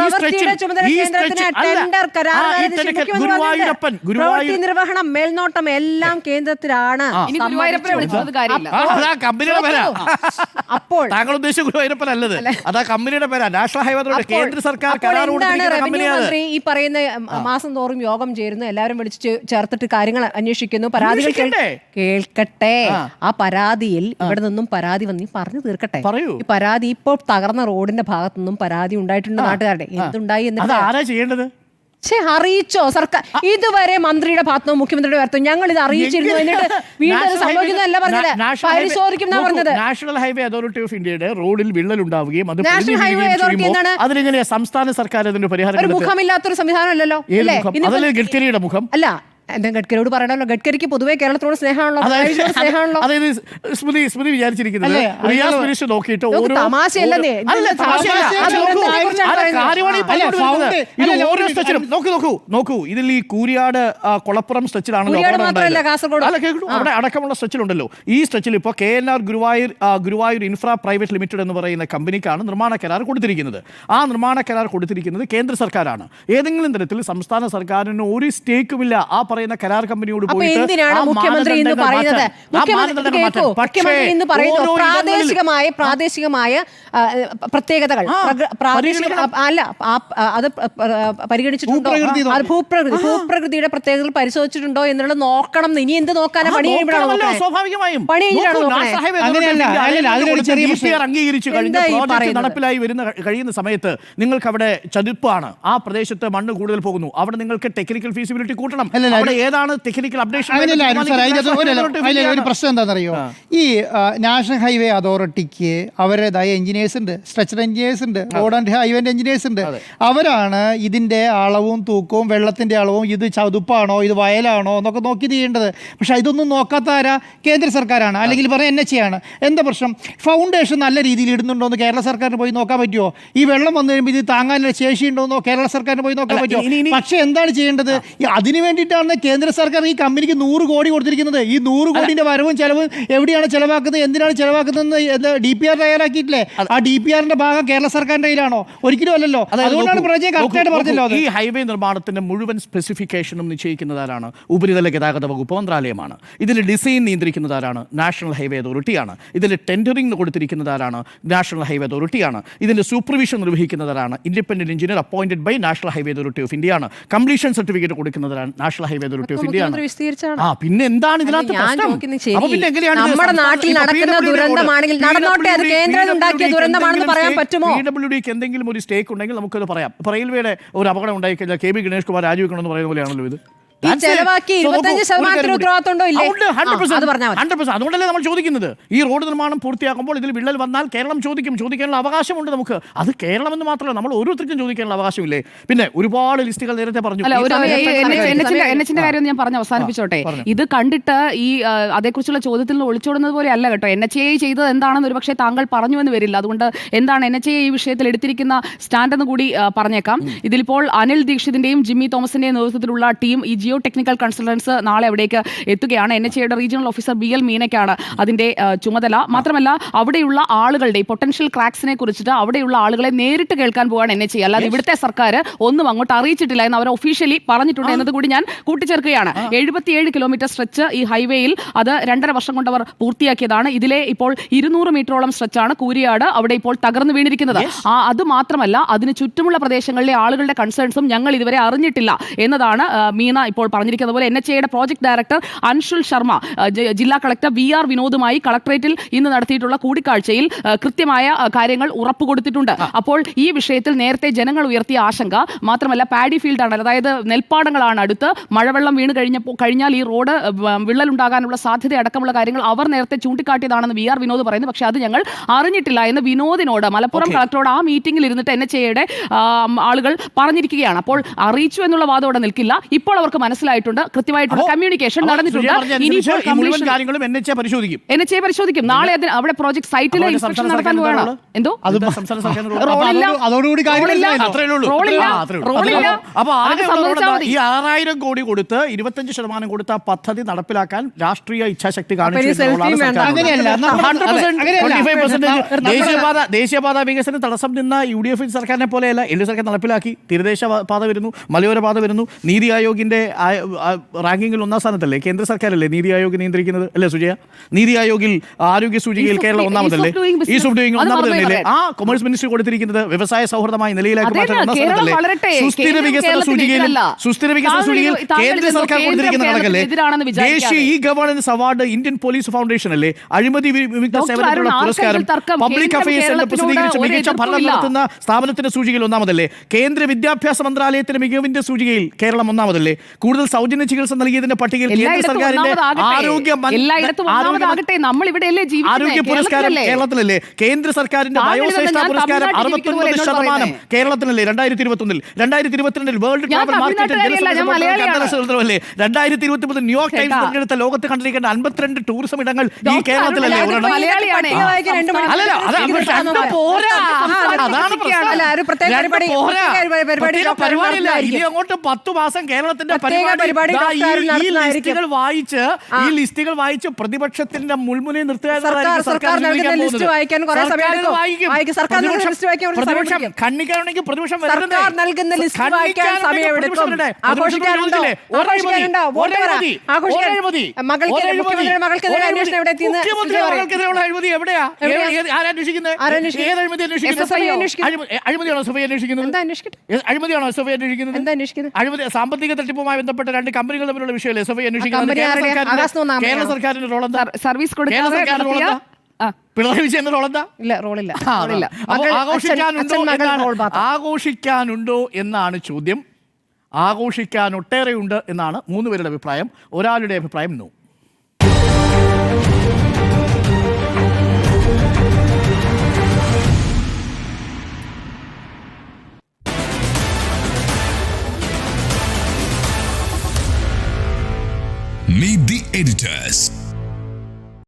പ്രവൃത്തി നിർവഹണം, മേൽനോട്ടം എല്ലാം കേന്ദ്രത്തിലാണ്. അപ്പോൾ താങ്കൾ ഉദ്ദേശിച്ച ഗുരുവായൂരപ്പൻ അല്ലത്, അതാ കമ്പനിയുടെ പേരാ. നാഷണൽ ഹൈവേ അതോറിറ്റി കേന്ദ്ര സർക്കാർ മന്ത്രി ഈ പറയുന്ന മാസം തോറും യോഗം ചേരുന്നു, എല്ലാവരും വിളിച്ച് ചേർത്തിട്ട് കാര്യങ്ങൾ അന്വേഷിക്കുന്നു, പരാതികൾ കേൾക്കട്ടെ. ആ പരാതിയിൽ ഇവിടെ നിന്നും പരാതി വന്ന് പറഞ്ഞു തീർക്കട്ടെ. ഈ പരാതി ഇപ്പോൾ തകർന്ന റോഡിന്റെ ഭാഗത്തു നിന്നും പരാതി ഉണ്ടായിട്ടുണ്ട് നാട്ടുകാരുടെ. എന്തുണ്ടായി എന്നിട്ട് ആരാ ചെയ്യേണ്ടത്? അറിയിച്ചോ സർക്കാർ? ഇതുവരെ മന്ത്രിയുടെ ഭാഗത്തുനിന്ന് മുഖ്യമന്ത്രിയുടെ ഭാഗത്തുനിന്ന് ഞങ്ങൾ ഇത് അറിയിച്ചിരുന്നു, എന്നിട്ട് വീണ്ടും സംഭവിക്കുന്നതല്ല പറഞ്ഞത്, പരിശോധിക്കും പറഞ്ഞത്. നാഷണൽ ഹൈവേ അതോറിറ്റി ഓഫ് ഇന്ത്യയുടെ റോഡിൽ വിള്ളൽ ഉണ്ടാവുകയും അത് അതിനെങ്ങനെയാ സംസ്ഥാന സർക്കാർ അതിന്റെ പരിഹാരം? മുഖമില്ലാത്തൊരു സംവിധാനം അല്ലല്ലോ. ഗഡ്കരിയുടെ മുഖം അല്ല, എന്താ ഗഡ്കരിയോട് പറയണല്ലോ? ഗഡ്കരിക്ക് പൊതുവെ കേരളത്തോട് സ്നേഹമാണല്ലോ. സ്മൃതി വിചാരിച്ചിരിക്കുന്നത് നോക്കൂ, ഇതിൽ ഈ കൂരിയാട് കൊളപ്പുറം സ്ട്രെച്ചിലാണല്ലോ അവിടെ അടക്കമുള്ള സ്ട്രെച്ചിലുണ്ടല്ലോ. ഈ സ്ട്രെച്ചിൽ ഇപ്പോൾ KNR Guruvayur infra private limited എന്ന് പറയുന്ന കമ്പനിക്കാണ് നിർമ്മാണ കരാർ കൊടുത്തിരിക്കുന്നത്. ആ നിർമ്മാണ കരാർ കൊടുത്തിരിക്കുന്നത് കേന്ദ്ര സർക്കാരാണ്. ഏതെങ്കിലും തരത്തിൽ സംസ്ഥാന സർക്കാരിന് ഒരു സ്റ്റേക്കുമില്ല ആ പറയുന്ന കരാർ കമ്പനിയോട് അപ്പൊ പോയിട്ട് എന്തിനാണ് ആ മുഖ്യമന്ത്രി ഇന്ന് മാനദണ്ഡങ്ങൾ പറയുന്നത്? മാറ്റാൻ. ആ മാനദണ്ഡങ്ങൾ മാറ്റാൻ. പക്ഷേ മുഖ്യമന്ത്രി ഇന്ന് പറയുന്നു ഓരോ ഇടങ്ങളിലും പ്രാദേശികമായ പ്രത്യേകതകൾ അല്ല അത് പരിഗണിച്ചിട്ടുണ്ടോ? അത് ഭൂപ്രകൃതിയുടെ പ്രത്യേകതകൾ പരിശോധിച്ചിട്ടുണ്ടോ എന്നുള്ളത് നോക്കണം. ഇനി എന്ത് നോക്കാനാ? പണി സ്വാഭാവികമായും അംഗീകരിച്ചു കഴിഞ്ഞ പ്രോജക്ട് നടപ്പിലായി കഴിയുന്ന സമയത്ത് നിങ്ങൾക്ക് അവിടെ ചതുപ്പാണ്, ആ പ്രദേശത്ത് മണ്ണ് കൂടുതൽ പോകുന്നു, അവിടെ നിങ്ങൾക്ക് ടെക്നിക്കൽ ഫീസിബിലിറ്റി കൂട്ടണം. അവിടെ ഏതാണ് ടെക്നിക്കൽ അപ്ഡേഷൻ? ഒരു പ്രശ്നം എന്താണെന്നറിയോ, ഈ നാഷണൽ ഹൈവേ അതോറിറ്റിക്ക് അവരുടേതായ എഞ്ചിനീയേഴ്സ് ഉണ്ട്, സ്ട്രക്ചർ എഞ്ചിനീയേഴ്സ് ഉണ്ട്, റോഡ് ആൻഡ് ഹൈവേന്റെ എഞ്ചിനീയേഴ്സ് ഉണ്ട്. അവരാണ് ഇതിന്റെ അളവും തൂക്കവും വെള്ളത്തിന്റെ അളവും, ഇത് ചതുപ്പാണോ ഇത് വയലാണോ എന്നൊക്കെ നോക്കി ചെയ്യേണ്ടത്. പക്ഷെ ഇതൊന്നും നോക്കാത്ത ആരാ? കേന്ദ്ര സർക്കാരാണ്, അല്ലെങ്കിൽ പറയാം NHA ആണ്. എന്താ പ്രശ്നം? ഫൗണ്ടേഷൻ നല്ല രീതിയിൽ ഇടുന്നുണ്ടോ എന്ന് കേരള സർക്കാരിന് പോയി നോക്കാൻ പറ്റുമോ? ഈ വെള്ളം വന്നു കഴിയുമ്പോൾ ഇത് താങ്ങാനുള്ള ശേഷി ഉണ്ടോന്നോ കേരള സർക്കാരിന് പോയി നോക്കാൻ പറ്റുമോ? പക്ഷെ എന്താണ് ചെയ്യേണ്ടത്? അതിന് വേണ്ടിയിട്ടാണ് കേന്ദ്ര സർക്കാർ ഈ കമ്പനിക്ക് 100 കോടി കൊടുത്തിരിക്കുന്നത്. ഈ 100 കോടിന്റെ വരവും ചെലവും എവിടെയാണ് ചെലവാക്കുന്നത്, എന്തിനാണ് ചെലവാക്കുന്നത്? DPR തയ്യാറാക്കിയിട്ടില്ലേ? ആ DPRന്റെ ഭാഗം കേരള സർക്കാരിന്റെ കയ്യിലാണോ? ഒരിക്കലും അല്ലല്ലോ. അതുകൊണ്ടാണ് പ്രജയെ കറക്റ്റായിട്ട് പറഞ്ഞല്ലോ. ഈ ഹൈവേ നിർമ്മാണത്തിന്റെ മുഴുവൻ സ്പെസിഫിക്കേഷനും നിശ്ചയിക്കുന്നതാരാണ്? ഉപരിതല ഗതാഗത വകുപ്പ് മന്ത്രാലയമാണ്. ഇതിൽ ഡിസൈൻ നിയന്ത്രിക്കുന്നതാരാണ്? നാഷണൽ ഹൈവേ അതോറിറ്റിയാണ്. ഇതിൽ ടെൻഡറിംഗ് കൊടുത്തിരിക്കുന്നതാരാണ്? നാഷണൽ ഹൈവേ അതോറിറ്റിയാണ്. ഇതിന്റെ സൂപ്പർവിഷൻ നിർവഹിക്കുന്നതാരാണ്? Independent engineer appointed by national highway authority of India ആണ്. കംപ്ലീഷൻ സർട്ടിഫിക്കറ്റ് കൊടുക്കുന്നതാണ് national highway authority of India ആണ്. പിന്നെ എന്താണ് ഇതിനകത്ത് നമ്മുടെ നാട്ടിൽ നടക്കുന്ന ദുരന്തമാണെങ്കിൽ നടന്നോട്ടെ, അത് കേന്ദ്രം ഉണ്ടാക്കിയ ദുരന്തമാണെന്ന് പറയാൻ പറ്റുമോ? PWDക്ക് എന്തെങ്കിലും ഒരു സ്റ്റേക്ക് ഉണ്ടെങ്കിൽ നമുക്കത് പറയാം. റെയിൽവേയുടെ ഒരു അപകടം ഉണ്ടായി കഴിഞ്ഞാൽ KB ഗണേഷ് കുമാർ രാജിവെക്കണമെന്ന് പറയുന്ന പോലെയാണല്ലോ ഇത്. ചെലവാക്കി 25% ഉത്തരവാദിത്തമുണ്ടോ ഇല്ലേ? അതുകൊണ്ടല്ലേ നമ്മൾ ചോദിക്കുന്നത്, ഈ റോഡ് നിർമ്മാണം പൂർത്തിയാക്കുമ്പോൾ ഇതിൽ വിള്ളൽ വന്നാൽ കേരളം ചോദിക്കാനുള്ള അവകാശമുണ്ട് നമുക്ക്. അത് കേരളം എന്ന് മാത്രമല്ല, നമ്മൾ ഓരോരുത്തർക്കും ചോദിക്കാനുള്ള അവകാശമില്ലേ? പിന്നെ ഒരുപാട് ലിസ്റ്റുകൾ നേരത്തെ പറഞ്ഞു. NHന്റെ കാര്യം ഞാൻ പറഞ്ഞ് അവസാനിപ്പിച്ചോട്ടെ. ഇത് കണ്ടിട്ട് ഈ അതേക്കുറിച്ചുള്ള ചോദ്യത്തിൽ നിന്ന് ഒളിച്ചോടുന്നത് പോലെ അല്ല കേട്ടോ. NHA ചെയ്തത് എന്താണെന്ന് ഒരുപക്ഷെ താങ്കൾ പറഞ്ഞു എന്ന് വരില്ല. അതുകൊണ്ട് എന്താണ് NHA ഈ വിഷയത്തിൽ എടുത്തിരിക്കുന്ന സ്റ്റാൻഡ് എന്ന് കൂടി പറഞ്ഞേക്കാം. ഇതിലിപ്പോൾ അനിൽ ദീക്ഷിതിന്റെയും ജിമ്മി തോമസിന്റെയും നേതൃത്വത്തിലുള്ള ടീം ഈ ജിയോ ടെക്നിക്കൽ കൺസൾട്ടൻസ് നാളെ അവിടേക്ക് എത്തുകയാണ്. NHAയുടെ റീജിയണൽ ഓഫീസർ BL മീനയ്ക്കാണ് അതിന്റെ ചുമതല. മാത്രമല്ല അവിടെയുള്ള ആളുകളുടെ പൊട്ടൻഷ്യൽ ക്രാക്സിനെ കുറിച്ചിട്ട് അവിടെയുള്ള ആളുകളെ നേരിട്ട് കേൾക്കാൻ പോവാണ് NHA. അല്ലാതെ ഇവിടുത്തെ സർക്കാർ ഒന്നും അങ്ങോട്ട് അറിയിച്ചിട്ടില്ല എന്ന് അവർ ഒഫീഷ്യലി പറഞ്ഞിട്ടുണ്ട് എന്നത് കൂടി ഞാൻ കൂട്ടിച്ചേർക്കുകയാണ്. 77 കിലോമീറ്റർ സ്ട്രെച്ച് ഈ ഹൈവേയിൽ അത് 2.5 വർഷം കൊണ്ട് അവർ പൂർത്തിയാക്കിയതാണ്. ഇതിലെ ഇപ്പോൾ 200 മീറ്ററോളം സ്ട്രെച്ചാണ് കൂരിയാട് അവിടെ ഇപ്പോൾ തകർന്നു വീണിരിക്കുന്നത്. അത് മാത്രമല്ല അതിന് ചുറ്റുമുള്ള പ്രദേശങ്ങളിലെ ആളുകളുടെ കൺസേൺസും ഞങ്ങൾ ഇതുവരെ അറിഞ്ഞിട്ടില്ല എന്നതാണ് മീന ഇപ്പോൾ പറഞ്ഞിരിക്കുന്നത്. പോലെ NHAയുടെ പ്രോജക്ട് ഡയറക്ടർ അൻഷുൽ ശർമ്മ ജില്ലാ കളക്ടർ VR വിനോദുമായി കളക്ടറേറ്റിൽ ഇന്ന് നടത്തിയിട്ടുള്ള കൂടിക്കാഴ്ചയിൽ കൃത്യമായ കാര്യങ്ങൾ ഉറപ്പുകൊടുത്തിട്ടുണ്ട്. അപ്പോൾ ഈ വിഷയത്തിൽ നേരത്തെ ജനങ്ങൾ ഉയർത്തിയ ആശങ്ക മാത്രമല്ല പാഡി ഫീൽഡാണ്, അതായത് നെൽപ്പാടങ്ങളാണ് അടുത്ത്, മഴവെള്ളം വീണ് കഴിഞ്ഞാൽ ഈ റോഡ് വിള്ളലുണ്ടാകാനുള്ള സാധ്യത അടക്കമുള്ള കാര്യങ്ങൾ അവർ നേരത്തെ ചൂണ്ടിക്കാട്ടിയതാണെന്ന് VR വിനോദ് പറയുന്നു. പക്ഷേ അത് ഞങ്ങൾ അറിഞ്ഞിട്ടില്ല എന്ന് വിനോദിനോട് മലപ്പുറം കളക്ടറോട് ആ മീറ്റിംഗിൽ ഇരുന്നിട്ട് NHAയുടെ ആളുകൾ പറഞ്ഞിരിക്കുകയാണ്. അപ്പോൾ അറിയിച്ചു എന്നുള്ള വാദം അവിടെ നിൽക്കില്ല. ഇപ്പോൾ അവർക്ക് മനസ്സിലായിട്ടുണ്ട്, കൃത്യമായിട്ടുള്ള കമ്മ്യൂണിക്കേഷൻ നടന്നിട്ടുണ്ട്. NHA പരിശോധിക്കും. നാളെ അവിടെ പ്രോജക്ട് സൈറ്റിൽ ഇൻസ്പെക്ഷൻ നടത്താൻ പോവാണ്. എന്തോ ഈ 6000 കോടി കൊടുത്ത് 25% കൊടുത്ത പദ്ധതി നടപ്പിലാക്കാൻ രാഷ്ട്രീയ ഇച്ഛാശക്തി കാണിച്ചു. ദേശീയപാത വികസനം തടസ്സം നിന്ന UDF സർക്കാരിനെ പോലെയല്ല LDF സർക്കാർ നടപ്പിലാക്കി. തീരദേശ പാത വരുന്നു, മലയോര പാത വരുന്നു. നീതി ആയോഗിന്റെ റാങ്കിങ്ങിൽ 1ാം സ്ഥാനത്തല്ലേ? കേന്ദ്ര സർക്കാരല്ലേ നീതി ആയോഗ് നിയന്ത്രിക്കുന്നത് അല്ലേ സുജയ? നീതി ആയോഗിൽ ആരോഗ്യ സൂചികയിൽ കേരളം ഒന്നാമതല്ലേ? ഈസ് ഓഫ് ഡൂയിങ് ഒന്നാമതല്ലേ? ആ കൊമേഴ്സ് മിനിസ്റ്റർ കൊടുത്തിരിക്കുന്നത് വ്യവസായ സൗഹൃദമായ നിലയിലേക്ക് മാറ്റാൻ ഒന്നാം സ്ഥാനത്തല്ലേ? സുസ്ഥിര വികസന സൂചികയിൽ കേന്ദ്ര സർക്കാർ കൊടുത്തിരിക്കുന്ന കണക്കല്ലേ? ദേശീയ E governance award Indian police foundation അല്ലേ? അഴിമതി വിമുക്ത സേവനത്തിനുള്ള പുരസ്കാരം പബ്ലിക് അഫയേഴ്സിന്റെ പ്രസിദ്ധീകരിച്ച മികച്ച ഭരണം നടത്തുന്ന സ്ഥാപനത്തിന്റെ സൂചികയിൽ ഒന്നാമതല്ലേ? കേന്ദ്ര വിദ്യാഭ്യാസ മന്ത്രാലയത്തിന്റെ മികവിന്റെ സൂചികയിൽ കേരളം ഒന്നാമതല്ലേ? കൂടുതൽ സൗജന്യ ചികിത്സ നൽകിയതിന്റെ പട്ടികയിൽ കേന്ദ്ര സർക്കാരിന്റെ ആരോഗ്യ പുരസ്കാരം കേരളത്തിലല്ലേ? കേന്ദ്ര സർക്കാരിന്റെ ബയോശ്രേഷ്ഠ പുരസ്കാരം 69% കേരളത്തിനല്ലേ? 2021 2022 world travel market 2023 New York times തിരഞ്ഞെടുത്ത ലോകത്ത് കണ്ടിരിക്കേണ്ട 52 ടൂറിസം ഇടങ്ങൾ ഈ കേരളത്തിലല്ലേ? പരിപാടിയില്ല. ഇനി അങ്ങോട്ട് 10 മാസം കേരളത്തിന്റെ പ്രത്യേക പരിപാടി ഈ ലിസ്റ്റുകൾ വായിച്ച് പ്രതിപക്ഷത്തിന്റെ മുൾമുനയിൽ നിർത്തുക സർക്കാർ നൽകുന്ന ലിസ്റ്റ് വായിക്കാൻ കുറെ സമയം ഖണ്ഡിക്കാനുണ്ടെങ്കിൽ പ്രതിപക്ഷം സർക്കാർ നൽകുന്ന ലിസ്റ്റ് വായിക്കാൻ സമയമെടുക്കും. ആഘോഷിക്കാനുണ്ടോ? മകൾക്കെതിരെ അന്വേഷണം എവിടെ എത്തിയെന്ന് അഴിമതി എവിടെയാ? അഴിമതിയാണോ എസ് എഫ് ഐ അന്വേഷിക്കുന്നത്? അഴിമതി സാമ്പത്തിക തട്ടിപ്പുമായി ബന്ധപ്പെട്ട 2 കമ്പനികൾ തമ്മിലുള്ള വിഷയമല്ലേ എസ് എഫ് ഐ അന്വേഷിക്കുന്നത്? കേരള സർക്കാരിന്റെ റോൾ എന്താ? സർവീസ് പിണറായി വിജയന്റെ റോൾ എന്താ? റോളില്ല. ആഘോഷിക്കാനുണ്ടോ എന്നാണ് ചോദ്യം. ആഘോഷിക്കാൻ ഒട്ടേറെയുണ്ട് എന്നാണ് 3 പേരുടെ അഭിപ്രായം. ഒരാളുടെ അഭിപ്രായം നോ. Meet the editors.